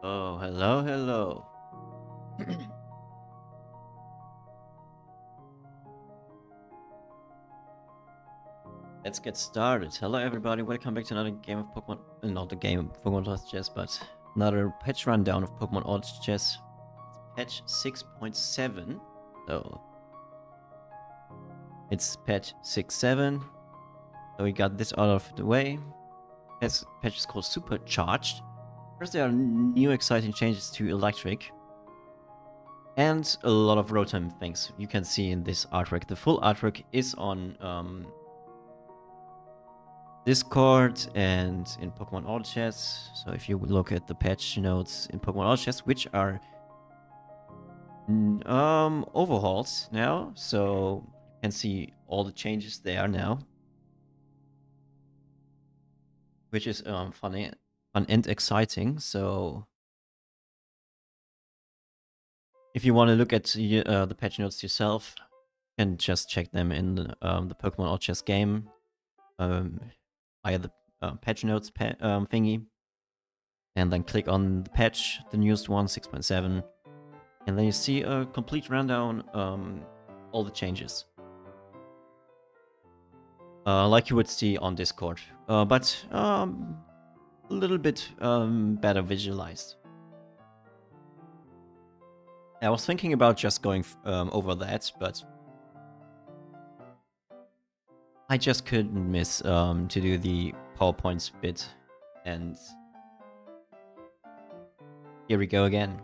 Oh, hello, hello. Let's get started. Hello, everybody. Welcome back to another game of Pokemon. Not a game of Pokemon Lost Chess, but another patch rundown of Pokemon Lost Chess. Patch 6.7. So it's patch 6.7. So we got this out of the way. This patch is called Supercharged. First, there are new exciting changes to Electric. And a lot of Rotom things you can see in this artwork. The full artwork is on Discord and in Pokemon Auto Chess. So if you look at the patch notes in Pokemon Auto Chess, which are overhauls now, so you can see all the changes there now, which is fun and exciting. So if you want to look at the patch notes yourself, you can just check them in the Pokemon Auto Chess game via the patch notes thingy, and then click on the patch, the newest one, 6.7, and then you see a complete rundown, all the changes, like you would see on Discord, but a little bit better visualized. I was thinking about just going over that, but I just couldn't miss to do the PowerPoint bit, and here we go again.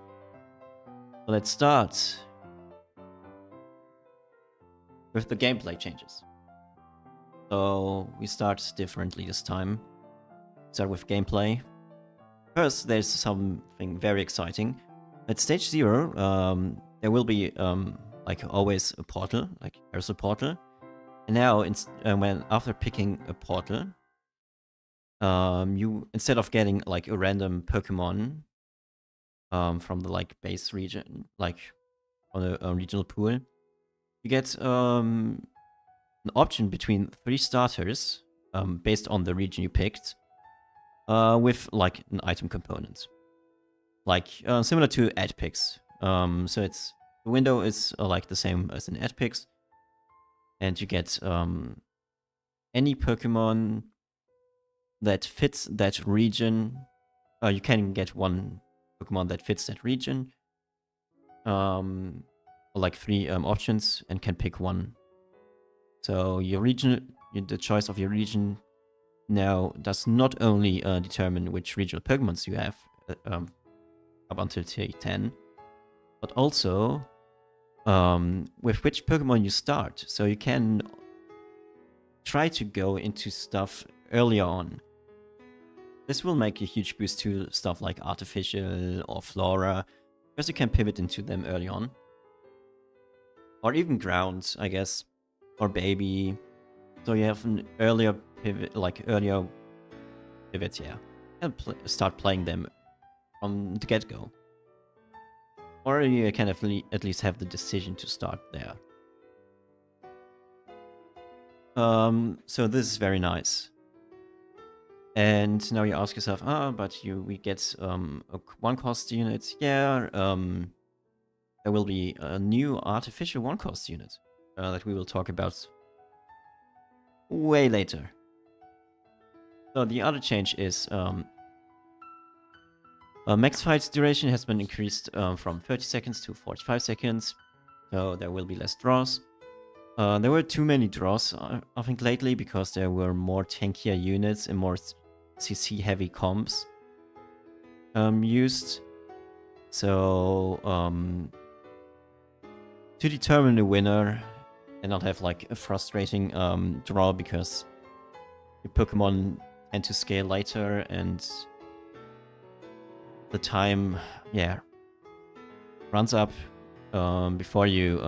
So let's start with the gameplay changes. So we start differently this time. Start with gameplay. First, there's something very exciting. At stage 0, there will be, like always, a portal, like there's a portal. And now, after picking a portal, you, instead of getting like a random Pokemon from the base region, like on a regional pool, you get an option between 3 starters based on the region you picked, with like an item component, like similar to ad picks. So the window is like the same as in ad picks, and you get any Pokemon that fits that region. You can get one Pokemon that fits that region, like 3 options, and can pick one. So your region, the choice of your region now does not only determine which regional Pokemons you have up until tier 10, but also with which Pokemon you start. So you can try to go into stuff earlier on. This will make a huge boost to stuff like Artificial or Flora, because you can pivot into them early on. Or even Ground, I guess, or Baby. So you have an earlier pivot, yeah, and start playing them from the get-go. Or you can at least have the decision to start there. So this is very nice. And now you ask yourself, but we get a 1-cost unit. Yeah, there will be a new artificial 1-cost unit that we will talk about way later. So the other change is max fight duration has been increased from 30 seconds to 45 seconds. So there will be less draws. There were too many draws, I think, lately, because there were more tankier units and more CC heavy comps used. So to determine the winner and not have like a frustrating draw, because your Pokemon tend to scale later and the time, yeah, runs up before you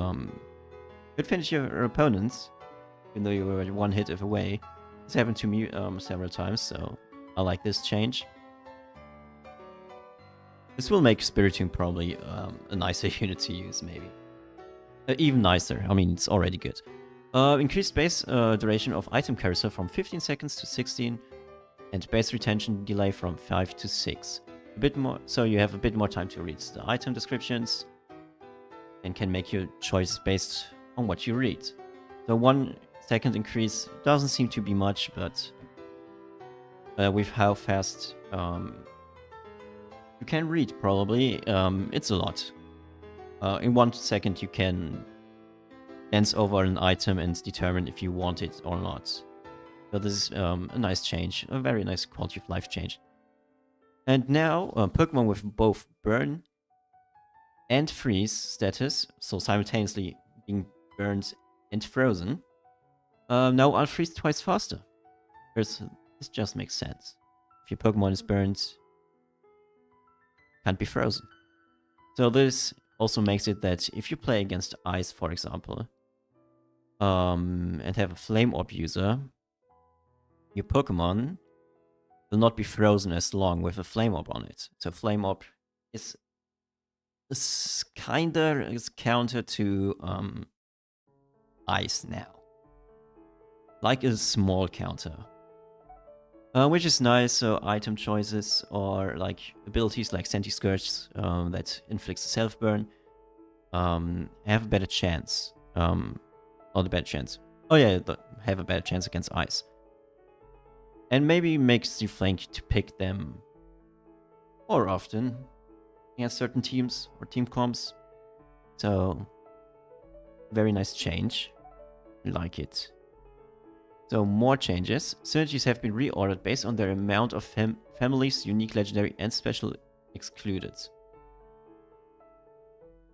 could finish your opponents, even though you were 1 hit away. This happened to me several times, so I like this change. This will make Spiritomb probably a nicer unit to use, maybe. Even nicer. I mean, it's already good. Increased base duration of item carousel from 15 seconds to 16, and base retention delay from 5 to 6. a bit more, so you have a bit more time to read the item descriptions and can make your choices based on what you read. So 1 second increase doesn't seem to be much, but with how fast you can read, probably, it's a lot. In 1 second you can glance over an item and determine if you want it or not. So this is a nice change, a very nice quality of life change. And now, Pokemon with both Burn and Freeze status, so simultaneously being burned and frozen, now unfreeze twice faster. This just makes sense. If your Pokemon is burned, can't be frozen. So this also makes it that if you play against Ice, for example, and have a Flame Orb user, your Pokemon will not be frozen as long with a Flame Orb on it. So Flame Orb is kinda counter to Ice now. Like a small counter. Which is nice, so item choices or like abilities like Senti-Scourge that inflicts self-burn have a better chance. Not a better chance. Oh yeah, have a better chance against Ice. And maybe makes you think to pick them more often against certain teams or team comps. So, very nice change. I like it. So, more changes. Synergies have been reordered based on their amount of families, unique, legendary, and special excluded.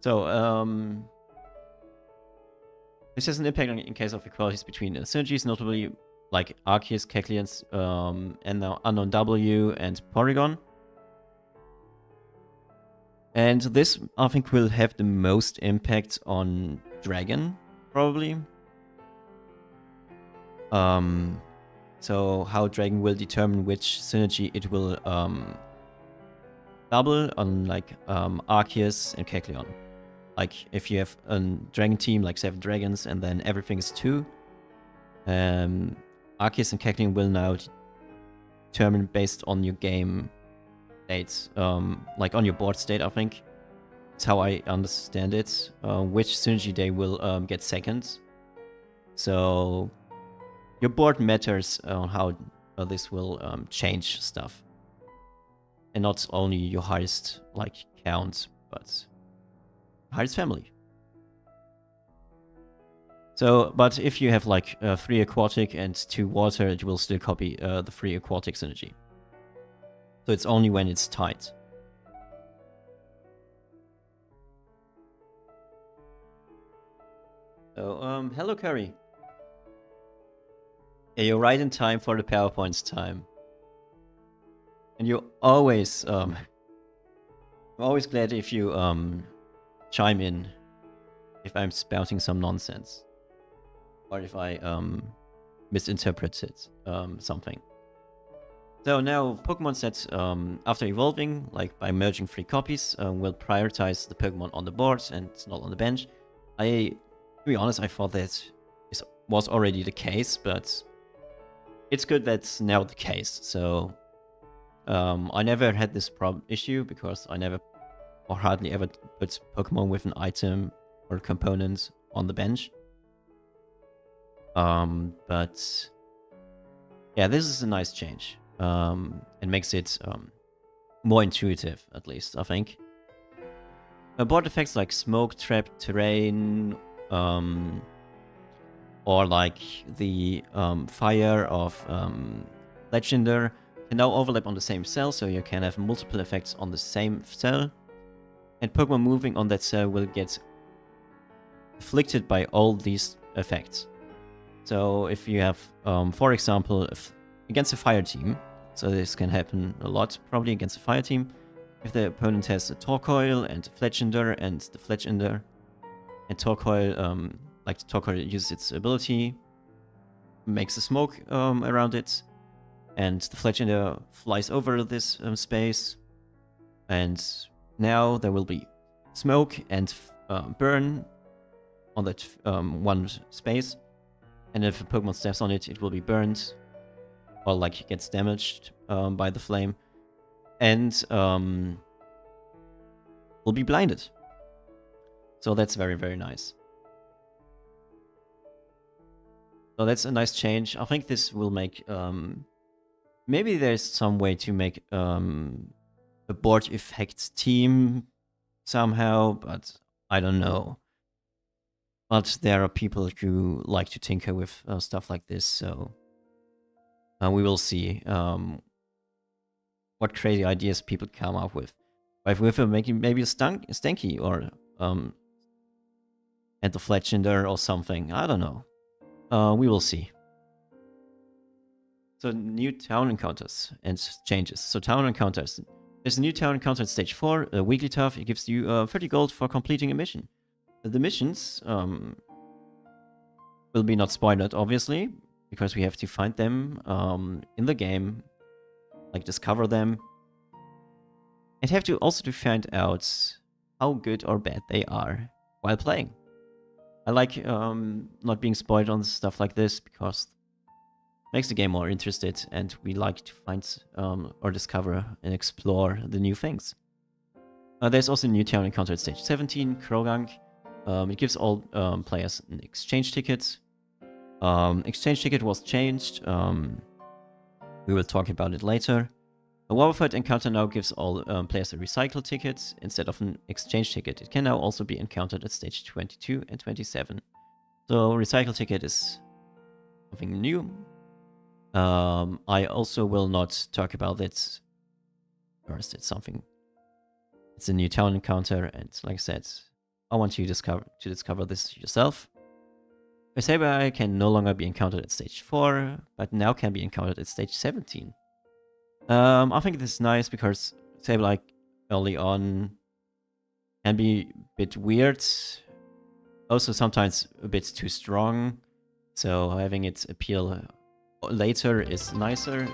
So, this has an impact in case of equalities between synergies, notably like Arceus, Kecleon's, and now Unknown W and Porygon. And this, I think, will have the most impact on Dragon, probably. So how Dragon will determine which synergy it will double on like Arceus and Kecleon. Like if you have a Dragon team, like 7 dragons, and then everything is 2, Arceus and Kecleon will now determine based on your game state, like on your board state, I think. That's how I understand it. Which synergy they will get second. So your board matters on how this will change stuff. And not only your highest like count, but highest family. So, but if you have like 3 aquatic and 2 water, it will still copy the 3 aquatic synergy. So it's only when it's tight. So, hello Curry. Yeah, you're right in time for the PowerPoint's time. And you're always, I'm always glad if you chime in if I'm spouting some nonsense. Or if I misinterpreted something. So now Pokemon sets, after evolving, like by merging 3 copies, will prioritize the Pokemon on the board and not on the bench. To be honest, I thought that this was already the case, but it's good that's now the case. So I never had this issue because I never or hardly ever put Pokemon with an item or component on the bench. But yeah, this is a nice change. It makes it more intuitive, at least, I think. Board effects like Smoke, Trap, Terrain, or like the Fire of Legender can now overlap on the same cell, so you can have multiple effects on the same cell. And Pokemon moving on that cell will get afflicted by all these effects. So if you have, for example, against a fire team, so this can happen a lot, probably against a fire team, if the opponent has a Torkoal and a Fletchender, and the Fletchender and Torkoal, like the Torkoal uses its ability, makes a smoke around it, and the Fletchender flies over this space, and now there will be smoke and burn on that one space. And if a Pokemon steps on it, it will be burned or like gets damaged by the flame. and will be blinded. So that's very, very nice. So that's a nice change. I think this will make... maybe there's some way to make a board effect team somehow, but I don't know. But there are people who like to tinker with stuff like this, so we will see what crazy ideas people come up with. But with making maybe a Stanky or and the Fletchinder or something, I don't know. We will see. So new town encounters and changes. So town encounters. There's a new town encounter at stage 4, a weekly tough. It gives you 30 gold for completing a mission. The missions will be not spoiled, obviously, because we have to find them in the game, like discover them, and have to also find out how good or bad they are while playing. I like not being spoiled on stuff like this because it makes the game more interested, and we like to find or discover and explore the new things. There's also a new town encounter at stage 17, Krogang. It gives all players an exchange ticket. Exchange ticket was changed. We will talk about it later. A Warfight encounter now gives all players a recycle ticket instead of an exchange ticket. It can now also be encountered at stage 22 and 27. So recycle ticket is something new. I also will not talk about it. First, it's something. It's a new town encounter, and like I said, I want you to discover this yourself. Saber can no longer be encountered at stage 4, but now can be encountered at stage 17. I think this is nice because Saber early on can be a bit weird. Also sometimes a bit too strong. So having it appeal later is nicer.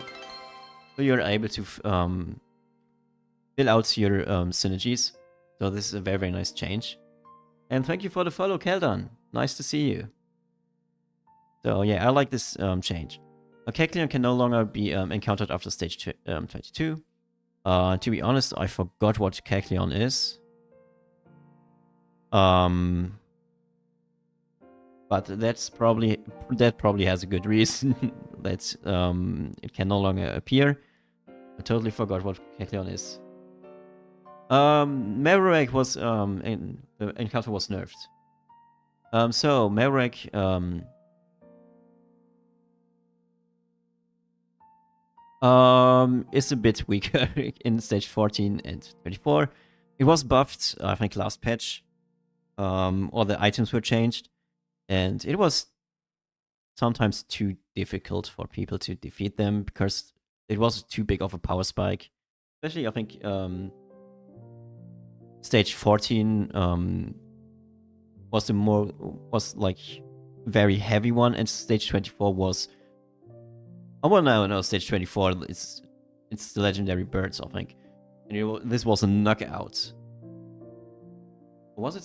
So you're able to fill out your synergies. So this is a very, very nice change. And thank you for the follow, Keldon. Nice to see you. So yeah, I like this change. A Kecleon can no longer be encountered after stage 22. To be honest, I forgot what Kecleon is. But that probably has a good reason that it can no longer appear. I totally forgot what Kecleon is. Marowak was the encounter was nerfed. So Marowak is a bit weaker in stage 14 and 24. It was buffed, I think, last patch. All the items were changed, and it was sometimes too difficult for people to defeat them because it was too big of a power spike. Especially, I think, stage 14 was like very heavy one, and stage 24 was. Oh well, no, stage 24. It's the legendary birds, I think. And this was a knockout. Was it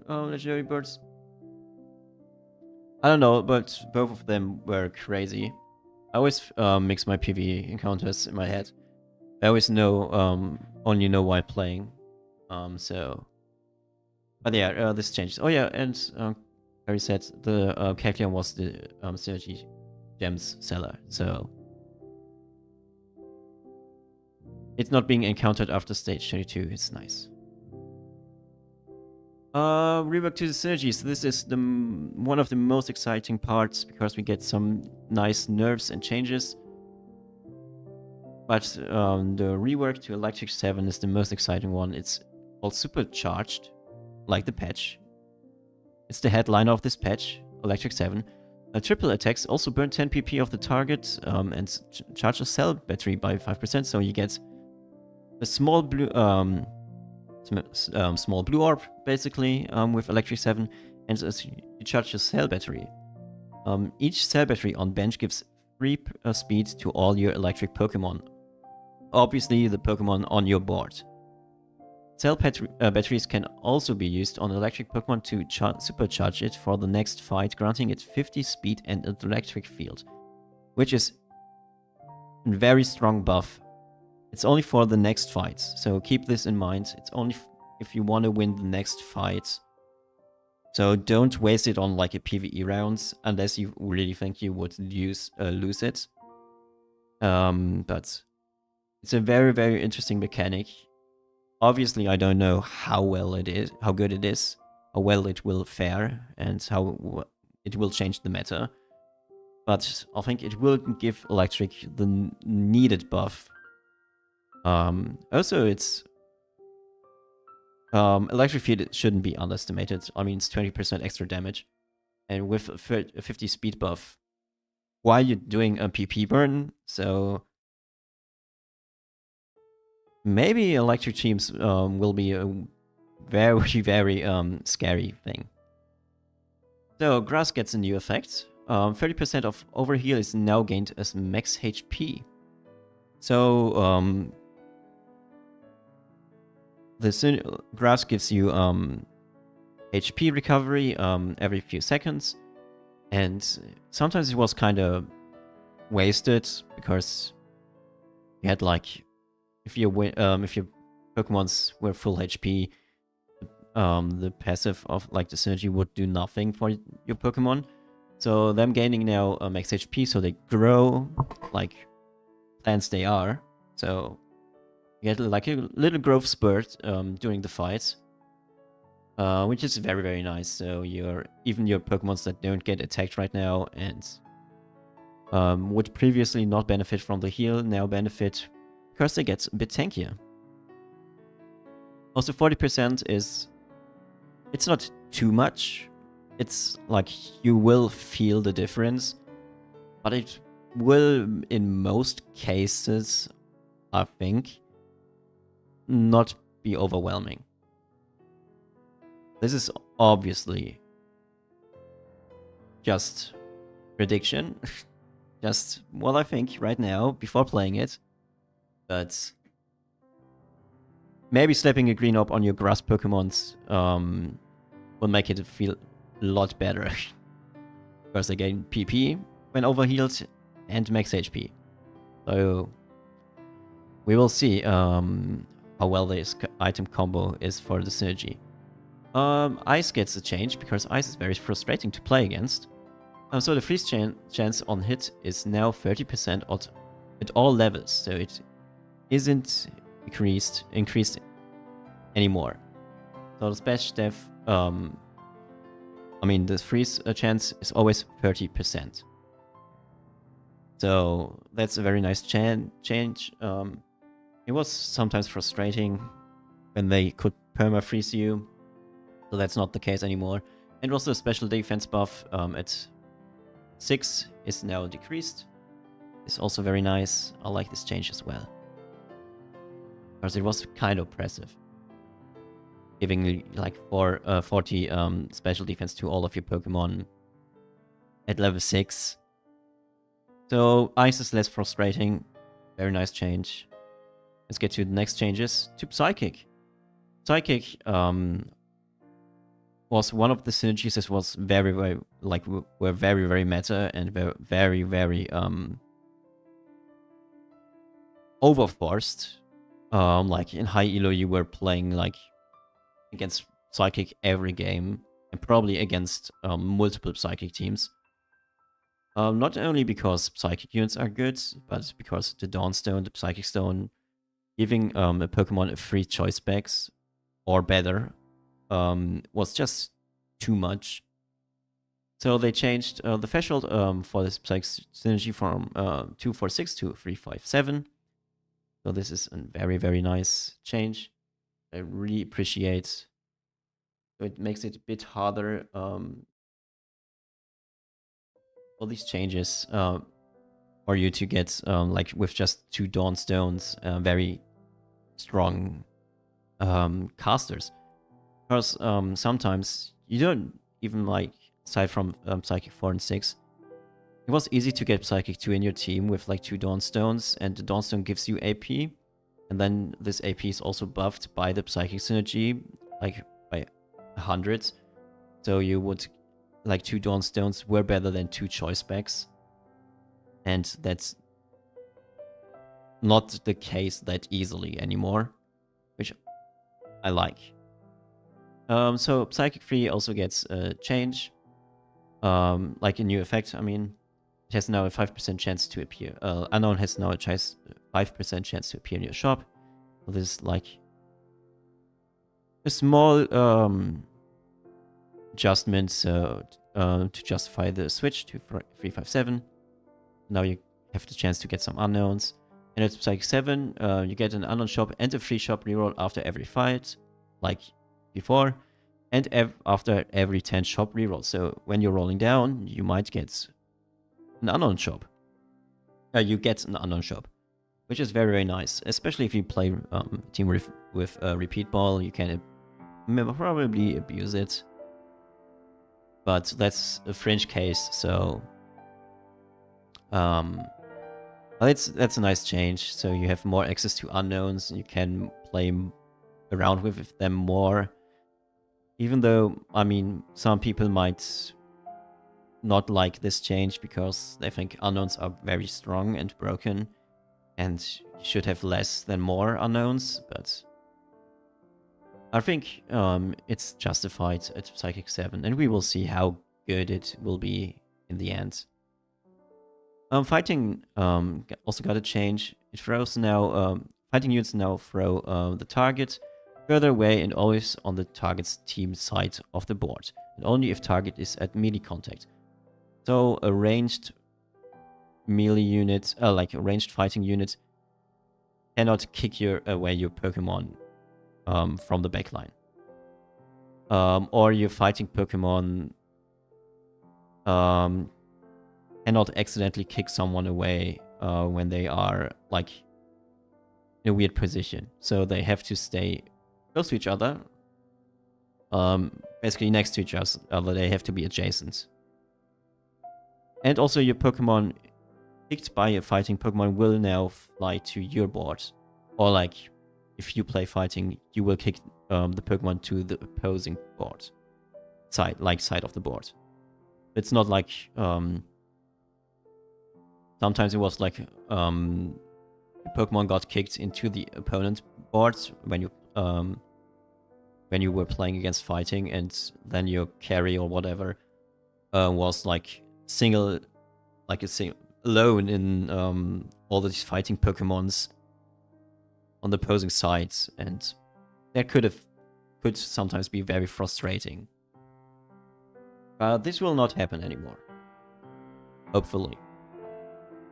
legendary birds? I don't know, but both of them were crazy. I always mix my PvE encounters in my head. I always know only know while playing. So, but yeah, this changed. Oh yeah, and Harry said the Kecleon was the synergy gems seller, so it's not being encountered after stage 22. It's nice. Rework to the synergies. This is one of the most exciting parts because we get some nice nerfs and changes. But the rework to Electric 7 is the most exciting one. It's all supercharged, like the patch. It's the headliner of this patch, Electric 7. Triple attacks also burn 10 PP of the target and charge a cell battery by 5%. So you get a small blue orb, basically, with Electric 7, and you charge a cell battery. Each cell battery on bench gives 3 speed to all your electric Pokemon. Obviously, the Pokemon on your board. Cell batteries can also be used on electric Pokemon to supercharge it for the next fight, granting it 50 speed and an electric field, which is a very strong buff It's only for the next fights, so keep this in mind. It's only if you want to win the next fight. So don't waste it on like a PvE rounds unless you really think you would lose it. But it's a very, very interesting mechanic. Obviously, I don't know how well it is, how good it is, how well it will fare, and how it will change the meta. But I think it will give Electric the needed buff. Also, it's Electric Field shouldn't be underestimated. I mean, it's 20% extra damage, and with a 50 speed buff, while you're doing a PP burn, so maybe Electric teams will be a very, very scary thing. So Grass gets a new effect. 30% of overheal is now gained as max HP. So the Grass gives you HP recovery every few seconds, and sometimes it was kind of wasted because you had like if your Pokemons were full HP, the passive of like the synergy would do nothing for your Pokemon. So them gaining now max HP, so they grow like plants they are. So you get like a little growth spurt during the fights, which is very, very nice. So even your Pokemons that don't get attacked right now and would previously not benefit from the heal now benefit because they get a bit tankier. Also 40% it's not too much. It's like you will feel the difference, but it will in most cases, I think, not be overwhelming. This is obviously just prediction, just what I think right now before playing it, but maybe slapping a green up on your grass Pokemons will make it feel a lot better. Because they gain PP when overhealed and max HP. So we will see how well this item combo is for the synergy. Ice gets a change because Ice is very frustrating to play against. So the freeze chance on hit is now 30% at all levels. So it isn't increased anymore. So the splash def, I mean the freeze chance is always 30%. So that's a very nice change. It was sometimes frustrating when they could perma-freeze you, so that's not the case anymore. And also the special defense buff at 6 is now decreased. It's also very nice. I like this change as well, because it was kind of oppressive, giving like 40 special defense to all of your Pokemon at level 6. So Ice is less frustrating. Very nice change. Let's get to the next changes. To Psychic. Psychic was one of the synergies that was very, very, like, were very, very meta and very, very overforced. Like in high elo, you were playing like against Psychic every game, and probably against multiple Psychic teams. Not only because Psychic units are good, but because the Dawnstone, the Psychic Stone, giving a Pokemon a free choice specs or better was just too much. So they changed the threshold for this Psychic synergy from 246 to 357. So this is a very, very nice change. I really appreciate. So it makes it a bit harder. All these changes for you to get like with just 2 Dawnstones, very strong casters. Because sometimes you don't even like, aside from Psychic 4 and 6, it was easy to get Psychic 2 in your team with like 2 Dawnstones, and the Dawnstone gives you AP, and then this AP is also buffed by the Psychic synergy, like by 100. So you would, like 2 Dawnstones were better than 2 choice specs. And that's not the case that easily anymore, which I like. So Psychic Free also gets a change, like a new effect. I mean, it has now a 5% chance to appear. Unknown has now a 5% chance to appear in your shop. So this is like a small adjustment to justify the switch to 357. Now you have the chance to get some unknowns. And at Psychic 7, you get an unknown shop and a free shop reroll after every fight, like before, and after every 10 shop reroll. So when you're rolling down, you might get an unknown shop. You get an unknown shop, which is very, very nice. Especially if you play team with repeat ball, you can probably abuse it. But that's a fringe case, so that's a nice change. So you have more access to unknowns, and you can play around with them more. Even though, I mean, some people might not like this change because they think unknowns are very strong and broken, and you should have less than more unknowns, but I think it's justified at Psychic 7, and we will see how good it will be in the end. Fighting also got a change. It throws now, fighting units now throw the target further away and always on the target's team side of the board, and only if target is at melee contact. So a ranged melee unit, like a ranged fighting unit, cannot kick away your Pokemon from the backline. Or your fighting Pokemon cannot accidentally kick someone away when they are like in a weird position. So they have to stay close to each other. Basically next to each other, they have to be adjacent. And also your Pokemon kicked by a fighting Pokemon will now fly to your board. Or like, if you play fighting, you will kick the Pokemon to the opposing board. Side of the board. It's not like... sometimes it was like the Pokemon got kicked into the opponent's board when you were playing against fighting, and then your carry or whatever was like alone in all these fighting Pokemons on the opposing sides, and that could sometimes be very frustrating. This will not happen anymore, hopefully.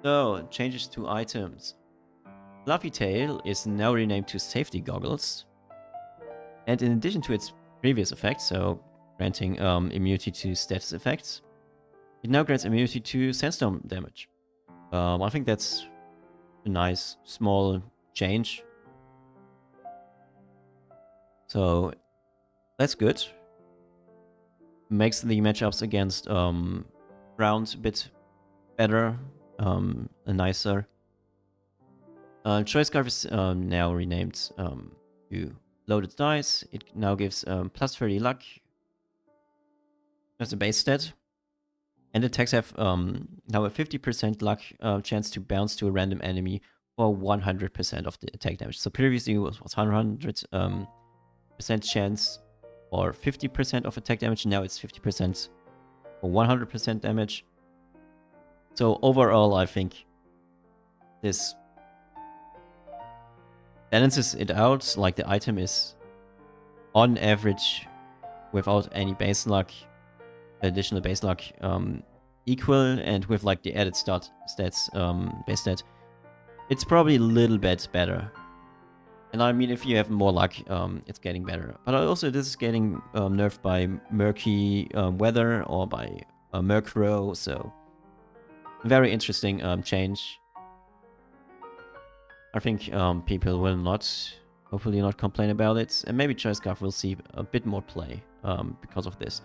So, changes to items. Fluffy Tail is now renamed to Safety Goggles, and in addition to its previous effect, so granting immunity to status effects, it now grants immunity to sandstorm damage. I think that's a nice small change. So that's good. Makes the matchups against ground a bit better, and nicer. Choice Scarf is now renamed to Loaded Dice. It now gives plus 30 luck. That's a base stat. And attacks have now a 50% luck chance to bounce to a random enemy for 100% of the attack damage. So previously it was 100% chance or 50% of attack damage. Now it's 50% or 100% damage. So overall, I think this balances it out. Like the item is on average, without any base luck, additional base luck, equal, and with like the added stats, base stat, it's probably a little bit better. And I mean, if you have more luck, it's getting better. But also, this is getting nerfed by murky weather or by Murkrow, so very interesting change. I think people will hopefully not complain about it, and maybe Choice Scarf will see a bit more play because of this.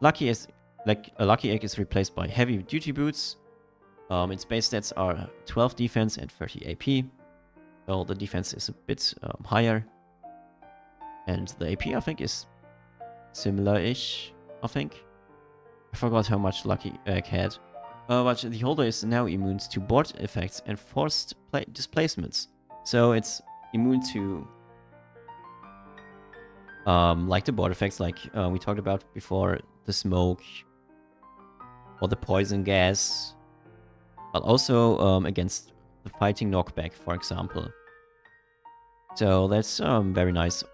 Lucky Egg is replaced by Heavy Duty Boots. Its base stats are 12 defense and 30 AP. So the defense is a bit higher. And the AP, I think, is similar-ish, I think. I forgot how much Lucky Egg had. But the holder is now immune to board effects and forced displacements. So it's immune to like the board effects, like we talked about before, the smoke or the poison gas, but also against the fighting knockback, for example. So that's very nice.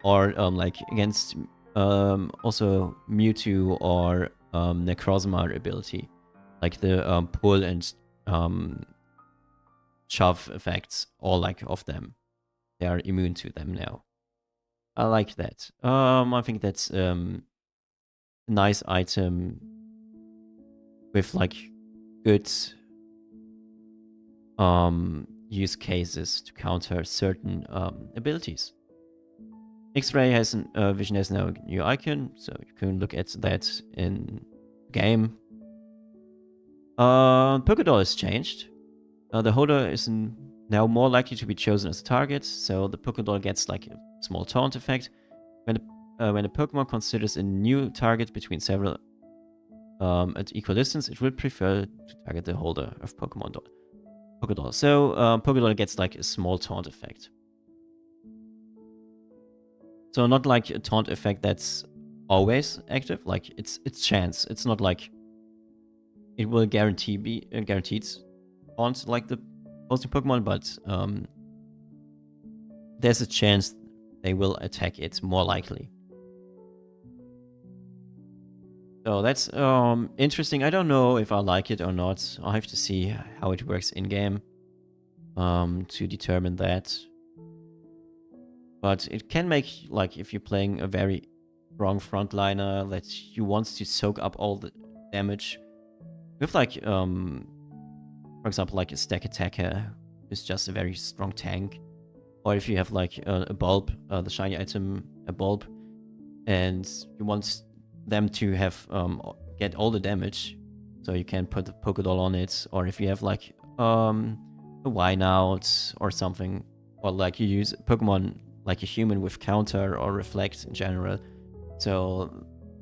Or like against also Mewtwo or Necrozma ability, like the pull and shove effects, all like of them. They are immune to them now. I like that. I think that's a nice item with like good use cases to counter certain abilities. X-Ray has Vision has now a new icon, so you can look at that in game. Pokédoll has changed. The holder is now more likely to be chosen as a target, so the Pokédoll gets like a small taunt effect. When a Pokemon considers a new target between several at equal distance, it will prefer to target the holder of Pokédoll. So Pokédoll gets like a small taunt effect. So not like a taunt effect that's always active, like it's chance. It's not like it will be guaranteed taunt like the opposing Pokemon, but there's a chance they will attack it more likely. So that's interesting. I don't know if I like it or not. I'll have to see how it works in game to determine that. But it can make, like, if you're playing a very strong frontliner that you want to soak up all the damage with, like, for example, like a stack attacker who's just a very strong tank. Or if you have, like, a bulb, the shiny item, a bulb, and you want them to have get all the damage, so you can put the Pokédoll on it. Or if you have, like, a Wynaut or something, or, like, you use Pokemon like a human with counter or reflect in general. So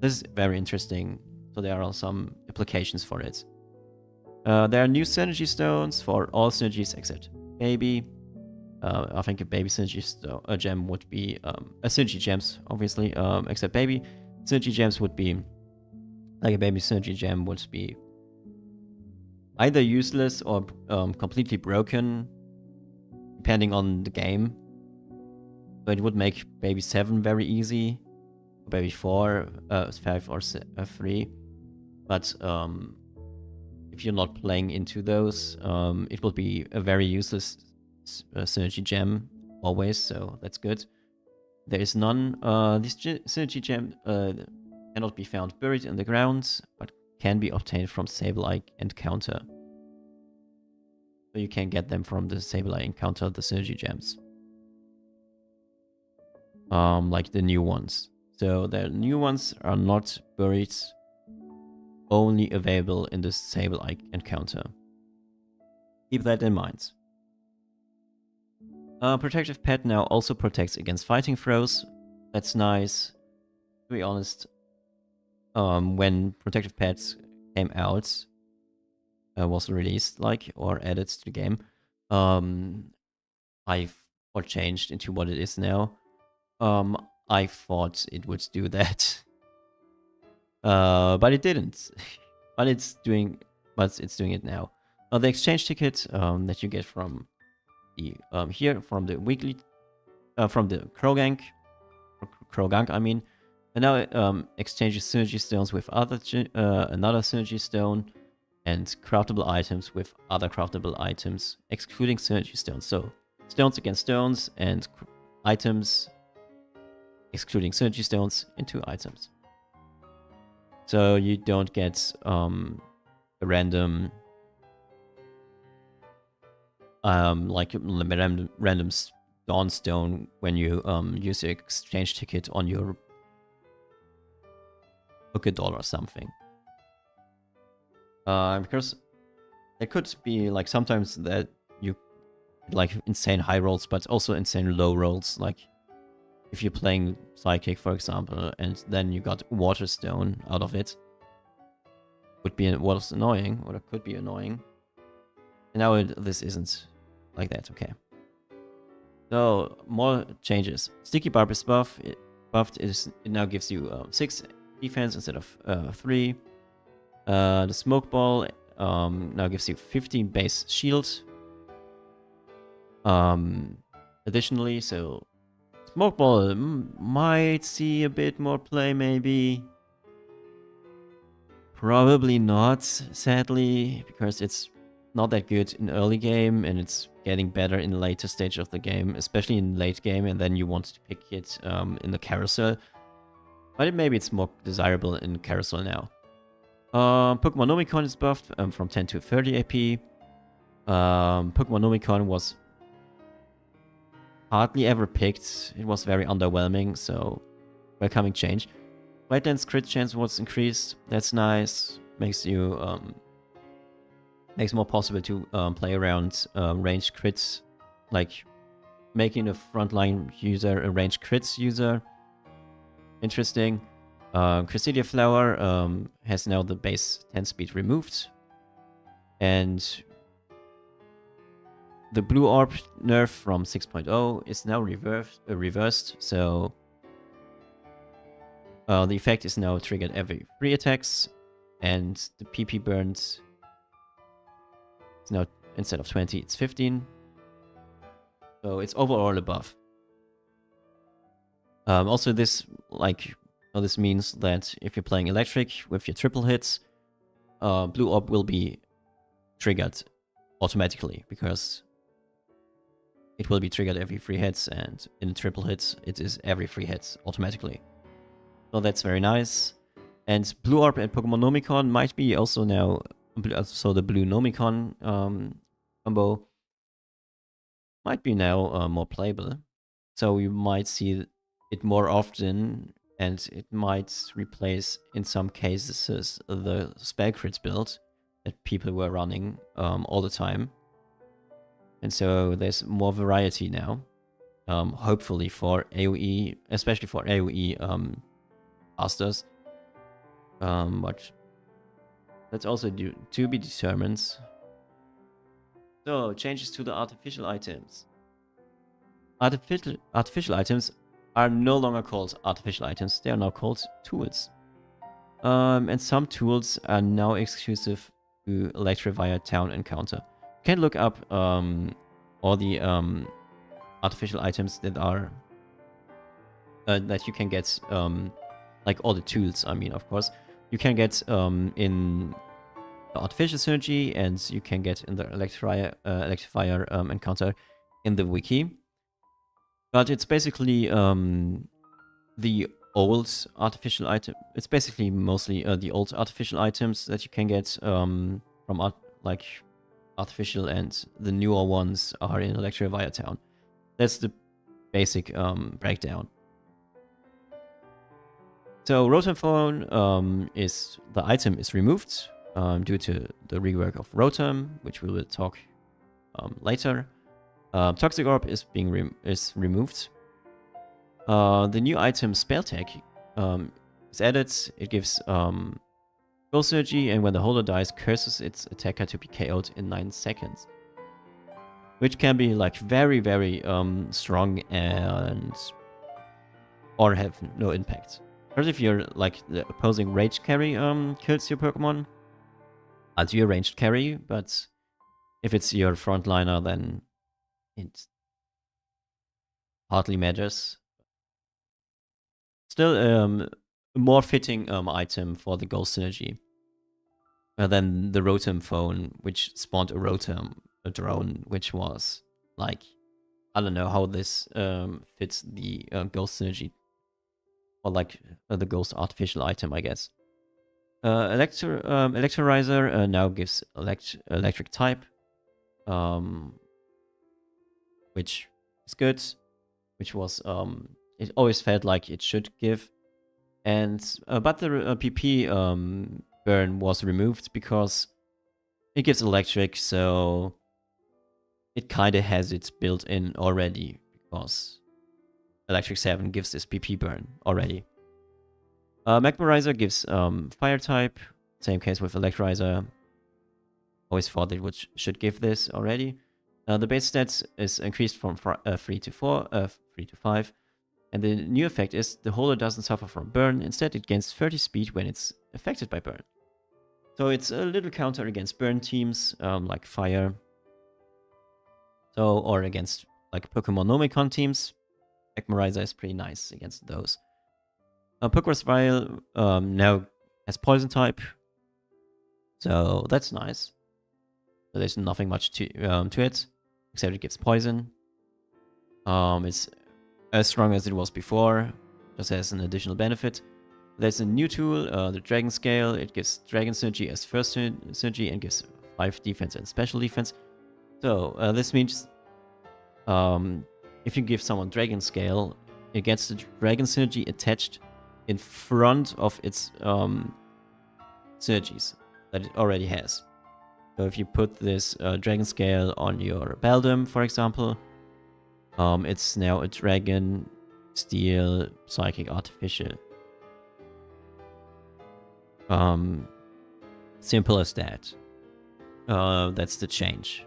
this is very interesting. So there are some applications for it. There are new synergy stones for all synergies except baby. I think a baby synergy gem would be a synergy gems, obviously, except baby. Synergy gems would be like a baby synergy gem would be either useless or completely broken, depending on the game. So it would make baby 7 very easy, baby 4, 5 or 3. But if you're not playing into those, it will be a very useless synergy gem always, so that's good. There is none. This synergy gem cannot be found buried in the ground, but can be obtained from Sableye Encounter. So you can get them from the Sableye Encounter, the synergy gems. Like the new ones. So the new ones are not buried, only available in the Sableye Encounter. Keep that in mind. Protective Pet now also protects against fighting throws. That's nice. To be honest, when Protective Pets came out, was released, like, or added to the game, or changed into what it is now. I thought it would do that, but it didn't. but it's doing it now. The exchange ticket that you get from the here from the weekly from the Krogank, I mean, and now exchanges synergy stones with other another synergy stone, and craftable items with other craftable items, excluding synergy stones. So stones against stones and items excluding synergy stones into items. So you don't get a random like random Dawn Stone when you use the exchange ticket on your Pokédoll or something. Because there could be like sometimes that you like insane high rolls, but also insane low rolls, like if you're playing Psychic, for example, and then you got Water Stone out of it, was annoying, or it could be annoying. And now this isn't like that. Okay. So more changes. Sticky Barb is buffed. It now gives you 6 defense instead of 3. The Smoke Ball now gives you 15 base shield. Additionally, so Smoke Ball might see a bit more play, maybe. Probably not, sadly, because it's not that good in early game, and it's getting better in the later stage of the game, especially in late game, and then you want to pick it in the carousel. But maybe it's more desirable in carousel now. Pokemon Nomicon is buffed from 10 to 30 AP. Pokemon Nomicon was hardly ever picked. It was very underwhelming, so welcoming change. Wetlands crit chance was increased. That's nice. Makes you makes more possible to play around ranged crits, like making a frontline user a ranged crits user. Interesting. Cresselia Flower has now the base 10 speed removed, and the Blue Orb nerf from 6.0 is now reversed, so the effect is now triggered every 3 attacks, and the PP burns is now, instead of 20, it's 15. So it's overall a buff. Also, this means that if you're playing electric with your triple hits, Blue Orb will be triggered automatically, because it will be triggered every 3 hits, and in triple hits, it is every 3 hits automatically. So that's very nice. And Blue Orb and Pokemon Nomicon might be also now, so the Blue Nomicon combo might be now more playable. So you might see it more often, and it might replace, in some cases, the spell crit build that people were running all the time. And so there's more variety now, hopefully for AoE, especially for AoE casters. But that's also to be determined. So, changes to the artificial items. Artificial items are no longer called artificial items, they are now called tools. And some tools are now exclusive to Electrovia Town Encounter. You can look up all the artificial items that are that you can get, like all the tools, I mean, of course. You can get in the Artificial Synergy, and you can get in the Electrifier encounter in the wiki. But it's basically the old artificial item. It's basically mostly the old artificial items that you can get from artificial, and the newer ones are in Electrovia Town. That's the basic breakdown. So Rotom Phone the item is removed due to the rework of Rotom, which we will talk later. Toxic Orb is removed. The new item Spell Tag is added. It gives Goal Surgery, and when the holder dies, curses its attacker to be KO'd in 9 seconds. Which can be like very, very strong or have no impact. First, if you're like the opposing rage carry kills your Pokemon, I'll do a ranged carry, but if it's your frontliner, then it hardly matters. Still a more fitting item for the Goal Synergy than the Rotom Phone, which spawned a drone, which was like, I don't know how this fits the Goal Synergy, or like the Ghost artificial item, I guess. Electrorizer now gives electric type, which is good, which was it always felt like it should give, and but the PP burn was removed because it gives electric, so it kind of has it built in already, because Electric 7 gives this PP burn already. Magmarizer gives fire type, Same case with Electrizer. Always thought it should give this already. The base stats is increased from 3 to 4, 3 to 5. And the new effect is the holder doesn't suffer from burn. Instead, it gains 30 speed when it's affected by burn. So it's a little counter against burn teams, like fire. So, or against like Pokemon Nomicon teams. Ekmarizer is pretty nice against those. Pokegrass Vial now has poison type. So that's nice. So there's nothing much to it, except it gives poison. It's as strong as it was before, just has an additional benefit. There's a new tool, the Dragon Scale. It gives Dragon Synergy as first synergy and gives 5 defense and special defense. So this means if you give someone Dragon Scale, it gets the Dragon Synergy attached in front of its synergies that it already has. So if you put this Dragon Scale on your Beldum, for example, it's now a Dragon, Steel, Psychic, Artificial. Simple as that. That's the change.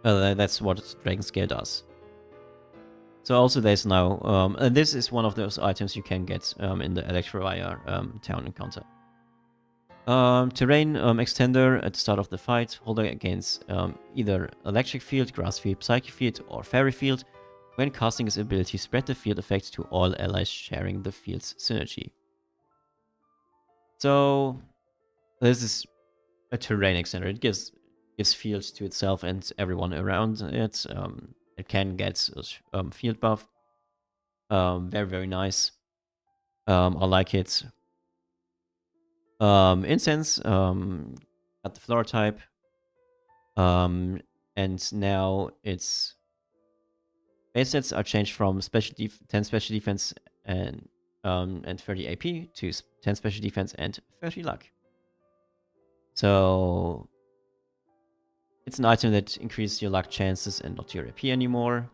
That's what Dragon Scale does. So also there's now, this is one of those items you can get in the Electrovire town encounter. Terrain extender at the start of the fight. Holder gains either Electric Field, Grass Field, Psychic Field, or Fairy Field. When casting his ability, spread the field effect to all allies sharing the field's synergy. So this is a terrain extender. It gives fields to itself and everyone around it. It can get a field buff. Very, very nice. I like it. Incense got the floor type. And now its base stats are changed from 10 special defense and 30 AP to 10 special defense and 30 luck. So it's an item that increases your luck chances and not your AP anymore,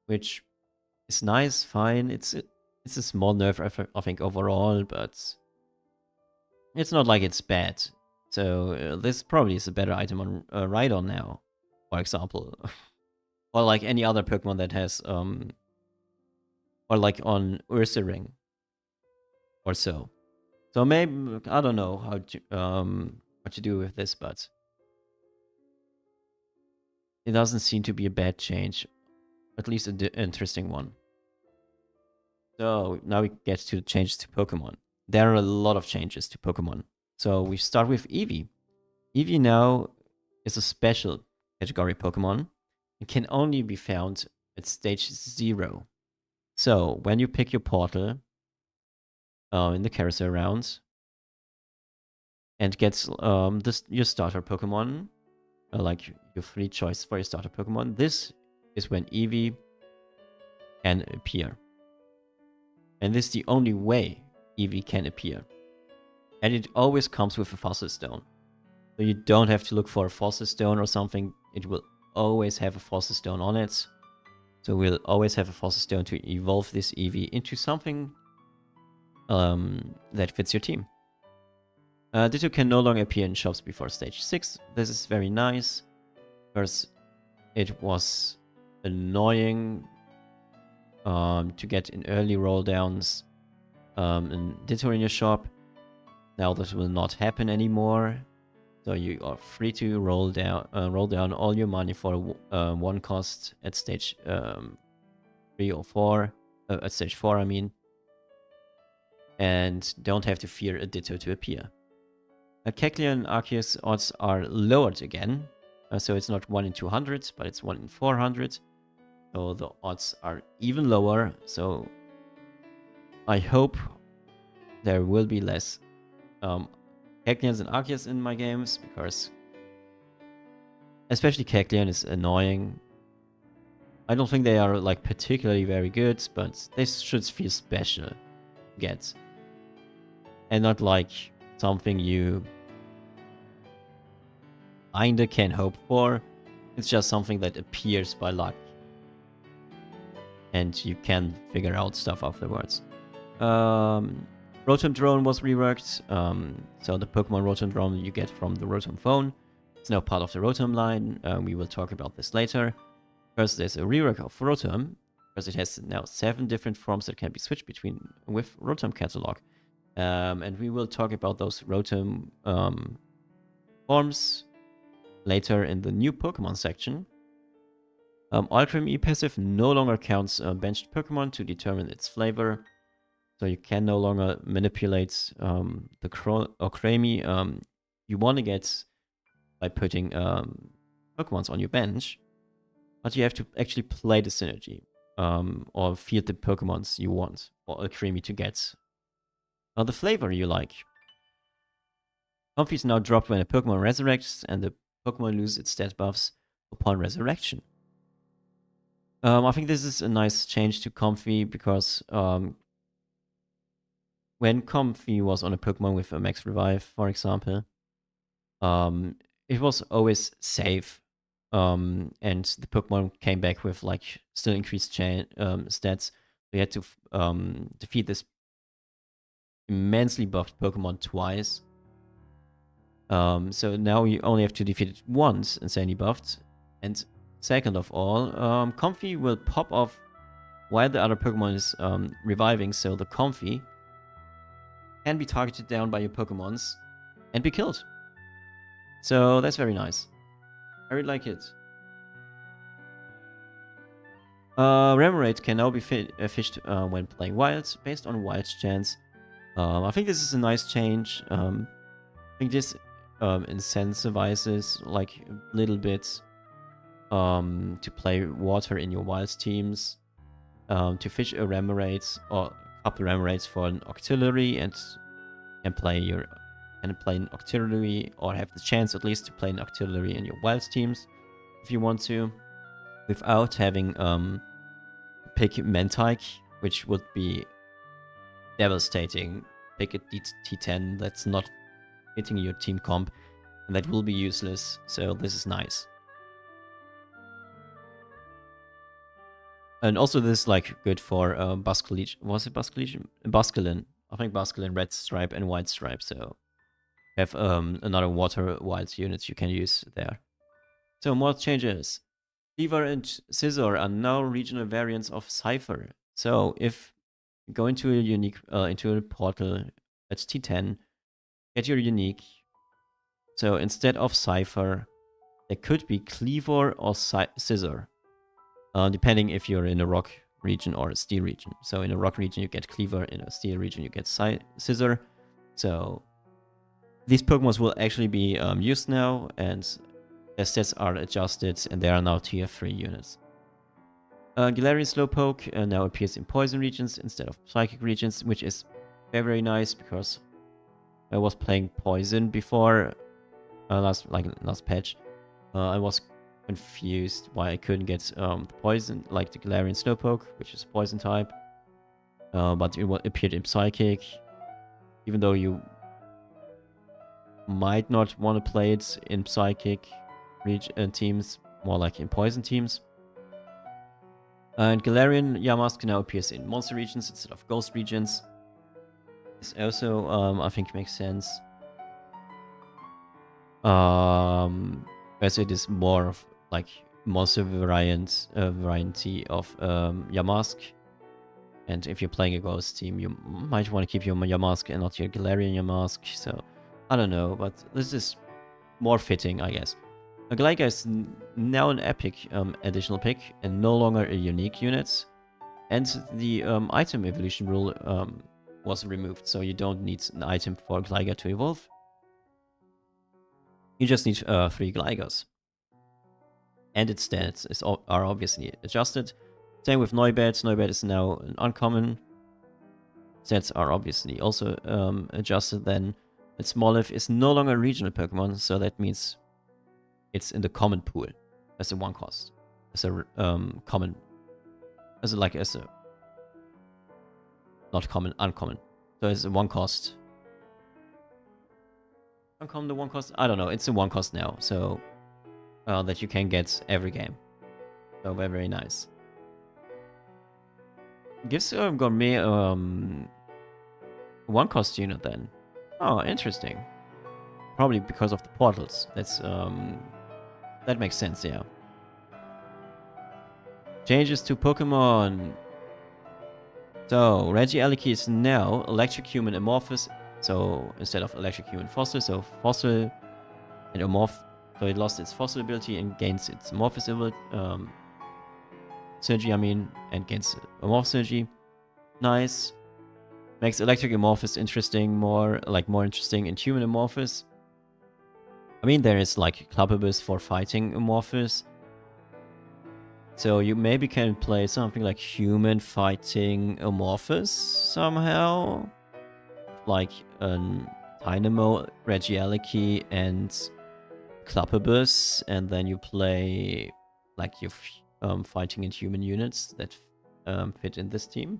which is nice, fine. It's a small nerf, I think, overall, but it's not like it's bad. So this probably is a better item on Rhydon now, for example. Or like any other Pokemon that has, or like on Ursaring, or so. So maybe, I don't know how to, what to do with this, but it doesn't seem to be a bad change. At least an interesting one. So now we get to changes to Pokemon. There are a lot of changes to Pokemon. So we start with Eevee. Eevee now is a special category Pokemon. It can only be found at stage 0. So when you pick your portal in the carousel rounds and gets your starter Pokemon, like your 3 choices for your starter Pokemon, this is when Eevee can appear. And this is the only way Eevee can appear. And it always comes with a Fossil Stone. So you don't have to look for a Fossil Stone or something. It will always have a Fossil Stone on it. So we'll always have a Fossil Stone to evolve this Eevee into something that fits your team. Ditto can no longer appear in shops before stage 6. This is very nice, because it was annoying to get in early roll downs in Ditto in your shop. Now this will not happen anymore. So you are free to roll down all your money for 1 cost at stage 3 or 4. At stage 4, I mean. And don't have to fear a Ditto to appear. Kecleon and Arceus odds are lowered again. So it's not 1 in 200, but it's 1 in 400. So the odds are even lower. So I hope there will be less Kecleons and Arceus in my games, because especially Kecleon is annoying. I don't think they are like particularly very good, but they should feel special to get. And not like something you kinda can hope for. It's just something that appears by luck. And you can figure out stuff afterwards. Rotom Drone was reworked, so the Pokemon Rotom Drone you get from the Rotom phone. It's now part of the Rotom line. We will talk about this later. First, there's a rework of Rotom, because it has now 7 different forms that can be switched between with Rotom Catalog. And we will talk about those Rotom forms later in the new Pokemon section. Ultra E passive no longer counts benched Pokemon to determine its flavor. So you can no longer manipulate the Cremi you want to get by putting Pokemons on your bench. But you have to actually play the synergy or field the Pokemons you want for a Cremi to get the flavor you like. Comfy is now dropped when a Pokemon resurrects and the Pokemon loses its stat buffs upon resurrection. I think this is a nice change to Comfy because when Comfy was on a Pokemon with a max revive, for example, it was always safe. And the Pokemon came back with like still increased stats. We had to defeat this immensely buffed Pokemon twice. So now you only have to defeat it once, insanely buffed. And second of all, Comfy will pop off while the other Pokemon is reviving, so the Comfy can be targeted down by your Pokemons and be killed. So that's very nice. I really like it. Remoraid can now be fished when playing Wilds, based on Wild's chance. I think this is a nice change. I think this incentivizes like a little bit to play water in your Wilds teams, to fish a Remoraid or a couple Remoraids for an Octillery and play an Octillery, or have the chance at least to play an Octillery in your Wilds teams if you want to, without having pick Mantike, which would be devastating. Pick a T10 that's not hitting your team comp, and that will be useless, so this is nice. And also this is like good for Basculin. Was it Basculin? Basculin. I think Basculin Red Stripe and White Stripe, so have another Water Wild units you can use there. So more changes. Cleaver and Scizor are now regional variants of Cypher. So if you go into a unique into a portal at T10, get your unique. So instead of Cypher, there could be Cleaver or Scizor, depending if you're in a rock region or a steel region. So in a rock region you get Cleaver, in a steel region you get Scizor. So these Pokemon will actually be used now, and their stats are adjusted, and they are now tier 3 units. Galarian Slowpoke now appears in poison regions instead of psychic regions, which is very, very nice because I was playing poison before last patch. I was confused why I couldn't get the poison, like the Galarian Slowpoke, which is poison type, but it appeared in psychic, even though you might not want to play it in psychic teams, more like in poison teams. And Galarian Yamask now appears in monster regions instead of ghost regions. This also, I think, makes sense. As it is more of like monster variety of Yamask. And if you're playing a ghost team, you might want to keep your Yamask and not your Galarian Yamask. So I don't know, but this is more fitting, I guess. Gliga is now an epic additional pick and no longer a unique unit. And the item evolution rule was removed, so you don't need an item for Gliga to evolve. You just need 3 Gligas. And its stats are obviously adjusted. Same with Noibat. Noibat is now an uncommon. Stats are obviously also adjusted then. And Smoliv is no longer a regional Pokemon, so that means it's in the common pool as a 1 cost. As a common. As a not common, uncommon. So it's a 1 cost. Uncommon the 1 cost? I don't know. It's a 1 cost now, so that you can get every game. So very, very nice. Gives Gourmet One cost unit then. Oh, interesting. Probably because of the portals. That makes sense, yeah. Changes to Pokemon. So, Regieleki is now Electric Human Amorphous. So, instead of Electric Human Fossil, so Fossil and Amorph. So, it lost its Fossil ability and gains its Amorphous ability. Synergy, I mean, and gains Amorph Synergy. Nice. Makes Electric Amorphous interesting, more interesting in Human Amorphous. I mean, there is like Clubberbiss for fighting Amorphous. So you maybe can play something like Human fighting Amorphous somehow. Like Dynamo, Regieleki, and Clubberbiss. And then you play like your fighting and human units that fit in this team.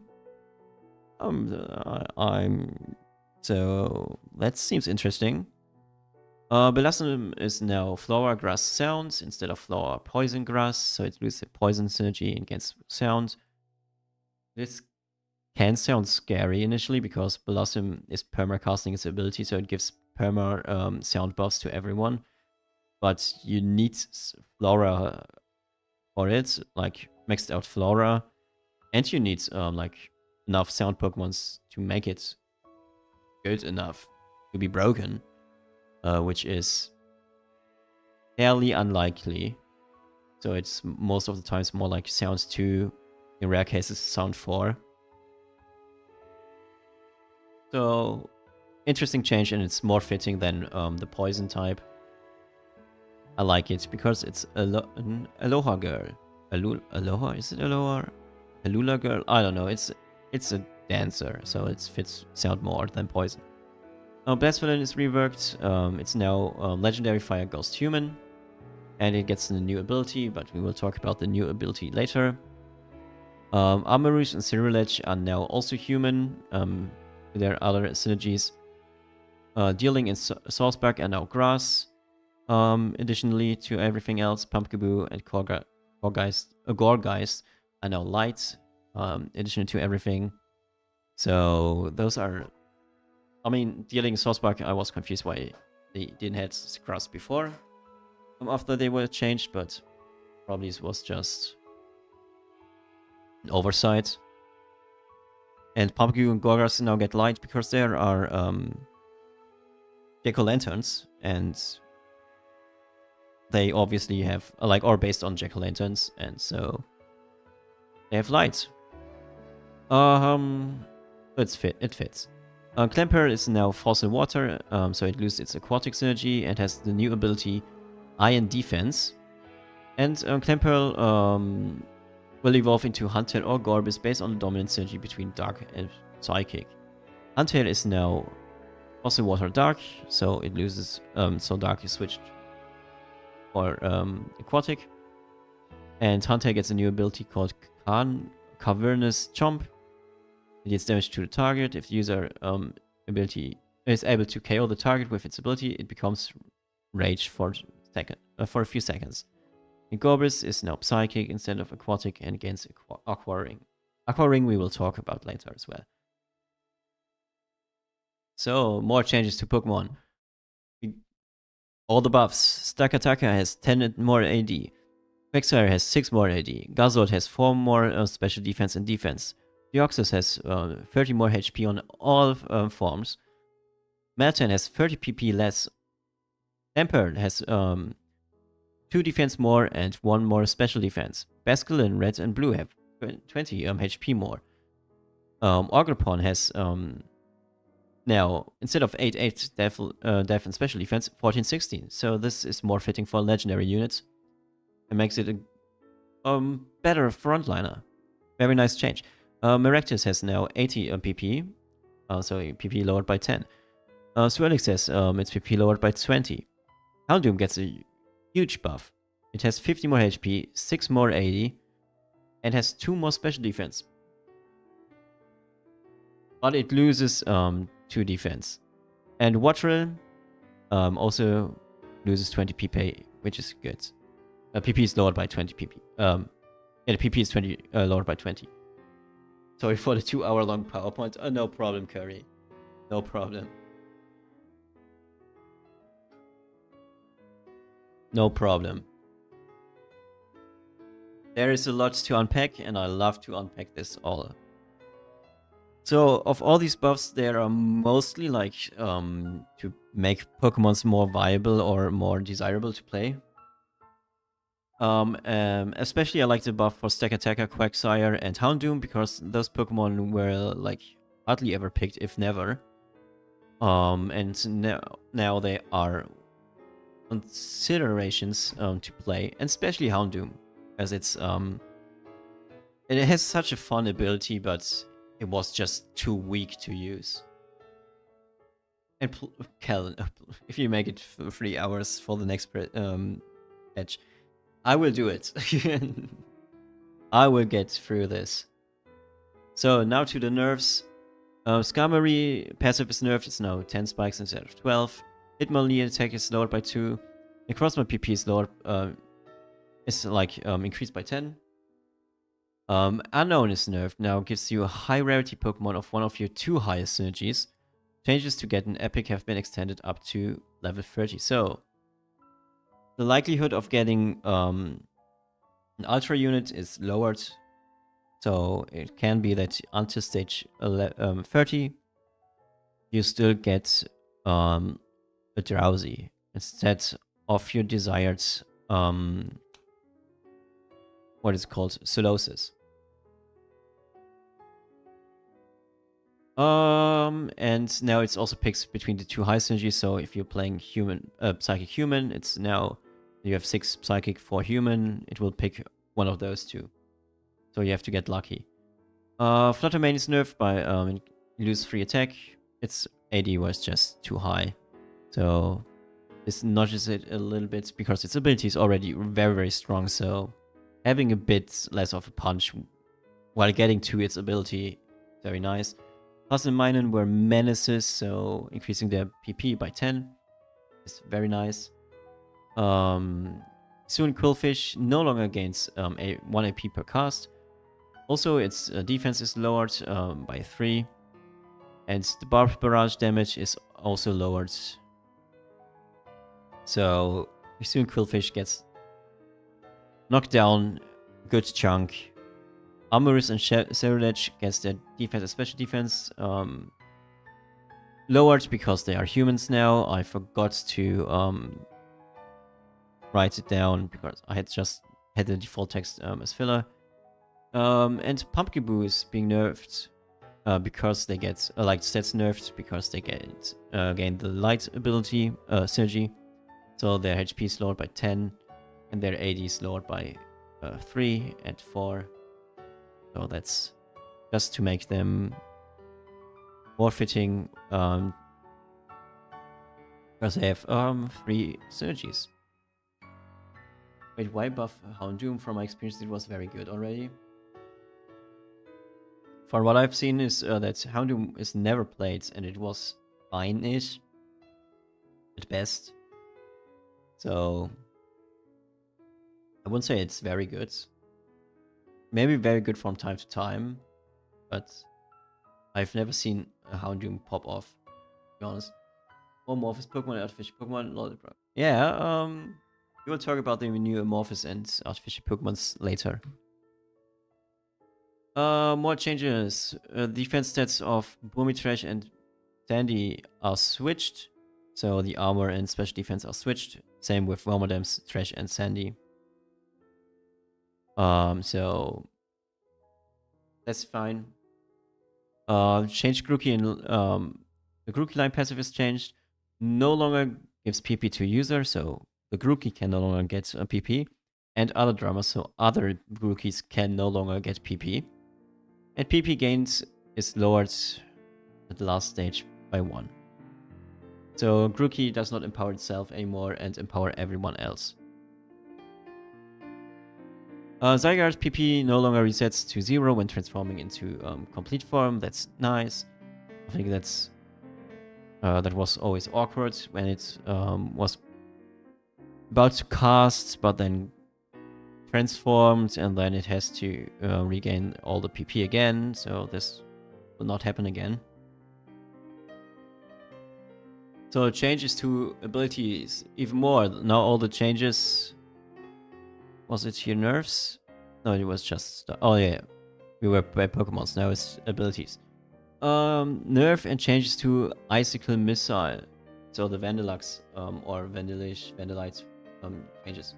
So that seems interesting. Bellissima is now Flora Grass Sounds instead of Flora Poison Grass, so it loses the poison synergy against sound. This can sound scary initially because Bellissima is perma-casting its ability, so it gives perma sound buffs to everyone. But you need Flora for it, like maxed out Flora, and you need like enough sound Pokemons to make it good enough to be broken. Which is fairly unlikely. So it's most of the times more like sound 2, in rare cases sound 4. So interesting change, and it's more fitting than the poison type. I like it because it's an Aloha girl. Aloha? Is it Aloha? Alula girl? I don't know. It's a dancer, so it fits sound more than poison. Blastoise is reworked. It's now Legendary Fire Ghost Human. And it gets a new ability, but we will talk about the new ability later. Armarouge and Cyrilege are now also human. There are other synergies. Dealing and Sourceback are now grass. Additionally to everything else, Pumpkaboo and Gorgeist are now light. Additionally to everything. So those are... I mean, dealing Sourceback, I was confused why they didn't have grass before. After they were changed, but probably it was just an oversight. And Pumpkaboo and Gorgeist now get light because there are Jack-o'-lanterns, and they obviously have, are based on Jack-o'-lanterns, and so they have light. It fits. Clamper is now Fossil Water, so it loses its aquatic synergy and has the new ability Iron Defense. And Clamper will evolve into Huntail or Gorbis based on the dominant synergy between Dark and Psychic. Huntail is now Fossil Water Dark, so it loses, so Dark is switched for Aquatic. And Huntail gets a new ability called Cavernous Chomp. It deals damage to the target. If the user ability is able to KO the target with its ability, it becomes Rage for a few seconds. And Gorbis is now Psychic instead of Aquatic and gains Aqua Ring. Aqua Ring we will talk about later as well. So, more changes to Pokemon. All the buffs. Stakataka has 10 more AD. Quagsire has 6 more AD. Guzzlord has 4 more special defense and defense. Deoxys has 30 more HP on all forms. Meltan has 30 PP less. Temper has 2 defense more and 1 more special defense. Basculin, Red and Blue have 20 HP more. Ogerpon has now, instead of 8 def and special defense, 14-16. So this is more fitting for legendary units. It makes it a better frontliner. Very nice change. Maractus has now 80 PP, so PP lowered by 10. Swirlix has its PP lowered by 20. Houndoom gets a huge buff. It has 50 more HP, 6 more 80, and has 2 more special defense. But it loses 2 defense. And Wattrel also loses 20 PP, which is good. PP is lowered by 20 PP. Yeah, the PP is lowered by 20. Sorry for the 2-hour-long PowerPoint. No problem, Curry. No problem. No problem. There is a lot to unpack, and I love to unpack this all. So, of all these buffs, there are mostly like to make Pokemons more viable or more desirable to play. Especially I like the buff for Stack Attacker, Quagsire, and Houndoom because those Pokemon were like hardly ever picked, if never. And now they are considerations to play, and especially Houndoom, as it has such a fun ability, but it was just too weak to use. And Kellen, if you make it 3 hours for the next patch, I will do it. I will get through this. So now to the nerfs. Skarmory passive is nerfed. It's now 10 spikes instead of 12. Hitmonlee attack is lowered by 2. Necrozma PP is lowered. Is like increased by 10. Unknown is nerfed. Now gives you a high rarity Pokemon of one of your 2 highest synergies. Changes to get an epic have been extended up to level 30. So the likelihood of getting an Ultra unit is lowered. So it can be that until stage 30, you still get a Drowsy instead of your desired, what is called, Solosis. And now it's also picks between the 2 high synergies. So if you're playing Psychic Human, it's now you have 6 Psychic for Human. It will pick one of those 2. So you have to get lucky. Fluttermane is nerfed by you lose 3 attack. Its AD was just too high. So this notches it a little bit because its ability is already very, very strong. So having a bit less of a punch while getting to its ability, very nice. Plus and Minun were menaces, so increasing their PP by 10 is very nice. Soon Quillfish no longer gains 1 AP per cast. Also, its defense is lowered by 3. And the Barb Barrage damage is also lowered. So, soon Quillfish gets knocked down a good chunk. Armorus and Cerulege gets their defense and special defense lowered because they are humans now. I forgot to write it down because I had just had the default text as filler. And Pumpkaboo is being nerfed because they get like stats nerfed because they get gain the light ability synergy. So their HP is lowered by 10 and their AD is lowered by 3 and 4. So that's just to make them more fitting because they have 3 synergies. Wait, why buff Houndoom? From my experience, it was very good already. For what I've seen is that Houndoom is never played and it was fine-ish at best. So I wouldn't say it's very good. Maybe very good from time to time, but I've never seen a Houndoom pop off, to be honest. Amorphous Pokemon, artificial Pokemon, Lollipop. Yeah, we will talk about the new Amorphous and artificial Pokemons later. More changes. Defense stats of Boomy Trash and Sandy are switched. So the armor and special defense are switched. Same with Wormadam's Trash and Sandy. So that's fine. Changed Grookey and the Grookey line passive is changed. No longer gives PP to user, so the Grookey can no longer get a PP. And other dramas, so other Grookeys can no longer get PP. And PP gains is lowered at the last stage by 1. So Grookey does not empower itself anymore and empower everyone else. Zygarde's PP no longer resets to 0 when transforming into complete form. That's nice. I think that's that was always awkward when it was about to cast, but then transformed, and then it has to regain all the PP again. So this will not happen again. So changes to abilities even more. Now all the changes... Was it here nerfs? No, it was just... Oh yeah, we were by Pokemons, now it's abilities. Nerf and changes to Icicle Missile. So the Vandalux or Vandalite changes.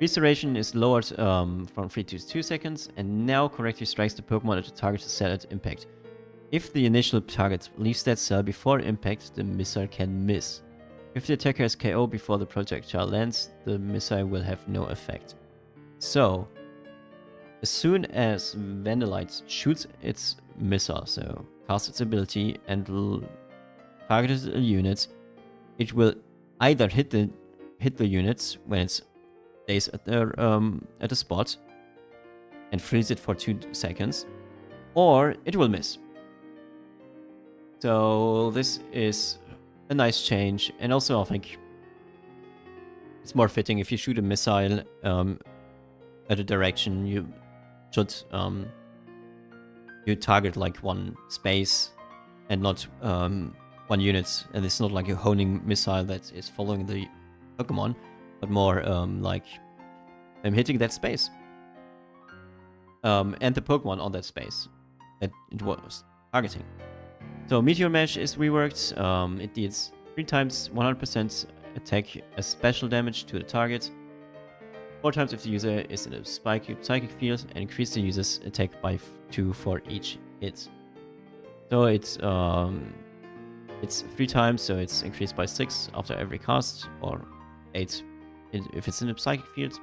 Restoration is lowered from 3 to 2 seconds, and now correctly strikes the Pokemon at the target cell at impact. If the initial target leaves that cell before impact, the missile can miss. If the attacker is KO before the projectile lands, the missile will have no effect. So, as soon as Vandalite shoots its missile, so casts its ability and targets a unit, it will either hit the units when it stays at the spot and freeze it for 2 seconds, or it will miss. So this is a nice change, and also I think it's more fitting if you shoot a missile at a direction, you should you target like one space and not one unit, and it's not like a honing missile that is following the Pokemon, but more like I'm hitting that space and the Pokemon on that space that it was targeting. So Meteor Mesh is reworked. It deals 3 times 100% attack as special damage to the target, 4 times if the user is in a psychic field, and increase the user's attack by 2 for each hit. So it's 3 times, so it's increased by 6 after every cast, or 8 if it's in a psychic field.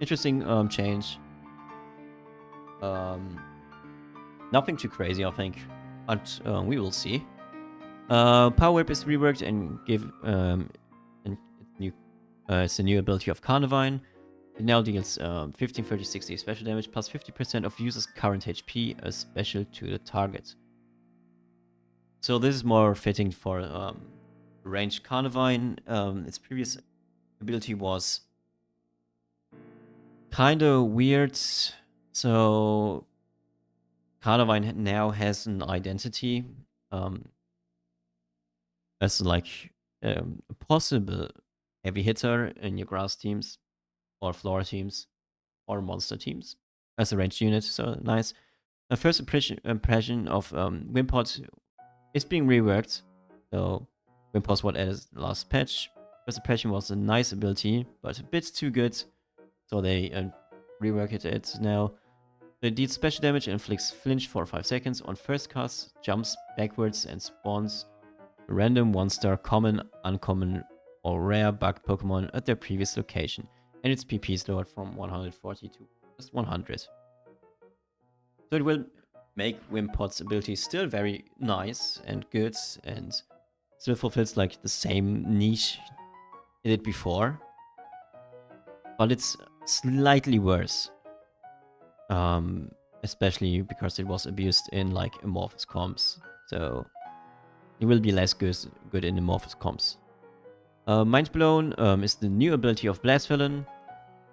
Interesting change. Nothing too crazy, I think, but we will see. Power Whip is reworked and it's a new ability of Carnivine. It now deals 15, 30, 60 special damage plus 50% of user's current HP as special to the target. So this is more fitting for ranged Carnivine. Its previous ability was kind of weird. So Carnivine now has an identity as like a possible heavy hitter in your grass teams or floor teams or monster teams as a ranged unit. So nice. The first impression of Wimpod is being reworked. So Wimpod was added last patch. First impression was a nice ability, but a bit too good. So they reworked it now. It deals special damage and inflicts flinch for 5 seconds on first cast, jumps backwards and spawns a random 1-star common, uncommon, or rare bug Pokemon at their previous location. And its PP is lowered from 140 to just 100. So it will make Wimpod's ability still very nice and good, and still fulfills like the same niche it did before. But it's slightly worse. Especially because it was abused in like amorphous comps. So it will be less good in amorphous comps. Mind Blown is the new ability of Blast Villain.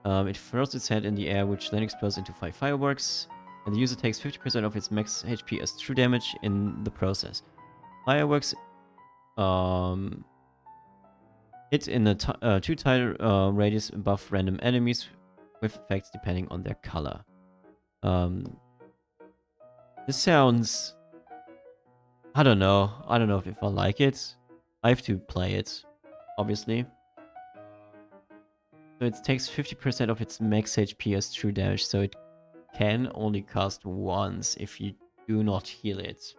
It throws its head in the air, which then explodes into 5 fireworks. And the user takes 50% of its max HP as true damage in the process. Fireworks hit in a 2 tile radius above random enemies with effects depending on their color. This sounds... I don't know if I like it. I have to play it, obviously. So it takes 50% of its max HP as true damage, so it can only cast once if you do not heal it.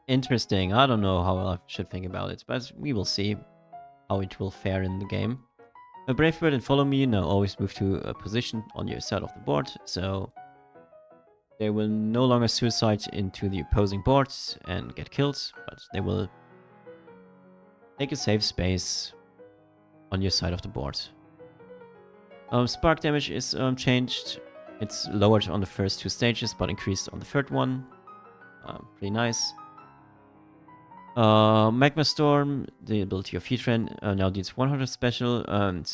Interesting. I don't know how I should think about it, but we will see how it will fare in the game. A Brave Bird and Follow Me now always move to a position on your side of the board, so they will no longer suicide into the opposing boards and get killed, but they will take a safe space on your side of the board. Spark damage is changed. It's lowered on the first 2 stages, but increased on the 3rd one. Pretty nice. Magma Storm, the ability of Heatran, now deals 100 special and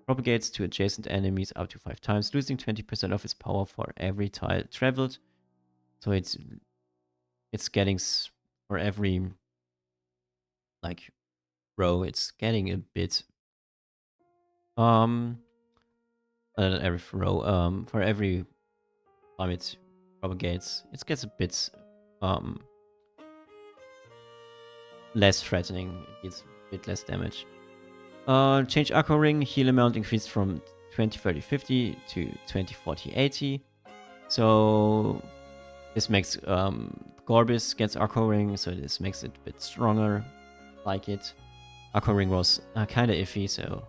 propagates to adjacent enemies up to 5 times, losing 20% of its power for every tile traveled. So it's it's getting for every like row, it's getting a bit every row for every time it propagates, it gets a bit less threatening. It deals a bit less damage. Change Aqua Ring, heal amount increased from 20, 30, 50 to 20, 40, 80. So this makes Gorbis gets Aqua Ring, so this makes it a bit stronger. Like it. Aqua Ring was kind of iffy, so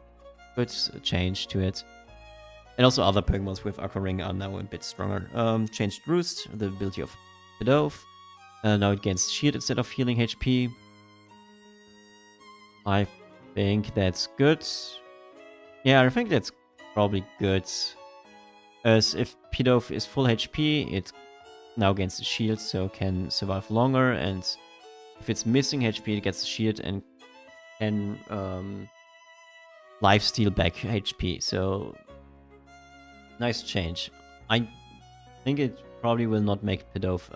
good change to it. And also other Pokemons with Aqua Ring are now a bit stronger. Changed Roost, the ability of Padado. Now it gains shield instead of healing HP. I think that's good. Yeah, I think that's probably good. As if Pidove is full HP, it now gains the shield, so can survive longer. And if it's missing HP, it gets the shield and can lifesteal back HP. So nice change. I think it probably will not make Pidove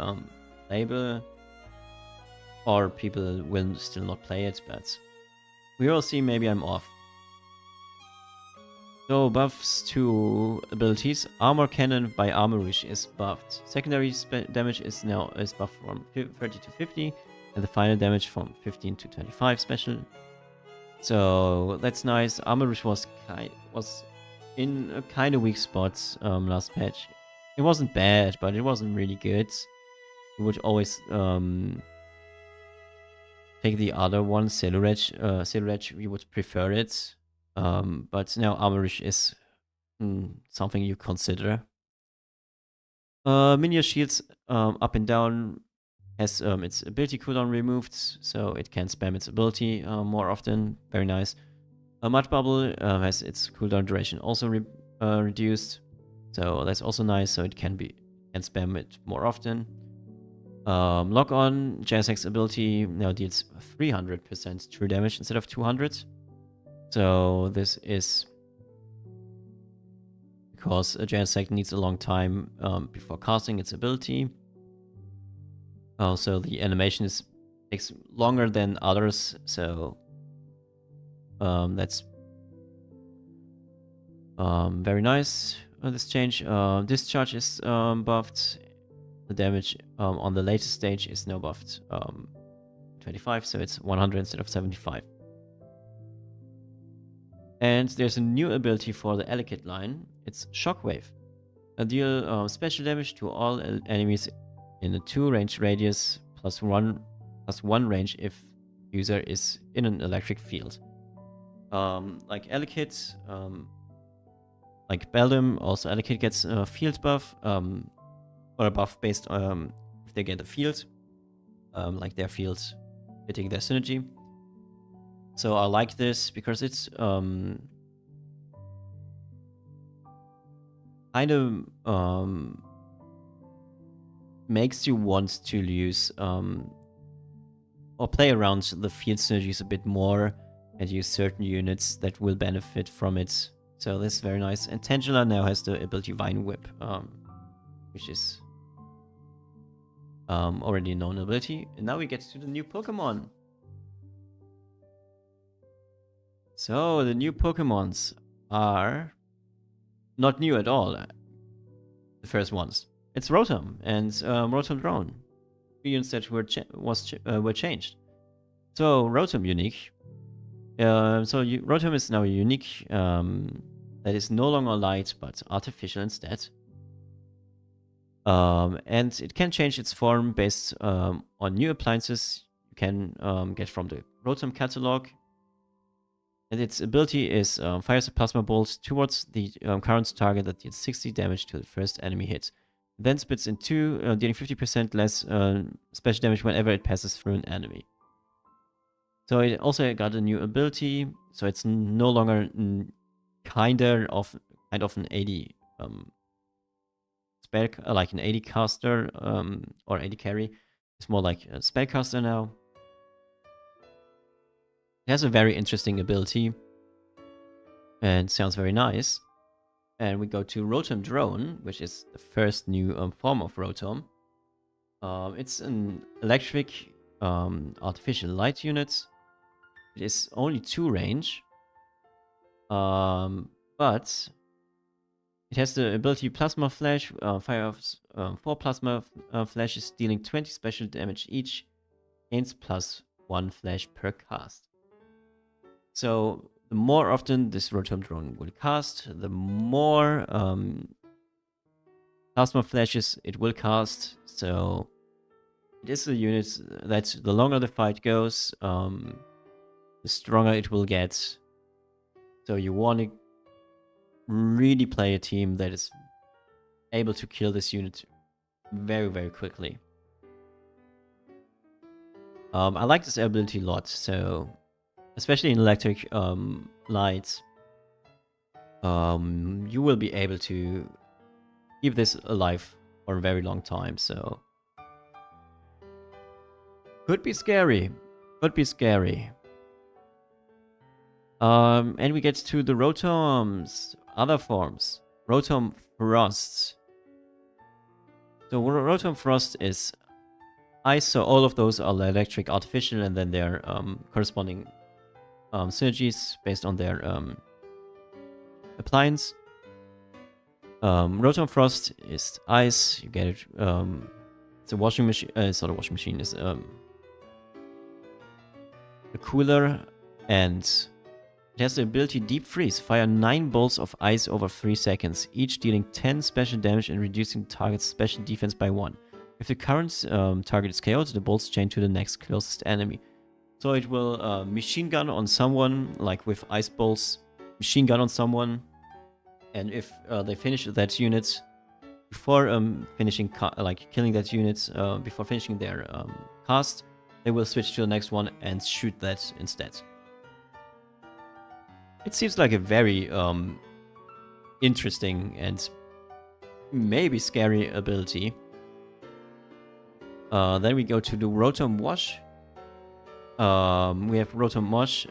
playable, or people will still not play it, but we will see. Maybe I'm off. So buffs to abilities. Armor Cannon by Armorish is buffed. Secondary damage is buffed from 30 to 50, and the final damage from 15 to 25 special. So that's nice. Armorish was in a kind of weak spot last patch. It wasn't bad, but it wasn't really good. You would always take the other one, Silurage. We would prefer it. But now Armorish is something you consider. Minion shields up and down has its ability cooldown removed, so it can spam its ability more often. Very nice. Mud Bubble has its cooldown duration also reduced, so that's also nice. So it can spam it more often. Lock On Jazzak's ability now deals 300% true damage instead of 200. So this is because Jazzak needs a long time before casting its ability. Also, the animation takes longer than others, so that's very nice. This change. Discharge is buffed. The damage on the latest stage is now buffed 25, so it's 100 instead of 75. And there's a new ability for the Elekid line. It's Shockwave. Deal special damage to all enemies in a 2 range radius plus 1 range if user is in an electric field. Like Elekid, like Beldum, also Elekid gets a field buff, or a buff based if they get a field, like their field hitting their synergy. So I like this because it's kind of makes you want to use or play around the field synergies a bit more and use certain units that will benefit from it. So this is very nice. And Tangela now has the ability Vine Whip, which is already a known ability. And now we get to the new Pokemon. So the new Pokemons are not new at all. The first ones. It's Rotom and Rotom Drone. Units that were changed. So Rotom unique. Rotom is now unique. That is no longer light but artificial instead. And it can change its form based on new appliances you can get from the Rotom catalog. And its ability is fires a plasma bolt towards the current target that deals 60 damage to the first enemy hit. Then splits in 2, dealing 50% less special damage whenever it passes through an enemy. So it also got a new ability, so it's no longer kind of an 80 spell, like an 80 caster or 80 carry. It's more like a spellcaster now. It has a very interesting ability and sounds very nice. And we go to Rotom Drone, which is the first new form of Rotom. It's an electric artificial light unit. It is only 2 range. But it has the ability Plasma Flash, fires 4 Plasma Flashes, dealing 20 special damage each, gains +1 flash per cast. So the more often this Rotom drone will cast, the more Plasma Flashes it will cast. So it is a unit that the longer the fight goes, the stronger it will get. So you want to really play a team that is able to kill this unit very, very quickly. I like this ability a lot, so especially in electric lights, you will be able to keep this alive for a very long time, so could be scary. Could be scary. And we get to the Rotom's other forms. Rotom Frost. So Rotom Frost is ice, so all of those are electric artificial, and then their corresponding synergies based on their appliance. Rotom Frost is ice. You get it. It's a washing machine. It's not a washing machine. It's a cooler, and it has the ability Deep Freeze. Fire 9 bolts of ice over 3 seconds, each dealing 10 special damage and reducing the target's special defense by 1. If the current target is KO'd, the bolts chain to the next closest enemy. So it will machine gun on someone, like with ice bolts, machine gun on someone, and if they finish that unit before finishing, killing that unit before finishing their cast, they will switch to the next one and shoot that instead. It seems like a very interesting and maybe scary ability. Then we go to the Rotom Wash. We have Rotom Wash,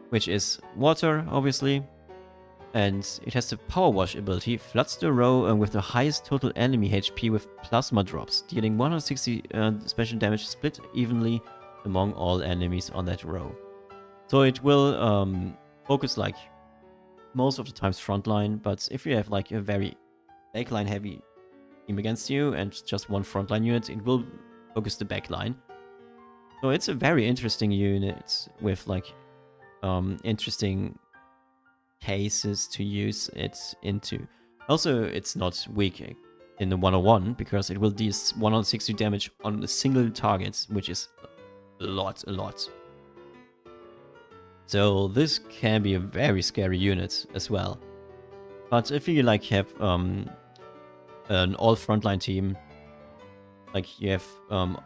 which is water, obviously. And it has the Power Wash ability. Floods the row with the highest total enemy HP with plasma drops, dealing 160 special damage split evenly among all enemies on that row. So it will focus like most of the times frontline, but if you have like a very backline heavy team against you and just one frontline unit, it will focus the backline. So it's a very interesting unit with like interesting cases to use it into. Also, it's not weak in the 101 because it will deal 160 damage on a single target, which is a lot. So this can be a very scary unit as well. But if you like have an all frontline team, like you have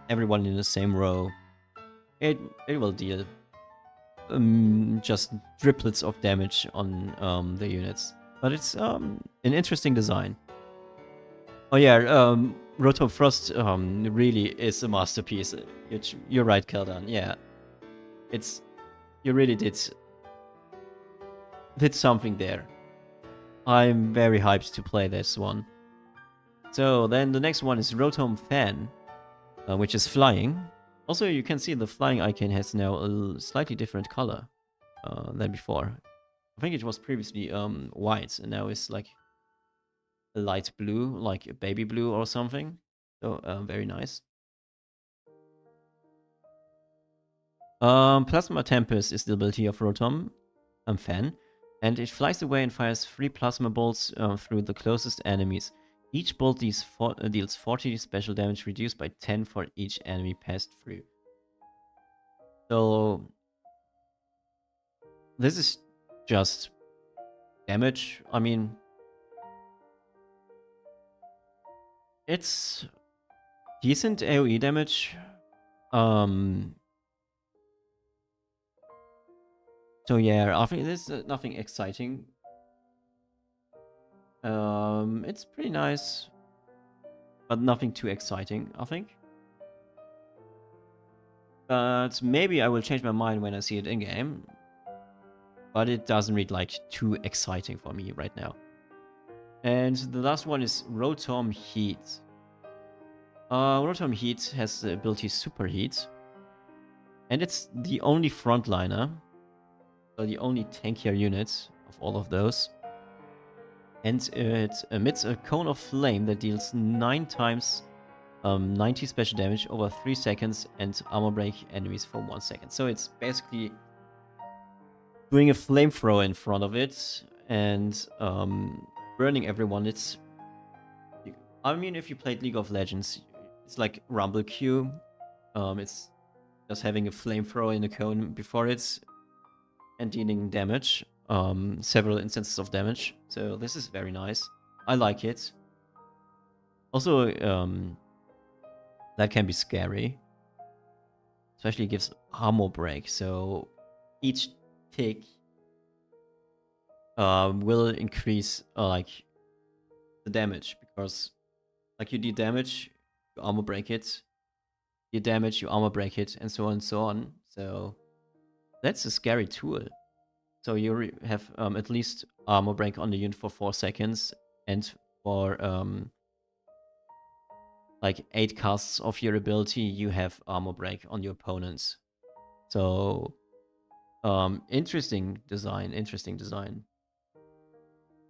everyone in the same row, it will deal just driplets of damage on the units. But it's an interesting design. Oh yeah, Rotom Frost really is a masterpiece. You're right, Keldan. Yeah, you really did something there. I'm very hyped to play this one. So then the next one is Rotom Fan, which is flying. Also, you can see the flying icon has now a slightly different color than before. I think it was previously white, and now it's like a light blue, like a baby blue or something. So very nice. Plasma Tempest is the ability of Rotom Fan, and it flies away and fires 3 plasma bolts through the closest enemies. Each bolt deals 40 special damage, reduced by 10 for each enemy passed through. So this is just damage. I mean, it's decent AoE damage. So yeah, I think there's nothing exciting. It's pretty nice, but nothing too exciting, I think. But maybe I will change my mind when I see it in game. But it doesn't read like too exciting for me right now. And the last one is Rotom Heat. Rotom Heat has the ability Super Heat. And it's the only frontliner. So the only tankier unit of all of those. And it emits a cone of flame that deals 9 times 90 special damage over 3 seconds and armor break enemies for 1 second. So it's basically doing a flamethrower in front of it and burning everyone. I mean, if you played League of Legends, it's like Rumble Q. It's just having a flamethrower in a cone before it and dealing damage. Several instances of damage. So this is very nice. I like it. Also, that can be scary. Especially gives armor break. So each tick will increase like the damage, because like you deal damage, you armor break it. You damage, you armor break it, and so on and so on. So that's a scary tool. So you have at least armor break on the unit for 4 seconds, and for like 8 casts of your ability, you have armor break on your opponents. So interesting design.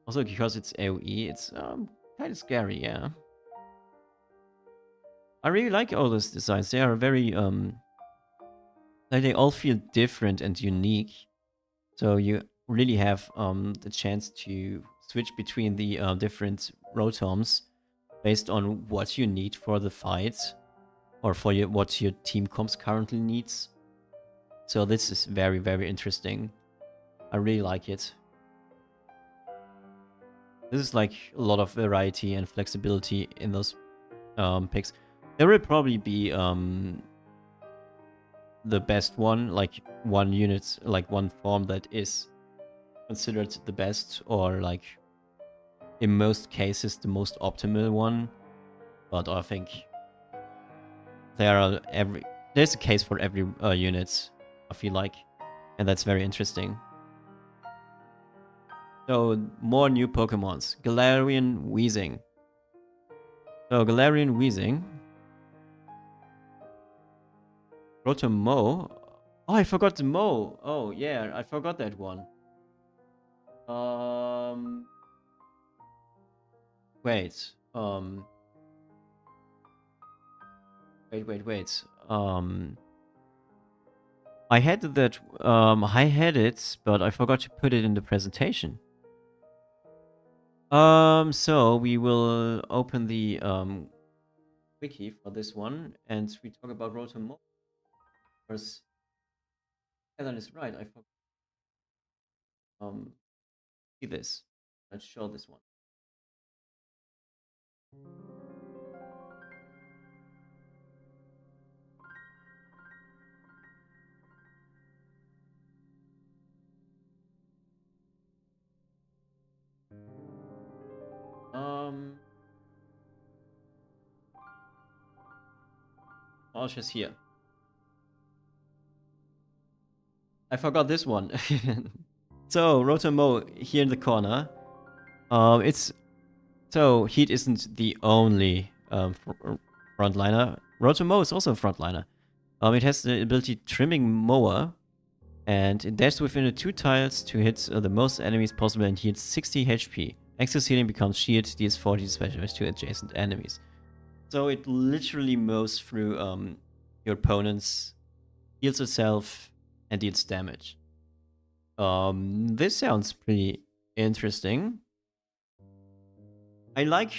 Also, because it's AoE, it's kind of scary, yeah. I really like all those designs. They are very like they all feel different and unique. So you really have the chance to switch between the different Rotoms based on what you need for the fight, or for what your team comps currently needs. So this is very, very interesting. I really like it. This is like a lot of variety and flexibility in those picks. There will probably be the best one, like one unit, like one form that is considered the best, or like in most cases the most optimal one. But I think there's a case for every unit, I feel like, and that's very interesting. So more new Pokemons. Galarian Weezing. So Galarian Weezing. Rotom-Mow. Oh, I forgot the Mow. Oh yeah, I forgot that one. Wait. Wait. I had that. I had it, but I forgot to put it in the presentation. So we will open the wiki for this one, and we talk about Rotom-Mow. Because Helen is right. I forgot. See this. Let's show this one. Oh, she's here. I forgot this one. So Rotom-Mow here in the corner. It's so Heat isn't the only frontliner. Rotom-Mow is also a frontliner. It has the ability Trimming Mower, and it dashes within the 2 tiles to hit the most enemies possible and heals 60 HP. Excess healing becomes shield, deals 40 special damage to adjacent enemies. So it literally mows through your opponents, heals itself, and deals damage. This sounds pretty interesting. I like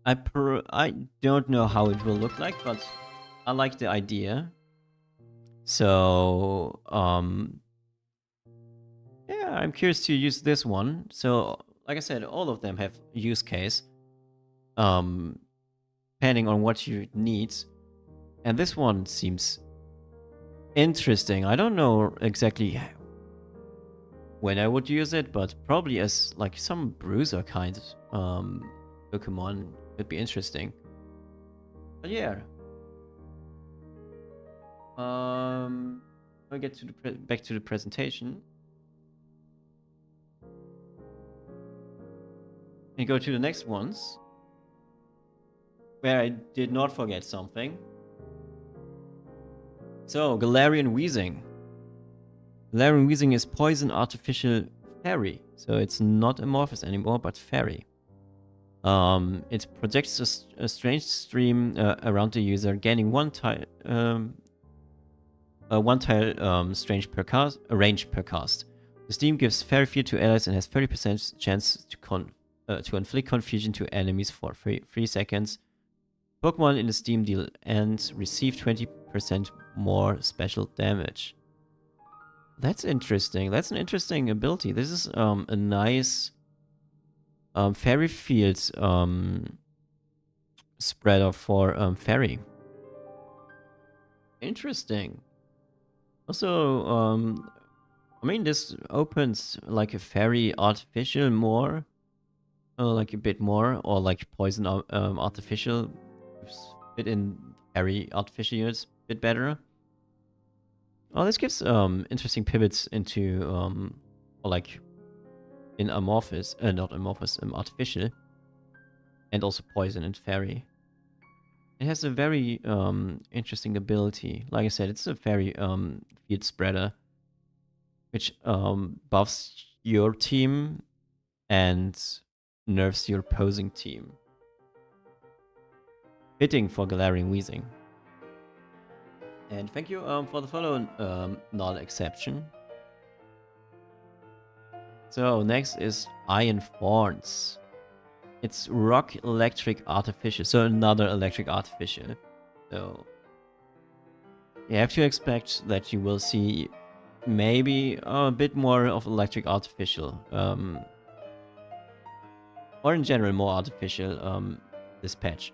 I don't know how it will look like, but I like the idea. So yeah, I'm curious to use this one. So like I said, all of them have use case, depending on what you need. And this one seems interesting. I don't know exactly when I would use it, but probably as like some bruiser kind Pokemon could be interesting. But yeah. I'll get to the back to the presentation. And go to the next ones. where I did not forget something. So, Galarian Weezing. Galarian Weezing is Poison Artificial Fairy. So it's not Amorphous anymore, but Fairy. It projects a strange stream around the user, gaining one tile strange per cast, range per cast. The stream gives Fairy Field to allies and has 30% chance to inflict confusion to enemies for 3 seconds. Pokemon in the Steam deal and receive 20% more special damage. That's interesting. That's an interesting ability. This is a nice Fairy Field spreader for Fairy. Interesting. Also, I mean, this opens like a Fairy Artificial more, like a bit more, or like Poison Artificial, fit in Fairy Artificial units a bit better. Oh, this gives interesting pivots into or like in Amorphous, not Amorphous, Artificial, and also Poison and Fairy. It has a very interesting ability. Like I said, it's a Fairy field spreader, which buffs your team and nerfs your opposing team. Fitting for Galarian Weezing. And thank you for the follow, not exception. So next is Iron Thorns. It's Rock Electric Artificial, so another Electric Artificial. So you have to expect that you will see maybe a bit more of Electric Artificial. Or in general more Artificial this patch.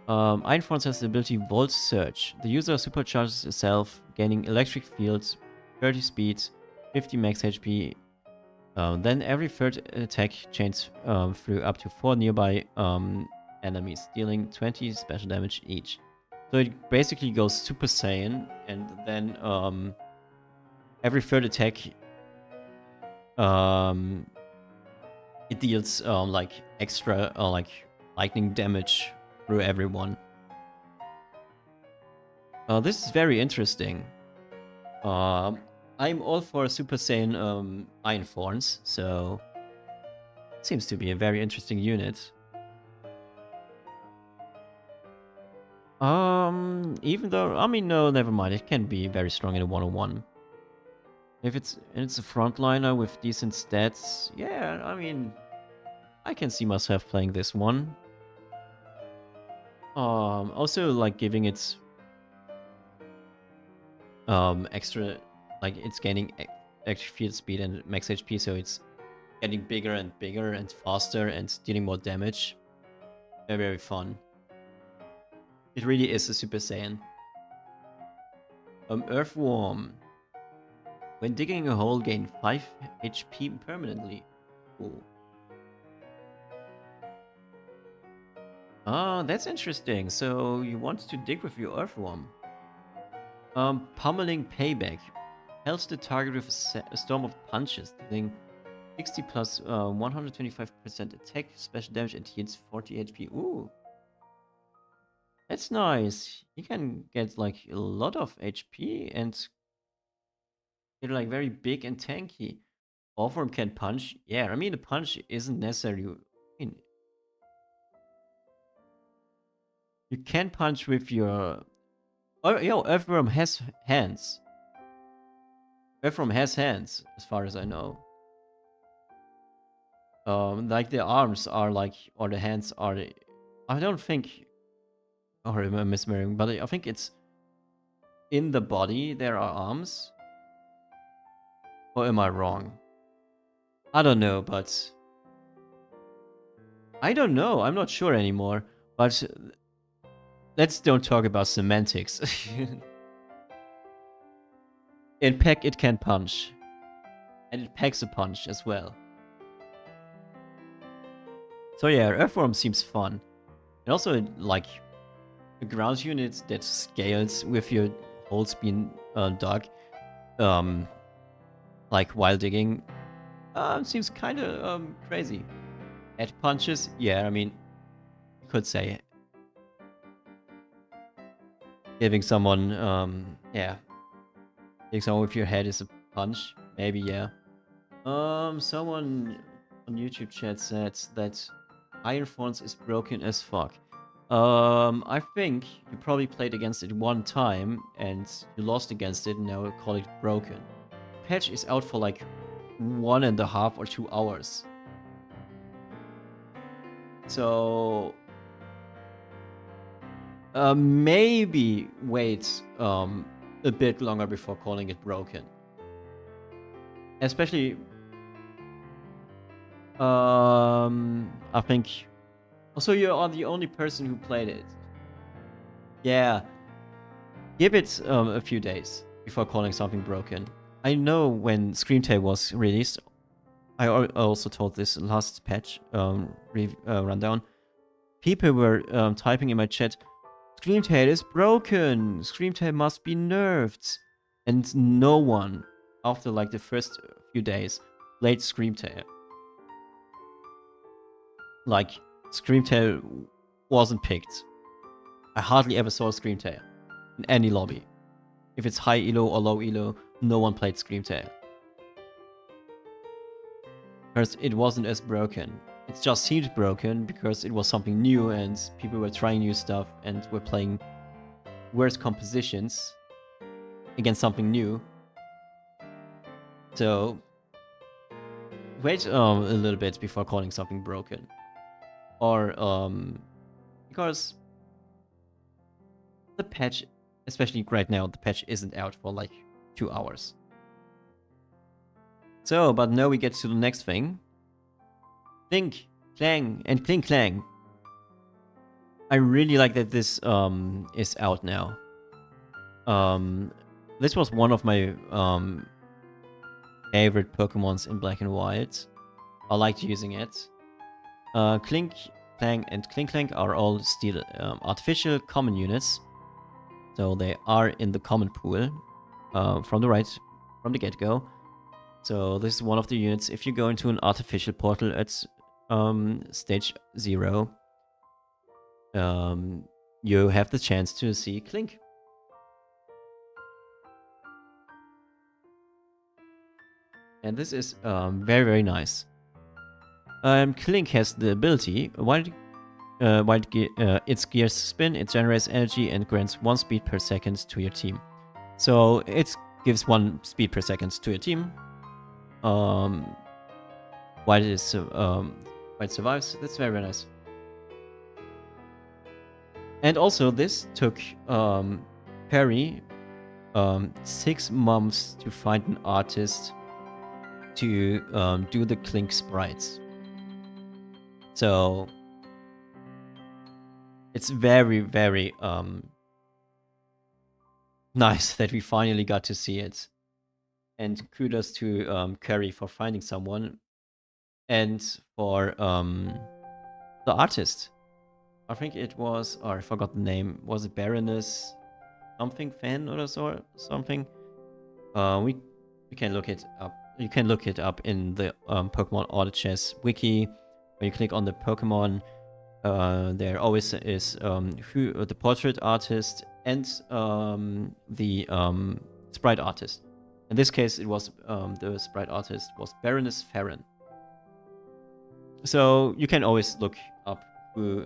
Iron Thorns has the ability Volt Surge. The user supercharges itself, gaining electric fields, 30 speed, 50 max HP. Then every third attack chains through up to 4 nearby enemies, dealing 20 special damage each. So it basically goes Super Saiyan, and then every third attack it deals like extra like lightning damage through everyone. This is very interesting. I'm all for Super Saiyan Iron Thorns, so it seems to be a very interesting unit. Even though, I mean, no, never mind. It can be very strong in a 1-on-1. If it's a frontliner with decent stats, yeah, I mean, I can see myself playing this one. Also, like, giving it extra, like, it's gaining extra field speed and max HP, so it's getting bigger and faster and dealing more damage. Very, very fun. It really is a Super Saiyan. Earthworm. When digging a hole, gain 5 HP permanently. Cool. That's interesting. So you want to dig with your Earthworm. Pummeling Payback. Helps the target with a storm of punches, dealing 60 plus 125% attack, special damage, and heals 40 HP. Ooh. That's nice. You can get like a lot of HP and they're like very big and tanky. Earthworm can punch. Yeah, I mean the punch isn't necessarily. I mean, you can punch with your. Oh, yo, Earthworm has hands. Earthworm has hands, as far as I know. Like the arms are like, or the hands are. I don't think. Or am I misremembering? But I think it's in the body there are arms. Or am I wrong? I don't know, but I don't know. I'm not sure anymore. But let's don't talk about semantics. In Peck, it can punch. And it packs a punch as well. So yeah, Earthworm seems fun. And also, like, a ground unit that scales with your whole spin dog, like while digging, seems kind of crazy. Head punches, yeah, I mean, you could say giving someone, yeah, hitting someone with your head is a punch. Maybe, yeah. Someone on YouTube chat said that Iron Thorns is broken as fuck. I think you probably played against it one time and you lost against it and now call it broken. Patch is out for like 1.5 or 2 hours. So maybe wait a bit longer before calling it broken. Especially I think also you are the only person who played it. Yeah. Give it a few days before calling something broken. I know when Screamtail was released, I also told this last patch rundown. People were typing in my chat, Screamtail is broken. Screamtail must be nerfed. And no one, after like the first few days, played Screamtail. Like, Screamtail wasn't picked. I hardly ever saw Screamtail in any lobby. If it's high elo or low elo, no one played Screamtail. Because it wasn't as broken. It just seemed broken because it was something new and people were trying new stuff and were playing worse compositions against something new. So wait a little bit before calling something broken. Or because the patch, especially right now, the patch isn't out for like 2 hours. So, but now we get to the next thing. Clink, Clang, and Clink Clang. I really like that this is out now. This was one of my favorite Pokemons in Black and White. I liked using it. Clink, Clang, and Clink Clank are all still artificial common units. So they are in the common pool from the get-go. So this is one of the units. If you go into an artificial portal at stage 0, you have the chance to see Clink. And this is very, very nice. Clink has the ability, while its gears spin, it generates energy and grants 1 speed per second to your team. So it gives 1 speed per second to your team. While it survives. That's very, very nice. And also this took Perry 6 months to find an artist to do the Clink sprites. So it's very, very nice that we finally got to see it. And kudos to Curry for finding someone. And for the artist. I think it was, or I forgot the name. Was it Baroness something fan or something? We can look it up. You can look it up in the Pokemon Auto Chess wiki. When you click on the Pokemon, there always is the portrait artist and the sprite artist. In this case, it was the sprite artist was Baroness Farron. So you can always look up who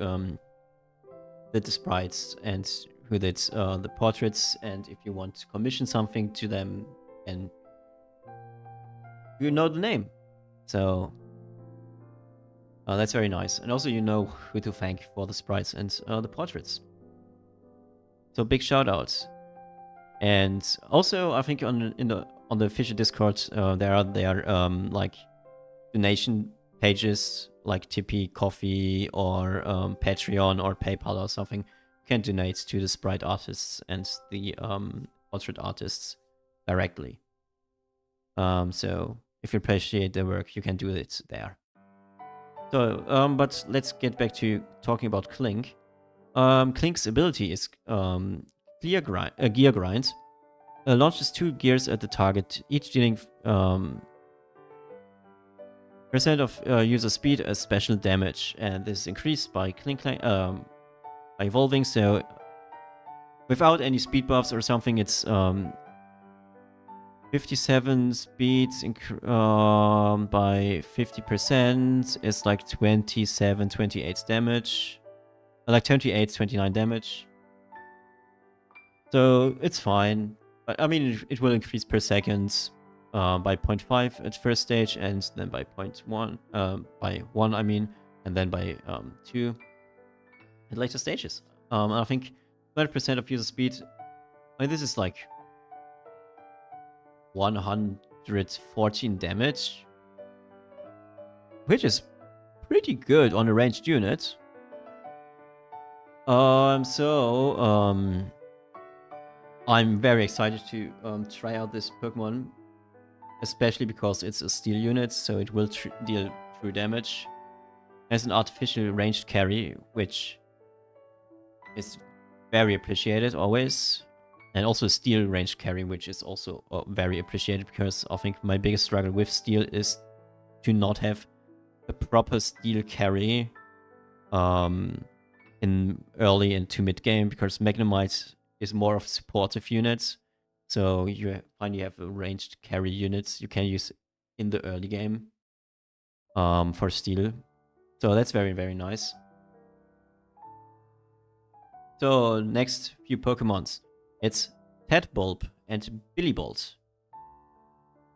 did the sprites and who did the portraits, and if you want to commission something to them, and you know the name. So that's very nice. And also you know who to thank for the sprites and the portraits. So big shout out. And also I think on the official Discord there are like donation pages like Tippy, Coffee, or Patreon or PayPal or something. You can donate to the sprite artists and the portrait artists directly. So if you appreciate their work, you can do it there. So, but let's get back to talking about Clink. Clink's ability is Gear Grind. Launches 2 gears at the target, each dealing percent of user speed as special damage, and this is increased by Clink by evolving. So without any speed buffs or something, it's 57 speeds by 50% is like 27, 28 damage. Like 28, 29 damage. So it's fine. But I mean, it will increase per second by 0.5 at first stage, and then by 0.1, by 1, I mean, and then by 2 at later stages. I think 20% of user speed, I mean, this is like 114 damage, which is pretty good on a ranged unit. I'm very excited to try out this Pokemon, especially because it's a steel unit, so it will deal true damage. As an artificial ranged carry, which is very appreciated always. And also a steel ranged carry, which is also very appreciated, because I think my biggest struggle with steel is to not have a proper steel carry in early and to mid game, because Magnemite is more of a supportive unit. So you finally have a ranged carry units you can use in the early game for steel. So that's very, very nice. So next few Pokemons. It's Tadbulb and Billybolt.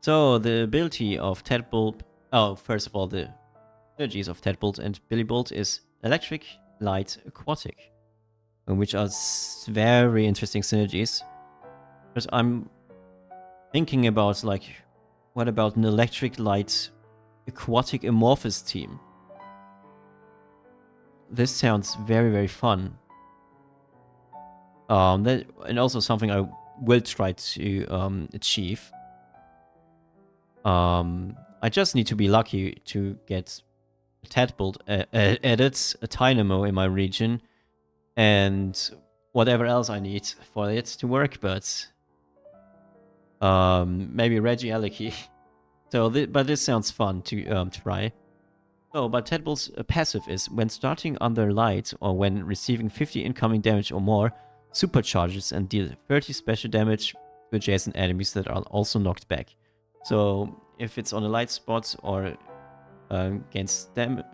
So the ability of Tadbulb... Oh, first of all, the synergies of Tadbolt and Billybolt is Electric, Light, Aquatic. Which are very interesting synergies. Because I'm thinking about, like, what about an Electric, Light, Aquatic Amorphous team? This sounds very, very fun. And also something I will try to achieve. I just need to be lucky to get a Tadbolt added, a Dynamo in my region, and whatever else I need for it to work, but maybe Regieleki. So, but this sounds fun to try. So, but Tadbolt's passive is, when starting under light or when receiving 50 incoming damage or more, supercharges and deal 30 special damage to adjacent enemies that are also knocked back. So if it's on a light spot or against damage,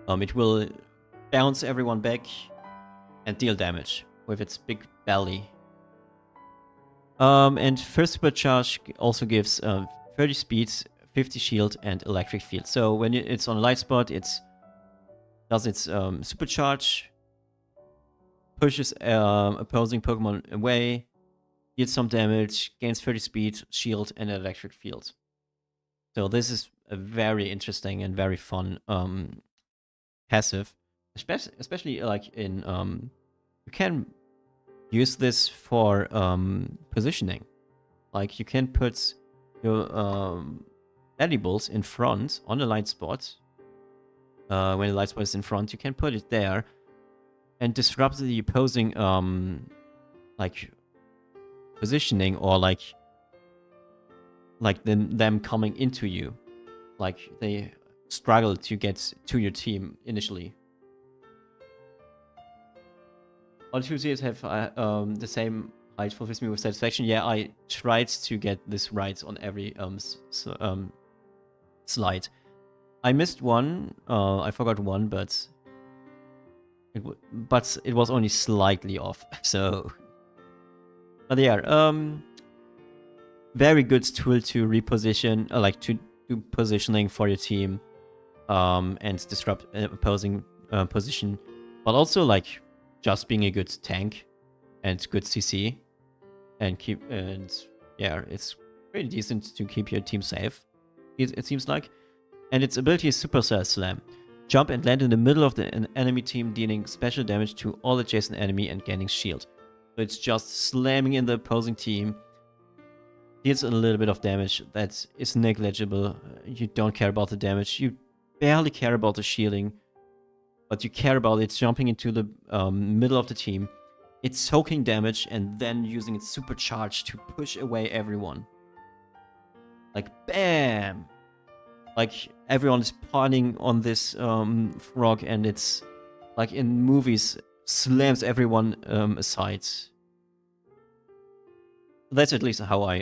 it will bounce everyone back and deal damage with its big belly. And first supercharge also gives 30 speed, 50 shield, and electric field. So when it's on a light spot, it does its supercharge, pushes opposing Pokemon away, deals some damage, gains 30 speed, shield, and an electric field. So this is a very interesting and very fun passive, especially like in you can use this for positioning. Like you can put your Edibles in front on the light spot. When the light spot is in front, you can put it there and disrupt the opposing like positioning, or like them coming into you, like they struggle to get to your team initially. All two series have the same height, fulfills me with satisfaction. Yeah, I tried to get this right on every slide. I missed one. I forgot one, but it was only slightly off. So, but yeah, very good tool to reposition, like to do positioning for your team, and disrupt opposing position, but also like just being a good tank and good CC, and yeah, it's pretty decent to keep your team safe. It seems like. And its ability is Supercell Slam. Jump and land in the middle of an enemy team, dealing special damage to all adjacent enemy and gaining shield. So it's just slamming in the opposing team. Deals a little bit of damage that is negligible. You don't care about the damage. You barely care about the shielding. But you care about it jumping into the middle of the team. It's soaking damage and then using its supercharge to push away everyone. Like, bam! Like, everyone is partying on this frog, and it's like in movies, slams everyone aside. That's at least how I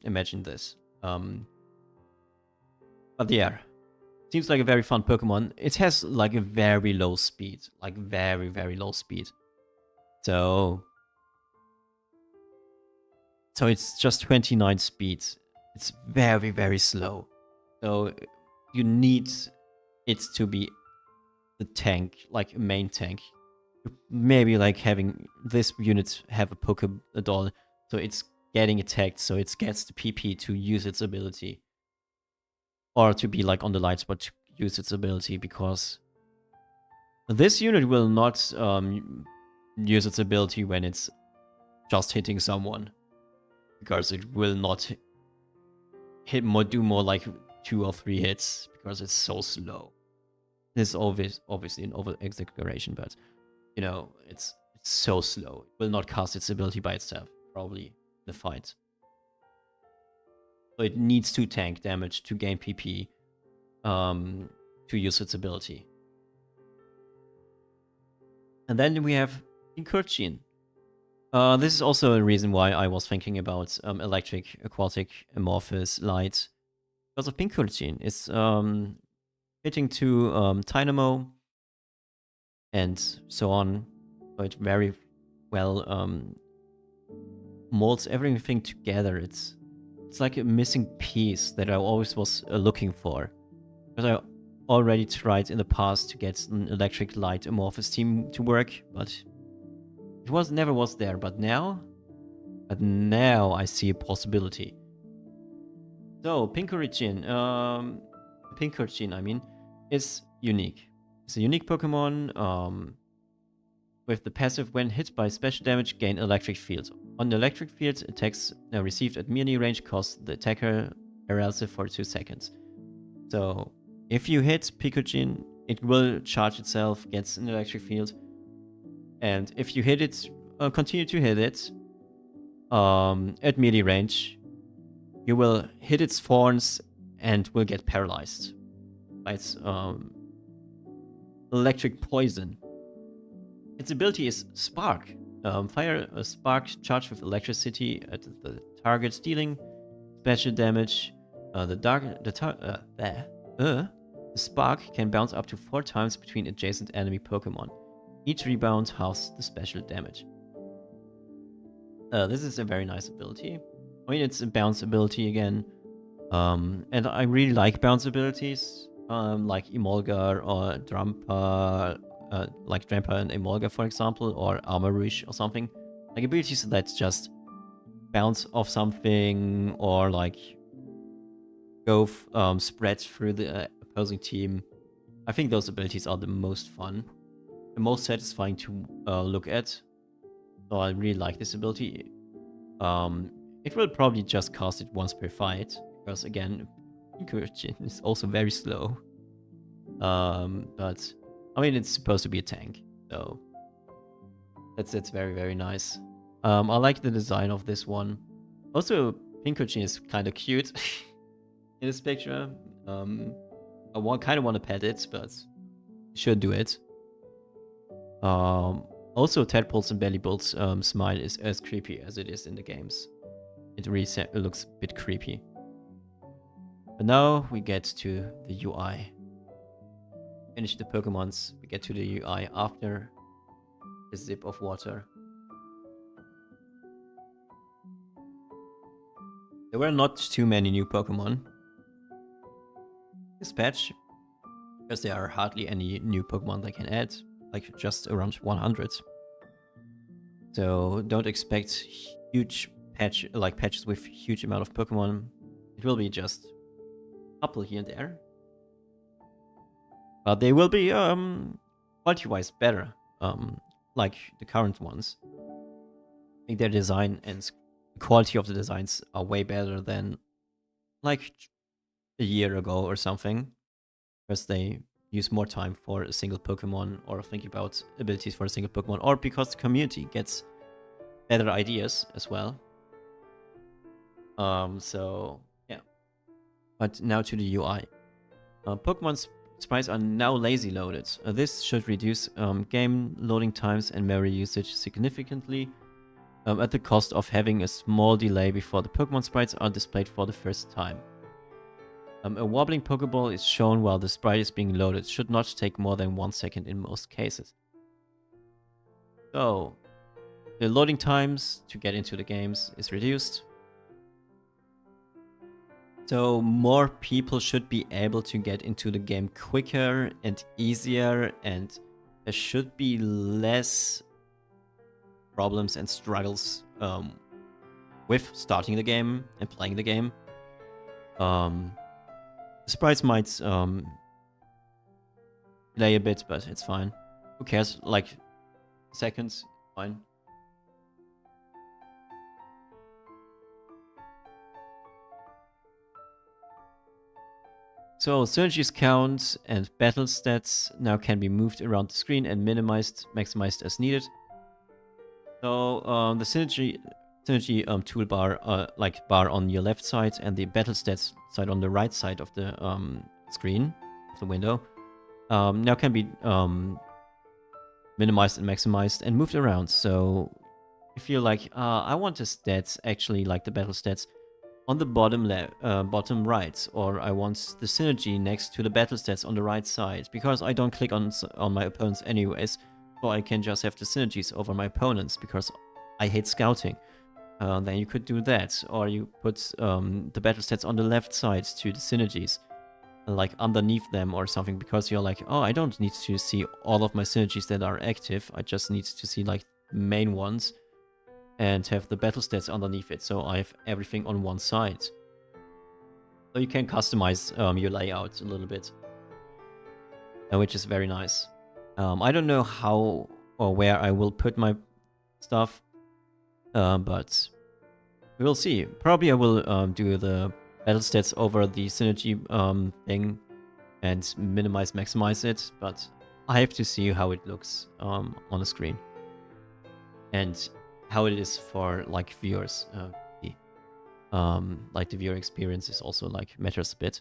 imagine this. But yeah, seems like a very fun Pokemon. It has like a very low speed, like very, very low speed. So it's just 29 speed. It's very, very slow. So you need it to be the tank, like a main tank. Maybe like having this unit have a Pokédoll, so it's getting attacked, so it gets the PP to use its ability. Or to be like on the light spot to use its ability, because this unit will not use its ability when it's just hitting someone. Because it will not do more like 2 or 3 hits, because it's so slow. This is obviously an over-exaggeration, but you know, it's so slow. It will not cast its ability by itself, probably, in the fight. So it needs to tank damage to gain PP to use its ability. And then we have Pikachu. This is also a reason why I was thinking about electric, aquatic, amorphous, light. Because of Pikachu. It's fitting to Dynamo and so on. So it very well molds everything together. It's like a missing piece that I always was looking for. Because I already tried in the past to get an electric light amorphous team to work, but it never was there. But now I see a possibility. So Pikachu, I mean, is unique. It's a unique Pokemon. With the passive, when hit by special damage, gain electric field. On the electric field, attacks received at melee range cost the attacker paralysis for 2 seconds. So, if you hit Pikachu, it will charge itself, gets an electric field. And if you hit it, continue to hit it at melee range, you will hit its thorns and will get paralyzed by its electric poison. Its ability is Spark. Fire a spark charged with electricity at the target, dealing special damage. The spark can bounce up to 4 times between adjacent enemy Pokemon. Each rebound halves the special damage. This is a very nice ability. I mean, it's a bounce ability again. And I really like bounce abilities. Like Emolga or Drampa. Like Drampa and Emolga, for example, or Armourouge or something. Like abilities that just bounce off something or like go spread through the opposing team. I think those abilities are the most fun, the most satisfying to look at. So I really like this ability. It will probably just cast it once per fight, because again, Pikachu is also very slow. But I mean, it's supposed to be a tank, so that's very, very nice. I like the design of this one. Also, Pikachu is kind of cute in this picture. I kind of want to pet it, but should do it. Also, Tadpole's and Bellybolt's smile is as creepy as it is in the games. It really looks a bit creepy. But now we get to the UI. Finish the Pokemons, we get to the UI after the zip of water. There were not too many new Pokemon this patch, because there are hardly any new Pokemon they can add, like just around 100. So don't expect huge patches with huge amount of Pokemon. It will be just a couple here and there. But they will be quality-wise better, like the current ones. I think their design and the quality of the designs are way better than like a year ago or something, because they use more time for a single Pokemon or thinking about abilities for a single Pokemon, or because the community gets better ideas as well. So yeah. But now to the UI. Pokemon's sprites are now lazy loaded. This should reduce game loading times and memory usage significantly, at the cost of having a small delay before the Pokemon sprites are displayed for the first time. A wobbling Pokeball is shown while the sprite is being loaded. It should not take more than 1 second in most cases. So, the loading times to get into the games is reduced. So more people should be able to get into the game quicker and easier, and there should be less problems and struggles with starting the game and playing the game. The sprites might delay a bit, but it's fine. Who cares? Like seconds, fine. So synergies count and battle stats now can be moved around the screen and minimized, maximized as needed. So the synergy toolbar, like bar on your left side, and the battle stats side on the right side of the screen, of the window, now can be minimized and maximized and moved around. So if you're like, I want the stats actually like the battle stats on the bottom right, or I want the synergy next to the battle stats on the right side, because I don't click on my opponents anyways, so I can just have the synergies over my opponents because I hate scouting. Then you could do that, or you put the battle stats on the left side to the synergies, like underneath them or something, because you're like, oh, I don't need to see all of my synergies that are active, I just need to see like the main ones, and have the battle stats underneath it, so I have everything on one side. So you can customize your layout a little bit, which is very nice. I don't know how or where I will put my stuff, but we will see. Probably I will do the battle stats over the synergy thing and maximize it, but I have to see how it looks on the screen. And how it is for like viewers. Like the viewer experience is also like matters a bit.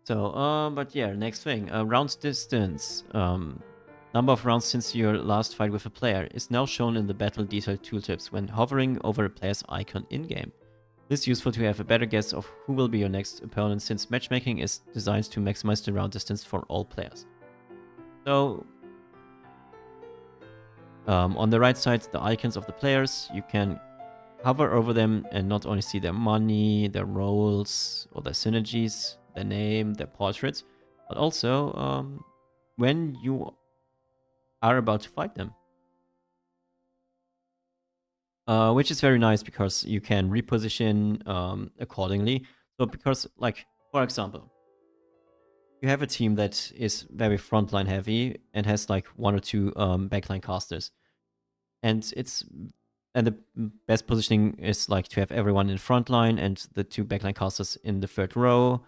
So, but yeah, next thing, round distance. Number of rounds since your last fight with a player is now shown in the battle detail tooltips when hovering over a player's icon in-game. This is useful to have a better guess of who will be your next opponent, since matchmaking is designed to maximize the round distance for all players. So, on the right side, the icons of the players, you can hover over them and not only see their money, their roles, or their synergies, their name, their portraits, but also when you are about to fight them. Which is very nice because you can reposition accordingly. So because, like, for example, you have a team that is very frontline heavy and has like 1 or 2 backline casters. And the best positioning is like to have everyone in frontline and the 2 backline casters in the 3rd row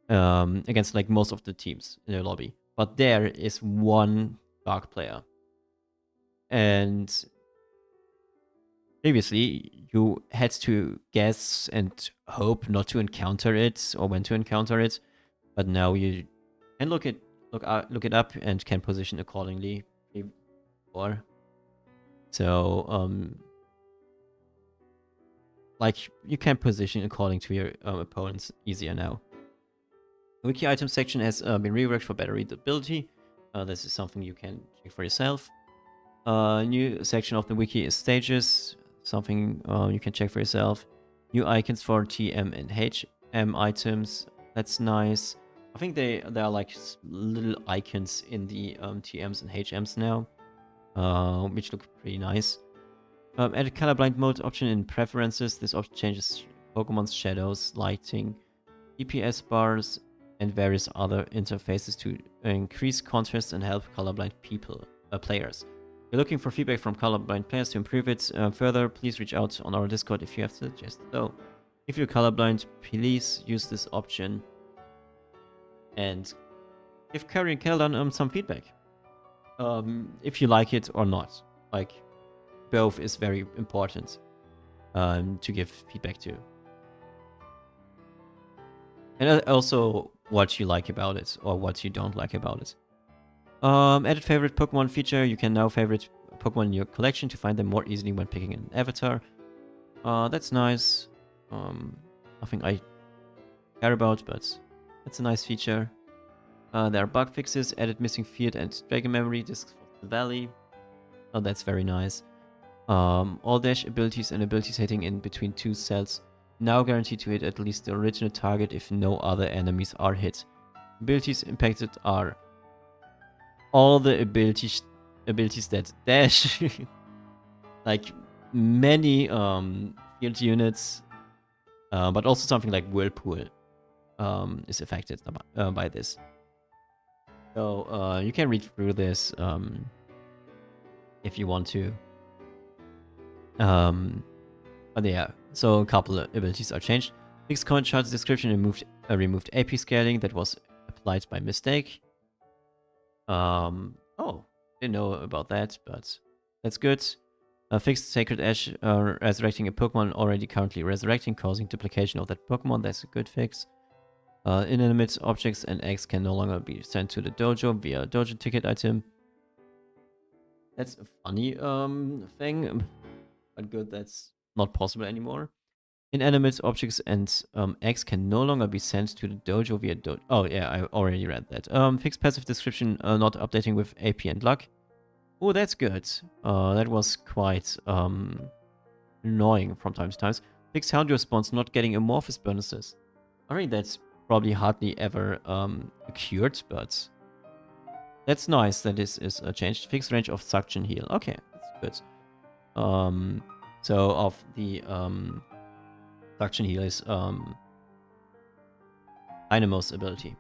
against like most of the teams in the lobby. But there is one dark player. And previously you had to guess and hope not to encounter it or when to encounter it. But now you can look it up and can position accordingly. So, like, you can position according to your opponents easier now. The wiki item section has been reworked for better readability. This is something you can check for yourself. New section of the wiki is stages, something you can check for yourself. New icons for TM and HM items. That's nice. I think there are like little icons in the TMs and HMs now, which look pretty nice. Add a colorblind mode option in preferences. This option changes Pokemon's shadows, lighting, DPS bars, and various other interfaces to increase contrast and help colorblind players. If you're looking for feedback from colorblind players to improve it further, please reach out on our Discord if you have suggested. So, if you're colorblind, please use this option and give Curry and Keldon some feedback. If you like it or not. Like, both is very important to give feedback to. And also, what you like about it or what you don't like about it. Added favorite Pokemon feature. You can now favorite Pokemon in your collection to find them more easily when picking an avatar. That's nice. Nothing I care about, but that's a nice feature. There are bug fixes, added missing field and dragon memory discs for the valley. Oh, that's very nice. All dash abilities and abilities hitting in between 2 cells now guaranteed to hit at least the original target if no other enemies are hit. Abilities impacted are all the abilities that dash, like many field units, but also something like Whirlpool is affected by this. So you can read through this if you want to. But yeah, so a couple of abilities are changed. Fixed coin charts description removed AP scaling that was applied by mistake. Oh, didn't know about that, but that's good. Fixed Sacred Ash resurrecting a Pokemon already currently resurrecting, causing duplication of that Pokemon. That's a good fix. Inanimate objects and eggs can no longer be sent to the dojo via dojo ticket item. That's a funny thing, but good, that's not possible anymore. Inanimate objects and eggs can no longer be sent to the dojo via dojo. Oh yeah, I already read that. Fixed passive description not updating with AP and luck. Oh, that's good. That was quite annoying from time to time. Fixed Hound response not getting amorphous bonuses. I mean, that's probably hardly ever occurred, but that's nice that this is changed. Fixed range of suction heal. Okay, that's good. So of the suction heal is Dynamo's ability,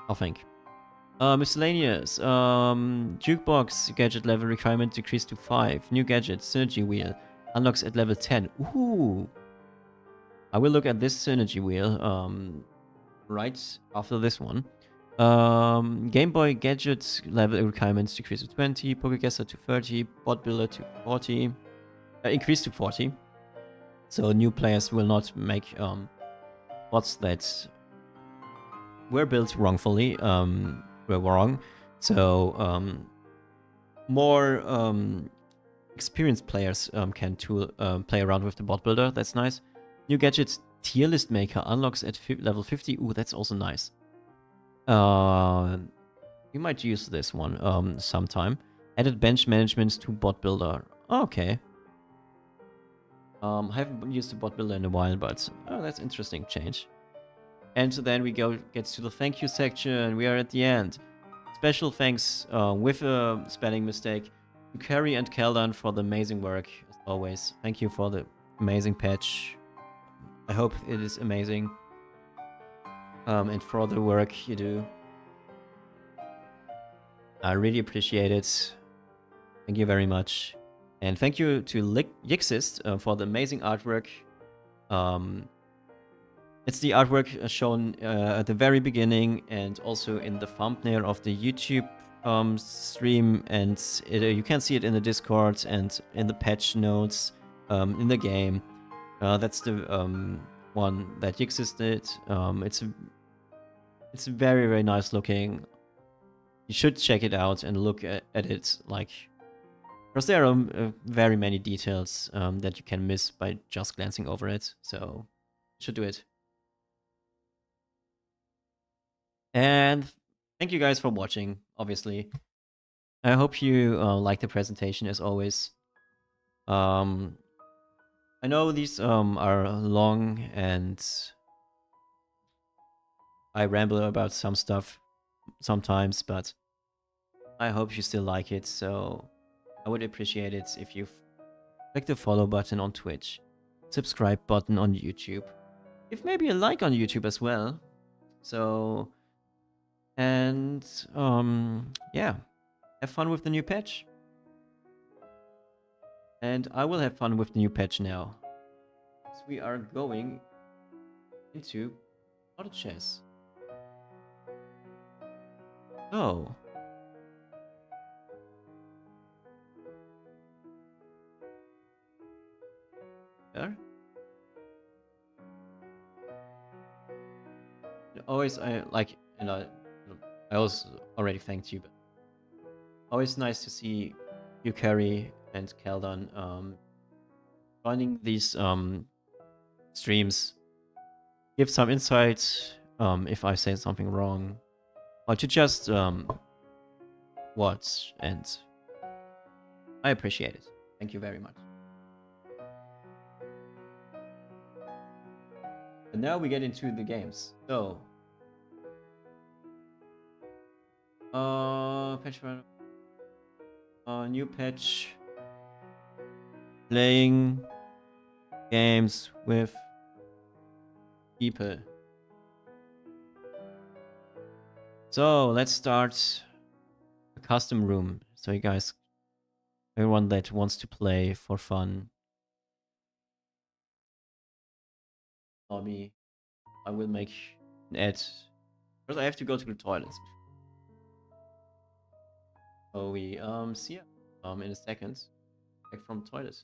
I think. Miscellaneous. Jukebox gadget level requirement decreased to 5. New gadget, Synergy Wheel. Unlocks at level 10. Ooh. I will look at this Synergy Wheel right after this one. Game Boy gadget level requirements decreased to 20. Pokeguesser to 30. Bot Builder to 40. Increased to 40. So new players will not make bots that were built wrongfully. Were wrong. So more experienced players can play around with the bot builder. That's nice. New gadget tier list maker unlocks at level 50. Ooh, that's also nice. You might use this one sometime. Added bench management to bot builder. Okay. I haven't used the bot builder in a while, but that's interesting change. And so then we get to the thank you section. We are at the end. Special thanks with a spelling mistake to Carrie and Keldan for the amazing work, as always. Thank you for the amazing patch. I hope it is amazing. And for the work you do. I really appreciate it. Thank you very much. And thank you to Yixist for the amazing artwork. It's the artwork shown at the very beginning and also in the thumbnail of the YouTube stream. And you can see it in the Discord and in the patch notes in the game. That's the one that Yixist did. It's very, very nice looking. You should check it out and look at it, like, because there are very many details that you can miss by just glancing over it. So you should do it. And thank you guys for watching, obviously. I hope you like the presentation as always. I know these are long and I ramble about some stuff sometimes, but I hope you still like it. So I would appreciate it if you click the follow button on Twitch, subscribe button on YouTube, if maybe a like on YouTube as well. So, and yeah, have fun with the new patch. And I will have fun with the new patch now. So we are going into auto chess. Oh. There? always I like, and I also already thanked you, but always nice to see you, Carrie and Keldon, joining these streams. Give some insights if I say something wrong, or to just watch, and I appreciate it. Thank you very much. And now we get into the games. So, patch, new patch, playing games with people. So let's start a custom room. So you guys, everyone that wants to play for fun, lobby, I will make an ad. First, I have to go to the toilets. So we see ya in a second. Back from toilet.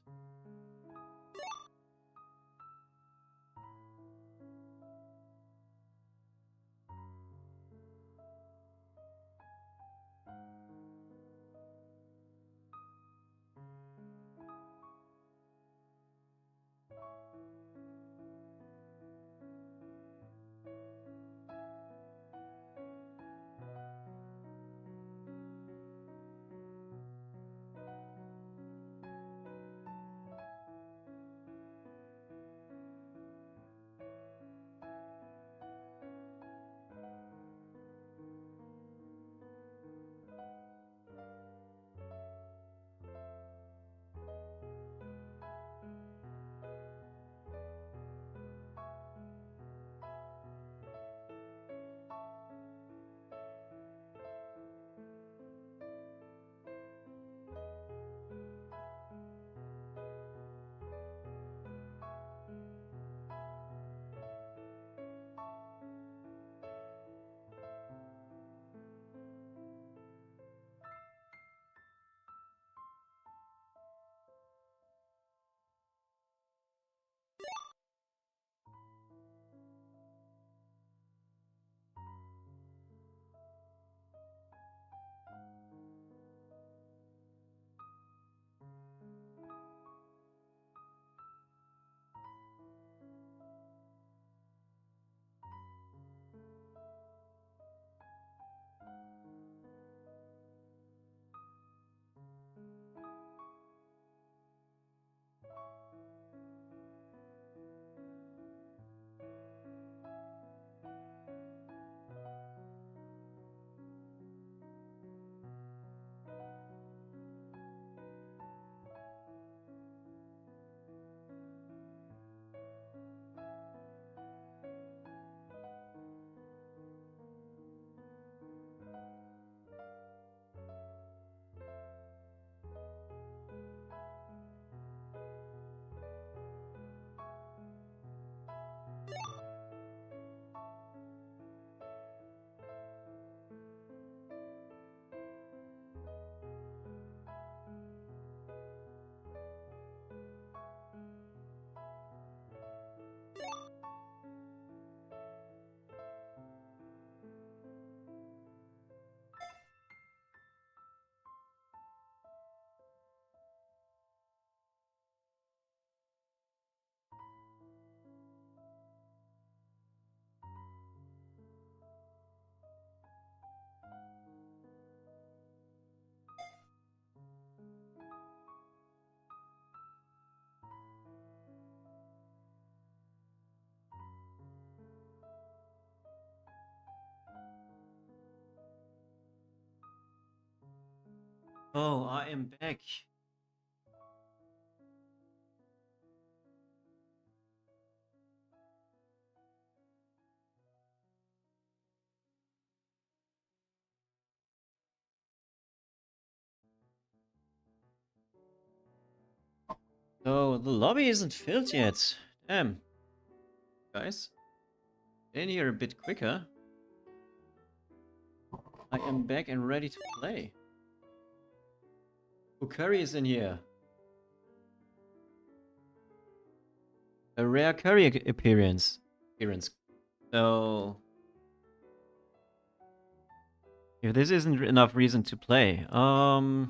Oh, I am back. So the lobby isn't filled yet. Damn. Guys, get in here a bit quicker. I am back and ready to play. Oh, Curry is in here. A rare Curry appearance. So If this isn't enough reason to play, well,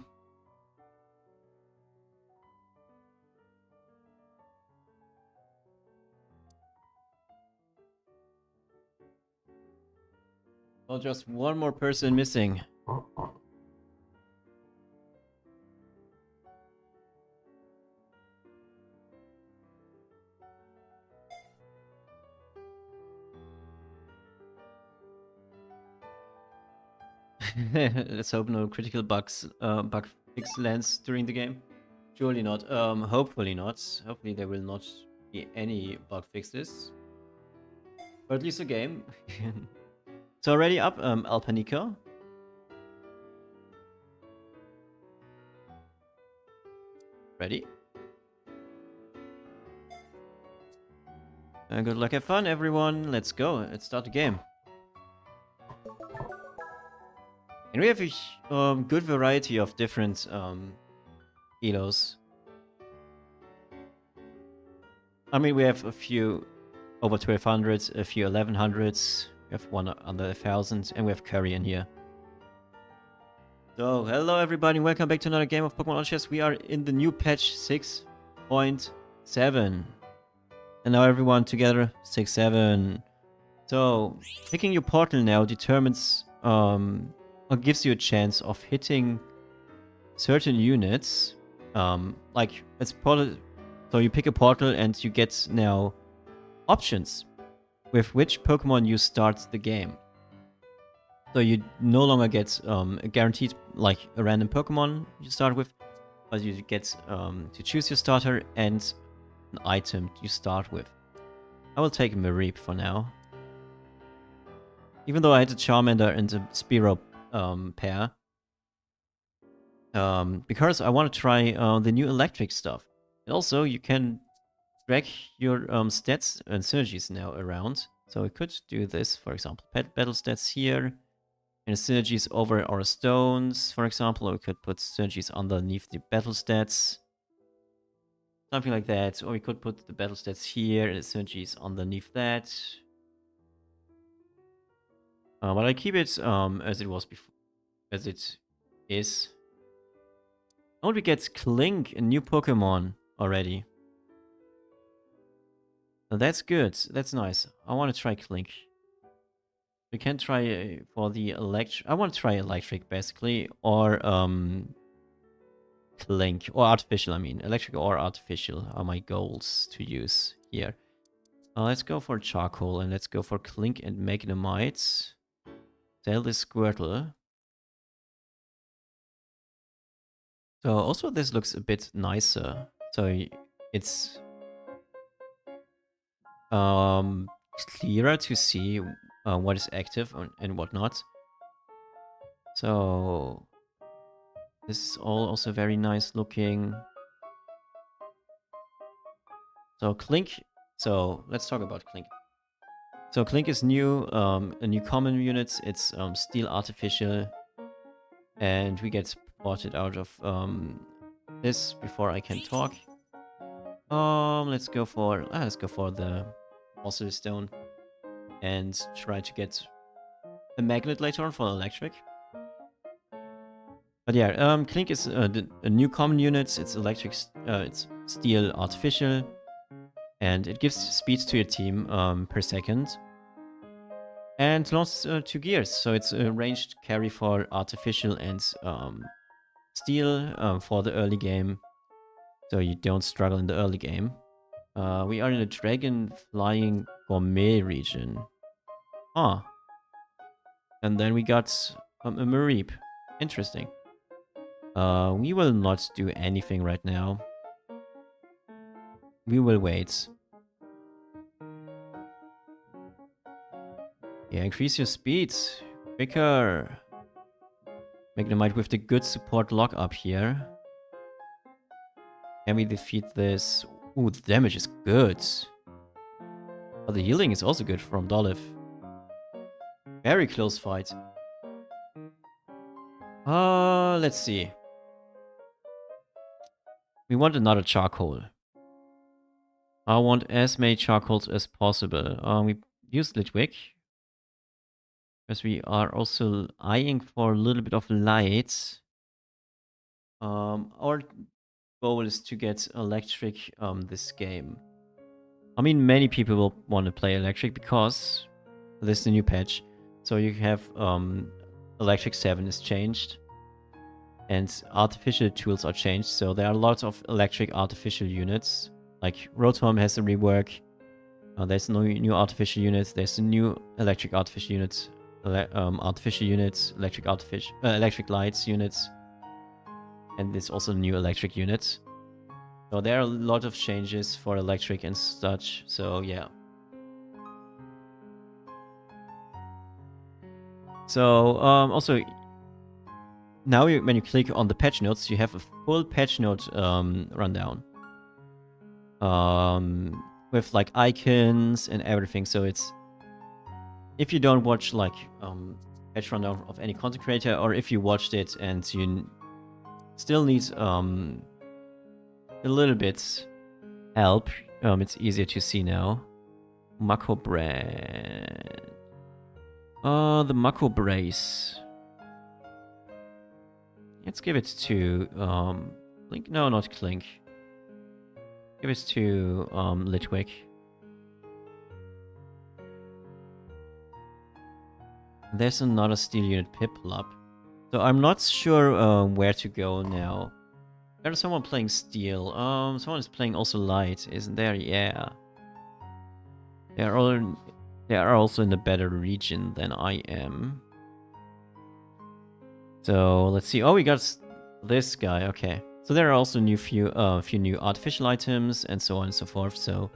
just one more person missing. Let's hope no critical bug fix lands during the game. Surely not. Hopefully not. Hopefully there will not be any bug fixes. Or at least a game. So already up, Alpanica. Ready? Good luck, have fun, everyone. Let's go. Let's start the game. And we have a good variety of different elos. I mean, we have a few over 1200s, a few 1100s. We have one under 1000, and we have Curry in here. So, hello everybody, welcome back to another game of Pokemon Chess. We are in the new patch 6.7. And now everyone together, 6.7. So, picking your portal now determines, or gives you a chance of hitting certain units. Like, it's portal. So you pick a portal and you get now options with which Pokemon you start the game. So you no longer get a guaranteed, like a random Pokemon you start with, but you get to choose your starter and an item you start with. I will take Mareep for now. Even though I had a Charmander and a Spearow pair. Because I want to try the new electric stuff. And also, you can drag your stats and synergies now around. So we could do this, for example, battle stats here. And synergies over our stones, for example. Or we could put synergies underneath the battle stats. Something like that. Or we could put the battle stats here and the synergies underneath that. But I keep it as it was before. As it is. Oh, we get Clink, a new Pokemon already. So that's good. That's nice. I want to try Clink. We can try for the electric. I want to try electric basically, or Clink or artificial. I mean, electric or artificial are my goals to use here. Let's go for charcoal and let's go for Clink and Magnemite. Sell this Squirtle. So also this looks a bit nicer. So it's clearer to see what is active and what not. So this is all also very nice looking. So Clink. So let's talk about Clink. So Clink is new, a new common unit. It's Steel Artificial, and we get ported out of this before I can talk. Let's go for the Fossil Stone and try to get a magnet later on for electric. But yeah, Clink is a new common unit. It's electric, it's Steel Artificial, and it gives speed to your team per second. And launches 2 gears, so it's a ranged carry for Artificial and Steel for the early game, so you don't struggle in the early game. We are in the Dragon Flying Gourmet region. Ah. And then we got a Mareep. Interesting. We will not do anything right now. We will wait. Yeah, increase your speed. Quicker. Magnemite with the good support lock up here. Can we defeat this? Ooh, the damage is good. But the healing is also good from Dolph. Very close fight. Let's see. We want another charcoal. I want as many charcoals as possible. We use Litwick. Because we are also eyeing for a little bit of light. Our goal is to get electric this game. I mean, many people will want to play electric because this is the new patch. So you have electric 7 is changed. And artificial tools are changed. So there are lots of electric artificial units. Like Rotom has a rework. There's no new artificial units. There's a new electric artificial units. Artificial units, electric lights units. And there's also new electric units. So there are a lot of changes for electric and such. So yeah. So also, now when you click on the patch notes, you have a full patch note rundown. With like icons and everything. So it's, if you don't watch like patch rundown of any content creator, or if you watched it and you still need a little bit help, it's easier to see now. Mako brand. The Mako brace. Let's give it to Clink. No, not Clink. Give it to Litwick. There's another steel unit Piplup. So I'm not sure where to go now. There's someone playing steel. Someone is playing also light, isn't there? Yeah. They are also in a better region than I am. So let's see. Oh, we got this guy. Okay. So there are also few new artificial items and so on and so forth. So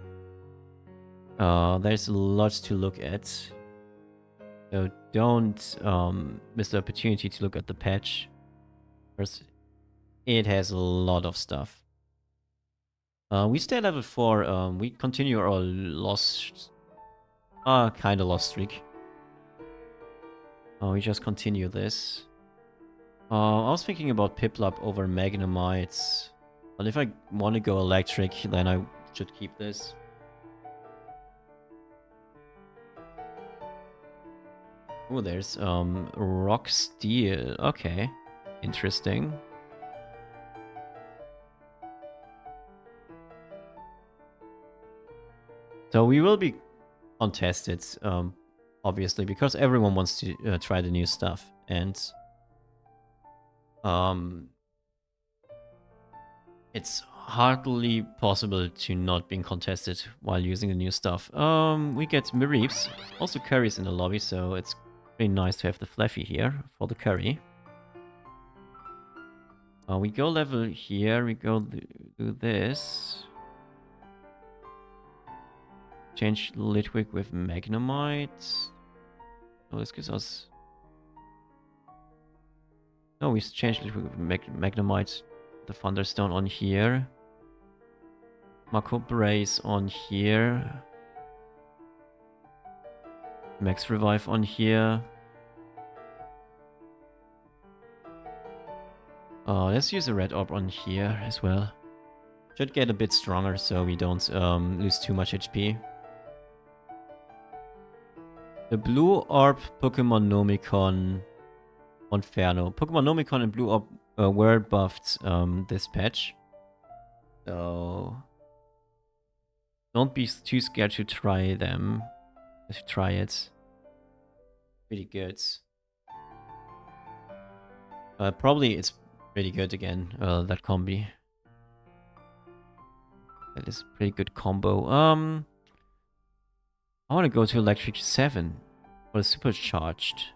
there's a lot to look at. So don't miss the opportunity to look at the patch. First, it has a lot of stuff. We stay at level 4. We continue our kind of lost streak. We just continue this. I was thinking about Piplup over Magnemite. But if I want to go electric, then I should keep this. Oh, there's Rock Steel. Okay. Interesting. So we will be contested, obviously, because everyone wants to try the new stuff. And it's hardly possible to not being contested while using the new stuff. We get Mareeps, also Curry's in the lobby, so it's pretty nice to have the Fluffy here for the Curry. We go level here, we go do this. Change Litwick with Magnemite. Oh, this gives us... No, we changed Litwick with Magnemite. The Thunderstone on here. Mako Brace on here. Max Revive on here. Let's use a Red Orb on here as well. Should get a bit stronger so we don't lose too much HP. The Blue Orb Pokemon Nomicon Inferno. Pokemon Nomicon and Blue Orb were buffed this patch. So don't be too scared to try them. Just try it. Pretty good. Probably it's pretty good again, that combi. That is a pretty good combo. I want to go to Electric 7 for the Supercharged.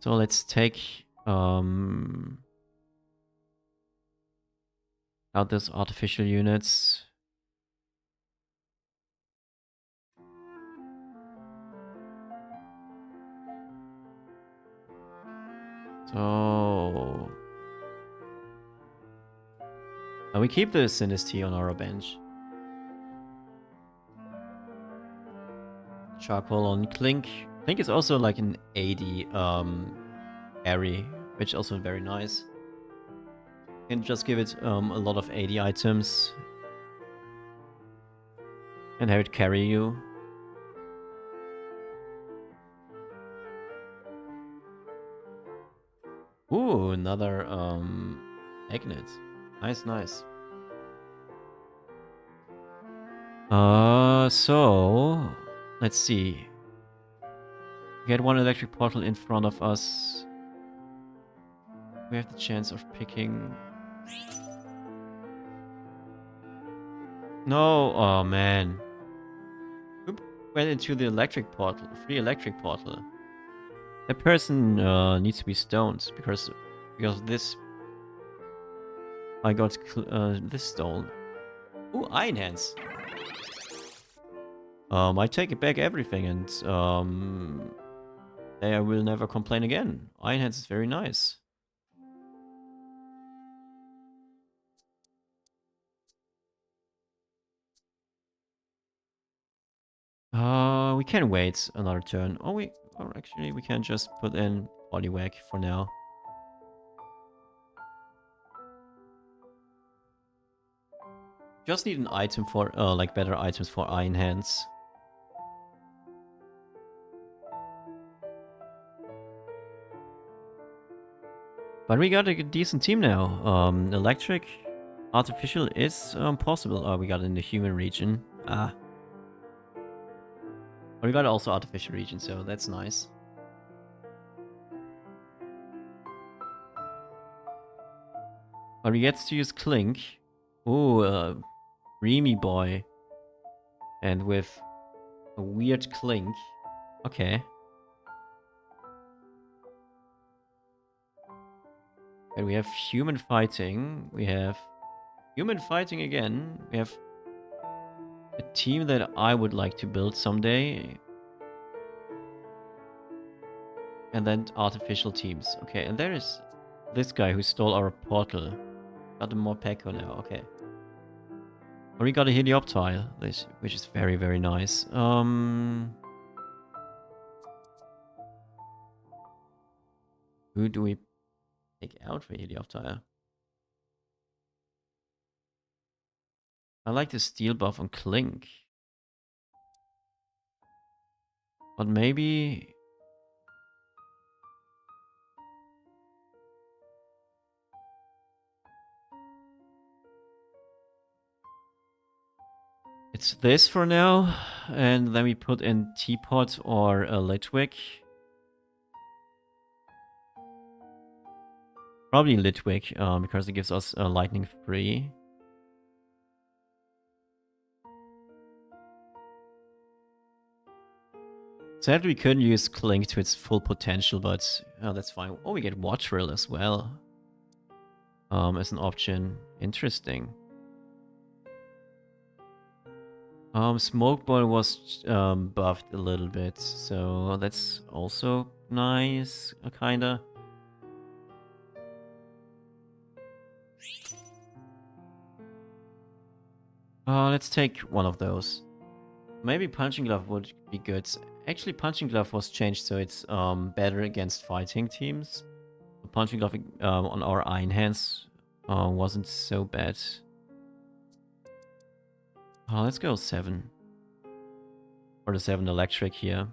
So let's take out those artificial units. So we keep the Sinistea on our bench. Charcoal on Clink. Clink is also like an 80 carry, which is also very nice. You can just give it a lot of 80 items. And have it carry you. Ooh, another magnet. Nice, nice. So let's see. Get one electric portal in front of us. We have the chance of picking. No, oh man. Who went into the electric portal? Free electric portal. That person needs to be stoned because this I got this stolen. Ooh, Iron Hands. I take it back everything and I will never complain again. Iron Hands is very nice. We can wait another turn. Or actually we can just put in Poliwag for now. Just need an item for like better items for Iron Hands. But we got a decent team now. Electric, artificial is possible. Oh, we got it in the human region. Ah. But we got also artificial region, so that's nice. But we get to use Clink. Ooh, Dreamy Boy. And with a weird Clink. Okay. And we have human fighting. We have human fighting again. We have a team that I would like to build someday. And then artificial teams. Okay, and there is this guy who stole our portal. Got a more Peko now, okay. But we got a Helioptile, which is very, very nice. Who do we take out for Helioptile? I like the steel buff on Clink. But maybe... it's this for now. And then we put in Teapot or a Litwick. Probably Litwick, because it gives us lightning free. Sadly, we couldn't use Clink to its full potential, but that's fine. Oh, we get Wattrill as well. As an option. Interesting. Smoke Ball was buffed a little bit, so that's also nice, kinda. Let's take one of those. Maybe Punching Glove would be good. Actually, Punching Glove was changed so it's better against fighting teams. Punching Glove on our Iron Hands wasn't so bad. Let's go 7. Or the 7 electric here.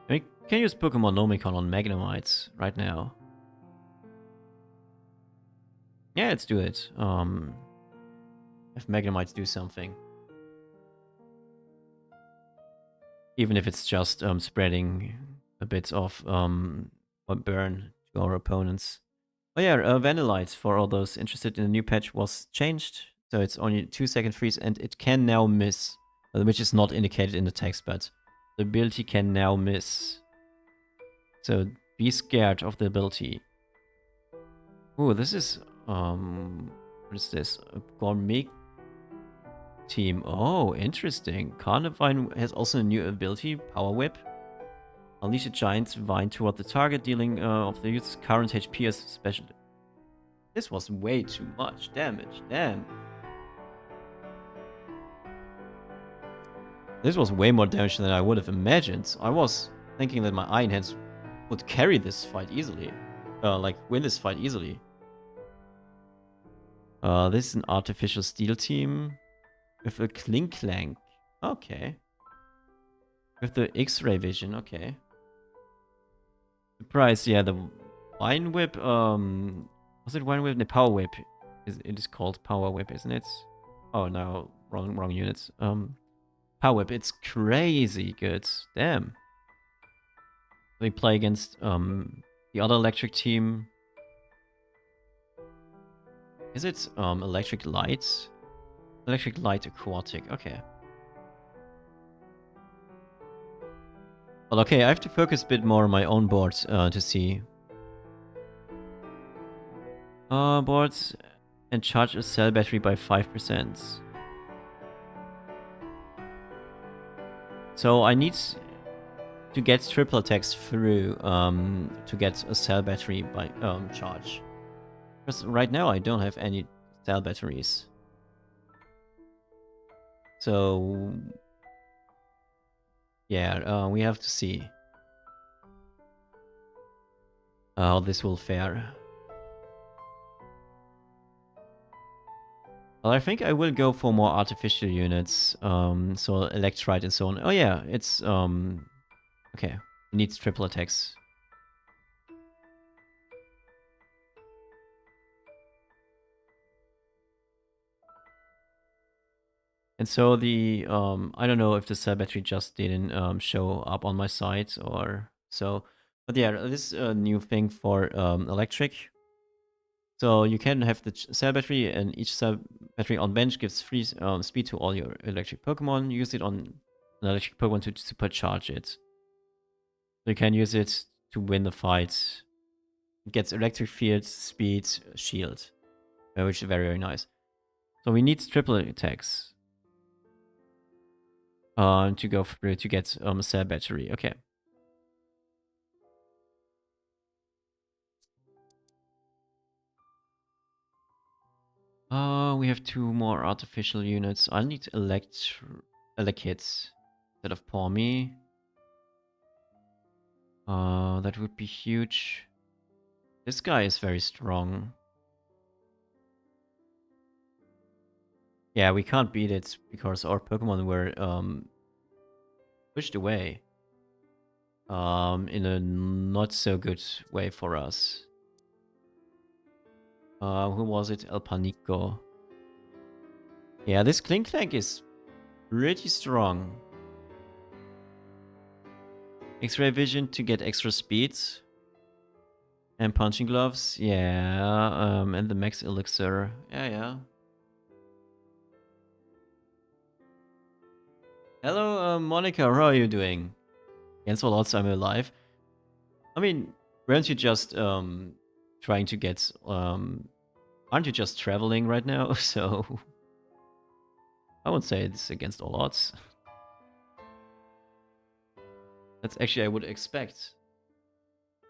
We can use Pokemon Nomicon on Magnemite right now. Yeah, let's do it. If Magnemites do something. Even if it's just spreading a bit of burn to our opponents. Oh yeah, Vanillite, for all those interested in the new patch, was changed. So it's only 2-second freeze and it can now miss. Which is not indicated in the text, but the ability can now miss. So be scared of the ability. Ooh, this is... what is this? A Gourmet team. Oh, interesting. Carnivine has also a new ability, Power Whip. Unleash a giant vine toward the target, dealing of the user's current HP as special. This was way too much damage. Damn. This was way more damage than I would have imagined. I was thinking that my Iron Hands would carry this fight easily. Like, win this fight easily. This is an artificial steel team with a Clink Clank. Okay. With the X-ray vision, okay. The price, yeah, the Wine Whip, was it Wine Whip? The Power Whip. It is called Power Whip, isn't it? Oh no, wrong units. Power Whip, it's crazy good. Damn. We play against the other electric team. Is it electric light? Electric light aquatic, okay. Well, okay, I have to focus a bit more on my own boards to see. Boards and charge a cell battery by 5%. So I need to get triple attacks through to get a cell battery by charge. Because right now I don't have any cell batteries. So yeah, we have to see how this will fare. Well, I think I will go for more artificial units, so Electrite and so on. Oh yeah, it's okay. It needs triple attacks. And so the I don't know if the cell battery just didn't show up on my site or so, but yeah, this is a new thing for electric. So you can have the cell battery, and each cell battery on bench gives free speed to all your electric Pokemon. Use it on an electric Pokemon to supercharge it. So you can use it to win the fight. It gets electric field, speed, shield, which is very nice. So we need triple attacks to go through to get a cell battery. Okay. We have 2 more artificial units. I need Elekid instead of Pawmi. That would be huge. This guy is very strong. Yeah, we can't beat it because our Pokemon were pushed away. In a not so good way for us. Who was it? El Panico. Yeah, this Clink Clank is pretty strong. X-ray vision to get extra speed. And punching gloves, yeah. And the max elixir, yeah. Hello, Monica, how are you doing? Against all odds, I'm alive. I mean, weren't you just trying to get aren't you just traveling right now? So I won't say it's against all odds. That's actually I would expect.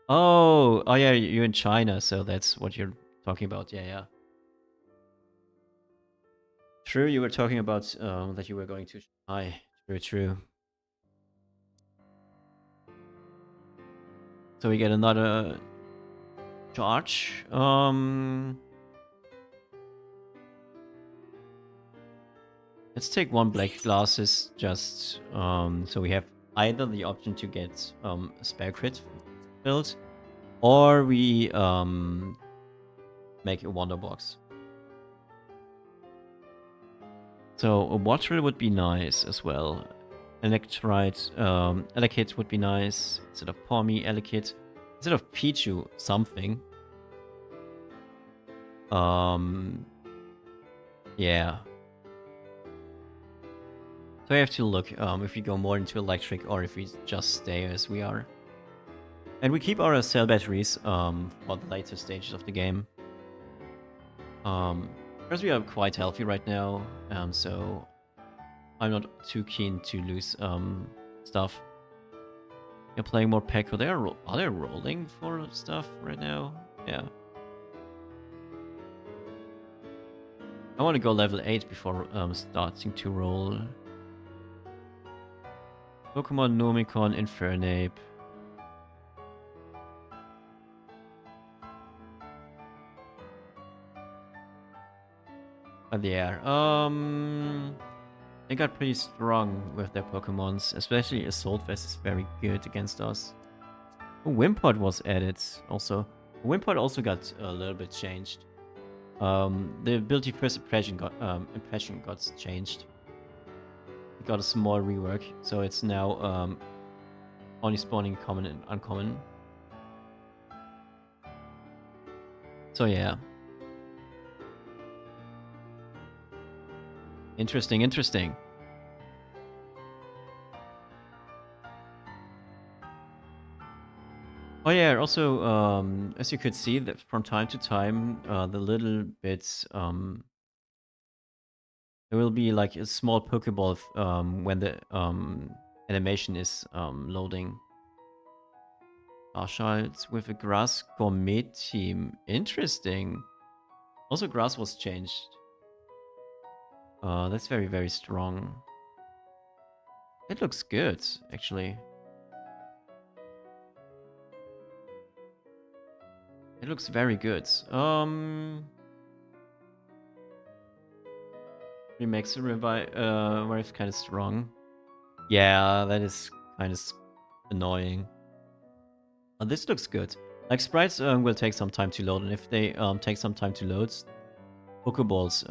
Oh yeah, you're in China, so that's what you're talking about. Yeah. True, you were talking about that you were going to Shanghai. True. So we get another charge. Let's take 1 black glasses just so we have either the option to get a spare crit build, or we make a wonder box. So a water would be nice as well. Electrite, Elekid would be nice instead of Pawmi, Elekid instead of Pichu, something. Yeah. So I have to look if we go more into electric or if we just stay as we are. And we keep our cell batteries for the later stages of the game. Because we are quite healthy right now, so I'm not too keen to lose stuff. You're playing more Pekko. Are they rolling for stuff right now? Yeah. I want to go level 8 before starting to roll. Pokemon Nomicon, Infernape. But yeah, they got pretty strong with their Pokemons, especially Assault Vest is very good against us. Oh, Wimpod was added also. Wimpod also got a little bit changed. The ability first impression got changed. It got a small rework, so it's now only spawning common and uncommon. So yeah. Interesting, interesting. Oh yeah, also, as you could see, that from time to time, the little bits, there will be like a small Pokeball when the animation is loading. Marshalls with a grass gourmet team. Interesting. Also, grass was changed. That's very, very strong. It looks good, actually. It looks very good. Remakes the revive kind of strong. Yeah, that is kind of annoying. This looks good. Like, sprites will take some time to load, and if they take some time to load, Pokeballs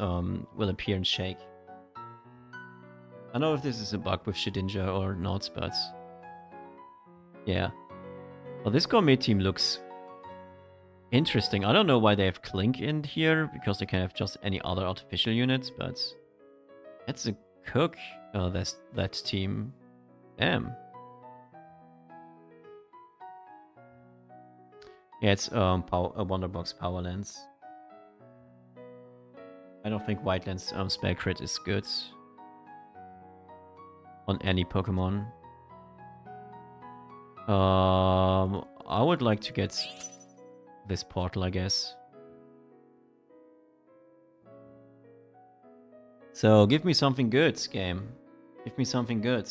will appear and shake. I don't know if this is a bug with Shedinja or not, but yeah. Well, this gourmet team looks interesting. I don't know why they have Clink in here, because they can have just any other artificial units, but that's a cook, that team. Damn. Yeah, it's a Wonderbox Power Lens. I don't think White Lens spell crit is good on any Pokemon. I would like to get this portal, I guess. So give me something good, game. Give me something good.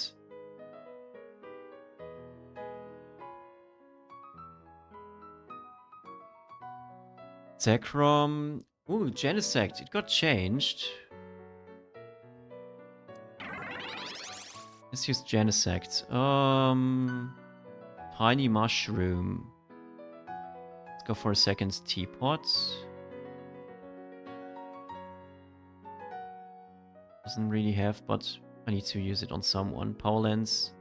Zekrom. Ooh, Genesect. It got changed. Let's use Genesect. Tiny Mushroom. Let's go for a second Teapot. Doesn't really have, but I need to use it on someone. Power Lens.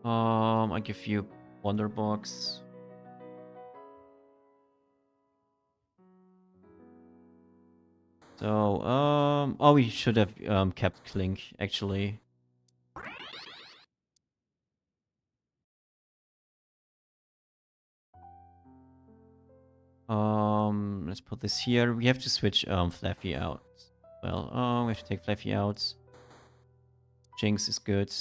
I give you Wonderbox. So, oh, we should have kept Clink, actually. Let's put this here. We have to switch Fluffy out. Well, we have to take Fluffy out. Jinx is good.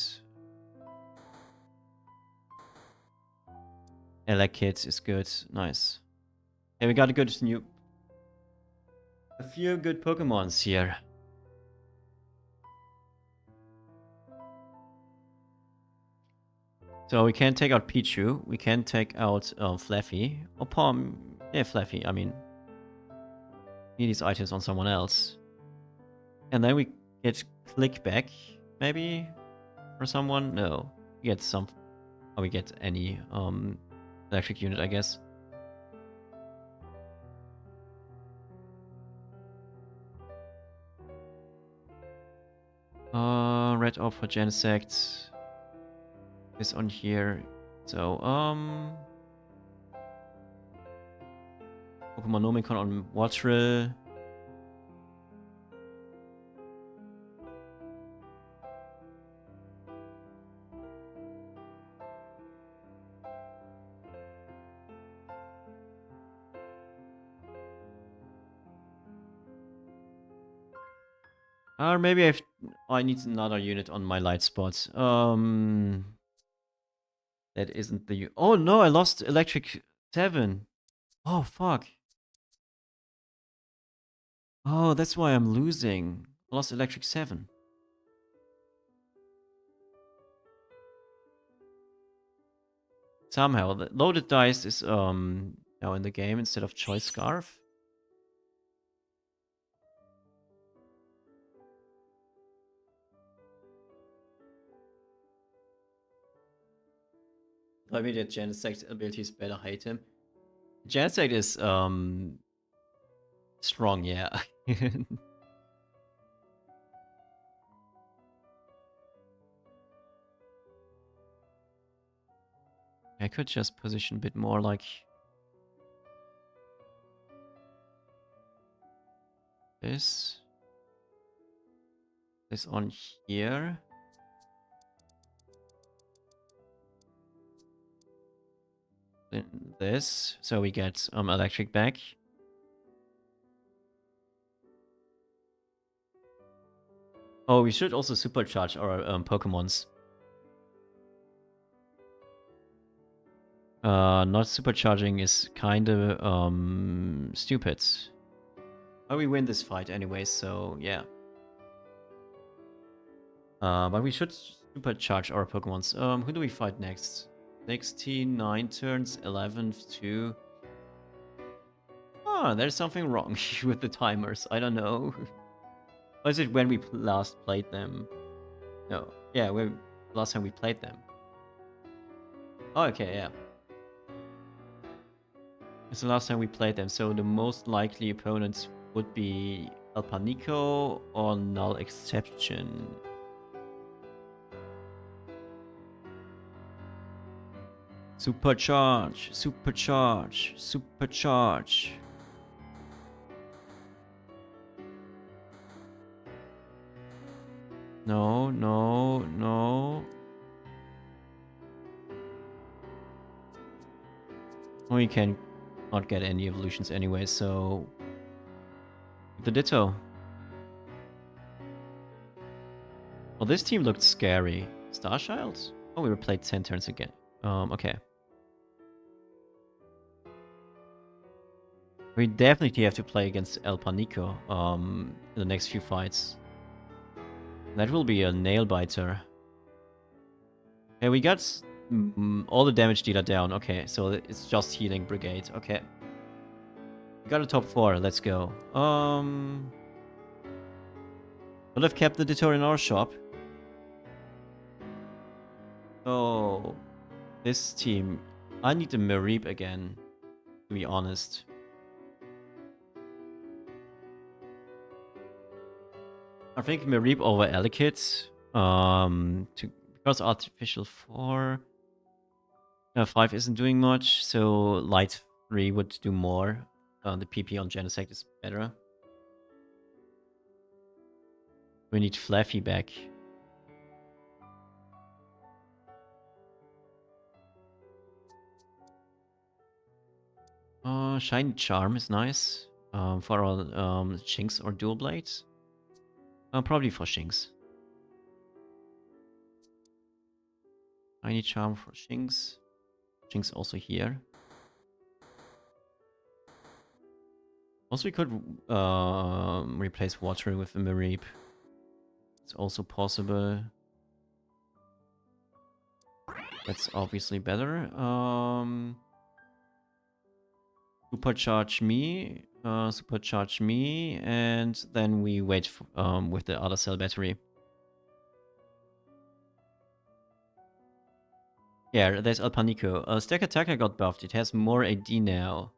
Elekid is good. Nice. Okay, we got a few good Pokemons here. So we can take out Pichu. We can take out Fluffy. Or Palm. Yeah, Fluffy. I mean, need these items on someone else. And then we get Click back, maybe? For someone? No. We get some... Oh, we get any electric unit, I guess. Red Orb for Genesect is on here. So, Pokemon Nomicon on Wattrel. Or maybe I need another unit on my light spot. That isn't the... Oh no, I lost Electric 7. Oh, fuck. Oh, that's why I'm losing. I lost Electric 7. Somehow, the loaded dice is now in the game instead of Choice Scarf. Maybe the Genesect ability is better, hate him. Genesect is strong, yeah. I could just position a bit more like this. This on here. Then this, so we get electric back. Oh, we should also supercharge our Pokemons. Not supercharging is kind of stupid. But we win this fight anyway, so yeah. But we should supercharge our Pokemons. Who do we fight next? 16, 9 turns, 11th, 2. Ah, there's something wrong with the timers. I don't know. Was it when we last played them? No. Yeah, last time we played them. Oh, okay, yeah. It's the last time we played them, so the most likely opponents would be El Panico or Null Exception. Supercharge, supercharge, supercharge. No, no, no. We can not get any evolutions anyway, so the Ditto. Well, this team looked scary. Starshield? Oh, we were played 10 turns again. Okay. We definitely have to play against El Panico in the next few fights. That will be a nail biter. Okay, we got all the damage dealer down. Okay, so it's just healing brigade. Okay. We got a top 4. Let's go. Would have kept the Ditto in our shop. Oh, this team. I need the Mareep again, to be honest. I think Mareep over Elekid. Because Artificial 4. 5 isn't doing much, so Light 3 would do more. The PP on Genesect is better. We need Fluffy back. Shiny Charm is nice. For our Shinx or Dual Blades. Probably for Shinx. Shiny Charm for Shinx. Shinx also here. Also, we could replace Water with a Mareep. It's also possible. That's obviously better. Supercharge me, and then we wait for, with the other cell battery. Yeah, there's El Panico. Stack Attacker got buffed. It has more AD now.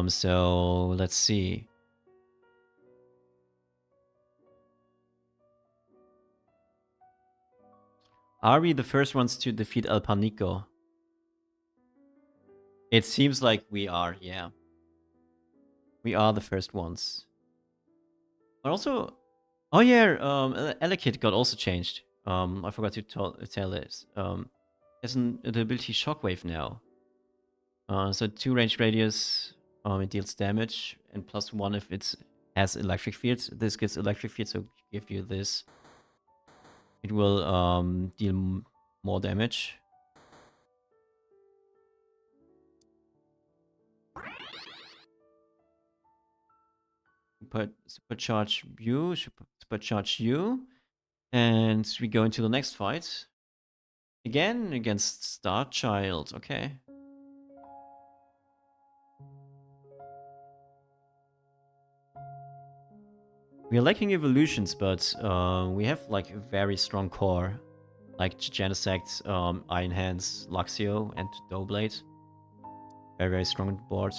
So let's see. Are we the first ones to defeat El Panico? It seems like we are, yeah. We are the first ones. But also, oh yeah, Elekid got also changed. I forgot to tell this. Has an ability Shockwave now. So 2 range radius, it deals damage, and +1 if it has electric fields. This gives electric fields, so give you this. It will deal more damage. Supercharge you, supercharge you, and we go into the next fight. Again against Starchild. Okay. We are lacking evolutions, but we have like a very strong core. like Genesect, Iron Hands, Luxio, and Doublade. Very, very strong on the board.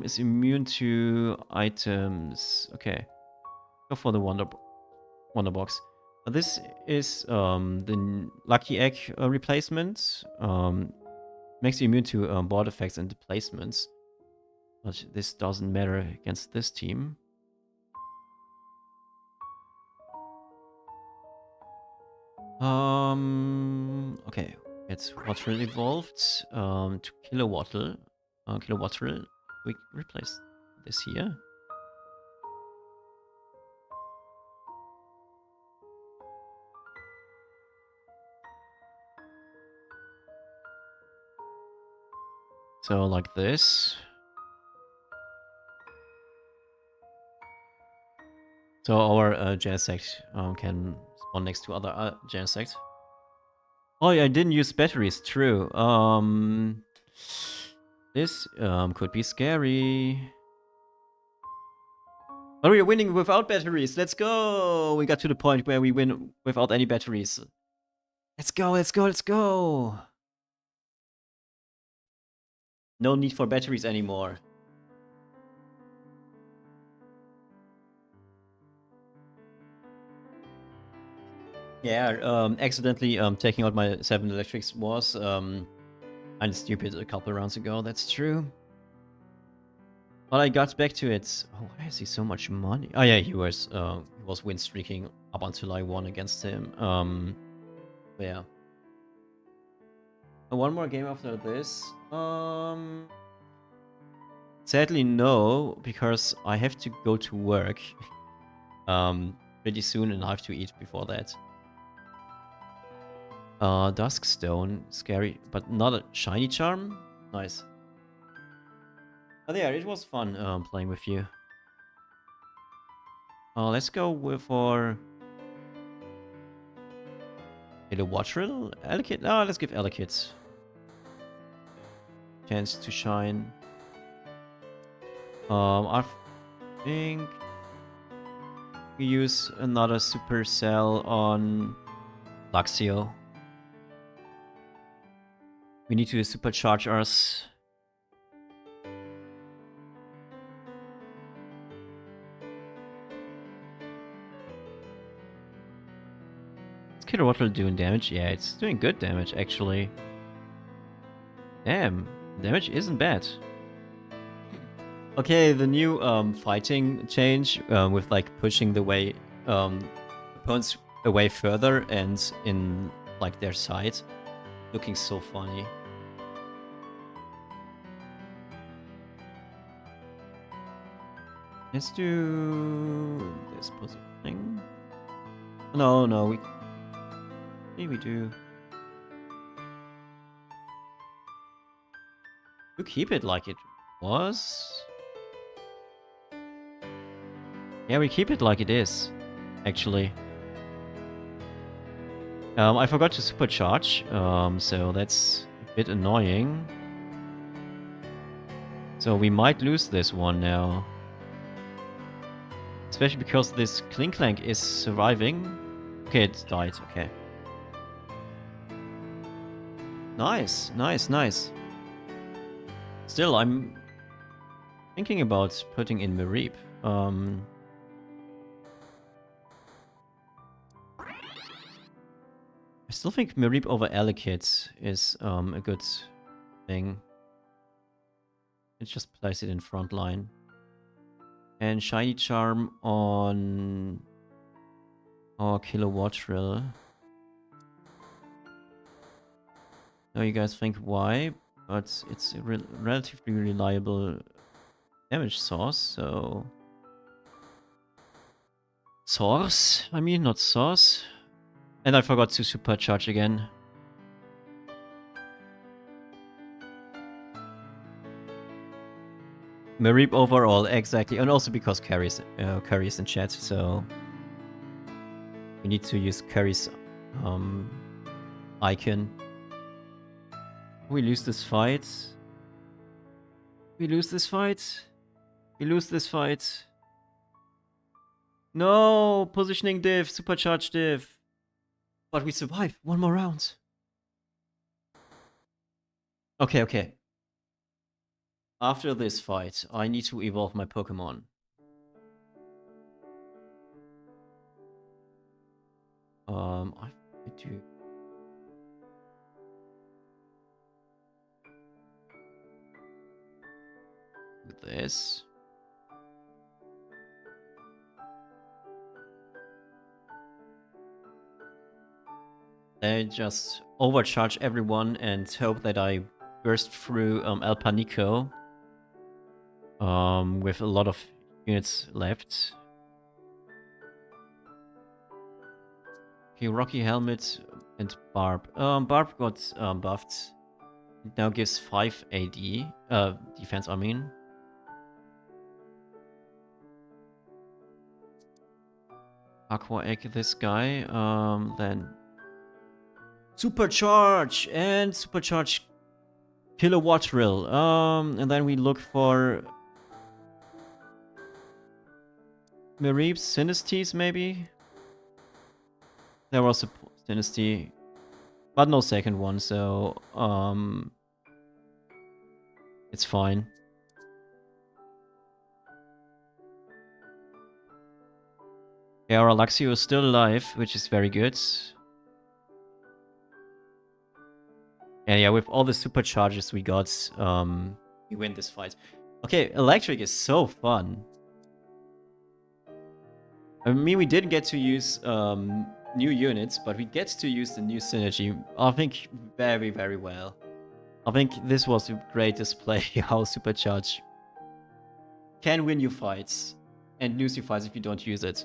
Is immune to items. Okay. Go for the Wonder Box. This is the Lucky Egg replacement. Makes you immune to board effects and displacements. But this doesn't matter against this team. Okay. It's Wattrel evolved to Kilowattrel. Kilowattrel. We replace this here. So like this. So our Genesect can spawn next to other Genesect. Oh yeah, I didn't use batteries, true. This could be scary. But we're winning without batteries. Let's go! We got to the point where we win without any batteries. Let's go, let's go, let's go! No need for batteries anymore. Yeah, accidentally taking out my 7 electrics was kind of stupid a couple rounds ago, that's true. But I got back to it. Oh, why has he so much money? Oh yeah, he was win streaking up until I won against him. Yeah. One more game after this. Sadly no, because I have to go to work pretty soon and I have to eat before that. Duskstone, scary, but not a shiny charm? Nice. But yeah, it was fun playing with you. Let's go for a Wattrel? Elekid? No, let's give Elekid chance to shine. I think we use another Supercell on Luxio. We need to supercharge us. Is Kilowattrel doing damage? Yeah, it's doing good damage, actually. Damn, damage isn't bad. Okay, the new fighting change with like pushing the way opponents away further and in like their side, looking so funny. Let's do this positioning. No, maybe we do. You keep it like it was. Yeah, we keep it like it is, actually. I forgot to supercharge, so that's a bit annoying. So we might lose this one now. Especially because this Klinklank is surviving. Okay, it died, okay. Nice, nice, nice. Still, I'm thinking about putting in Mareep. I still think Mareep over Elekid is a good thing. Let's just place it in front line. And Shiny Charm on our Kilowattrel. Now you guys think why, but it's a relatively reliable damage source, so... Source? I mean, not source. And I forgot to supercharge again. Mareep overall, exactly. And also because Carrie's in chat, so... We need to use Carrie's icon. We lose this fight. We lose this fight. We lose this fight. No! Positioning div, supercharged div. But we survive. One more round. Okay, okay. After this fight, I need to evolve my Pokemon. I do. This. I just overcharge everyone and hope that I burst through El Panico with a lot of units left. Okay, Rocky Helmet and Barb. Barb got buffed. It now gives 5 AD. Defense, I mean. Aqua Egg this guy. Then Supercharge and Supercharge Kilowatt Drill. And then we look for Mareeps, Sinistes maybe? There was a Sinistea, but no second one, so it's fine. Yeah, our Luxio is still alive, which is very good. And yeah, with all the supercharges we got, we win this fight. Okay, Electric is so fun. I mean, we didn't get to use new units, but we get to use the new synergy, I think, very, very well. I think this was a great display how Supercharge can win you fights and lose you fights if you don't use it.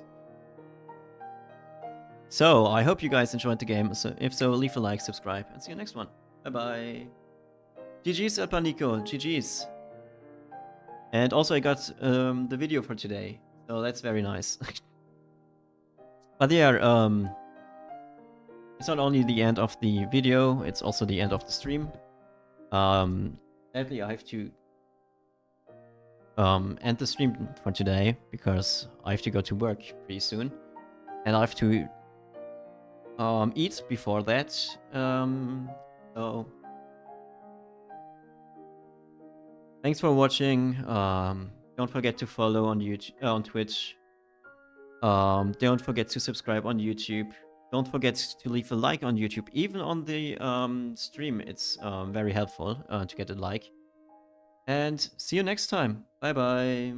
So, I hope you guys enjoyed the game. So, if so, leave a like, subscribe, and see you next one. Bye-bye. GG's, El Panico. GG's. And also, I got the video for today. So, that's very nice. But yeah, it's not only the end of the video, it's also the end of the stream. Sadly, I have to end the stream for today because I have to go to work pretty soon. And I have to eat before that. So thanks for watching. Don't forget to follow on YouTube, on Twitch. Don't forget to subscribe on YouTube. Don't forget to leave a like on YouTube. Even on the stream, it's very helpful to get a like. And see you next time. Bye bye.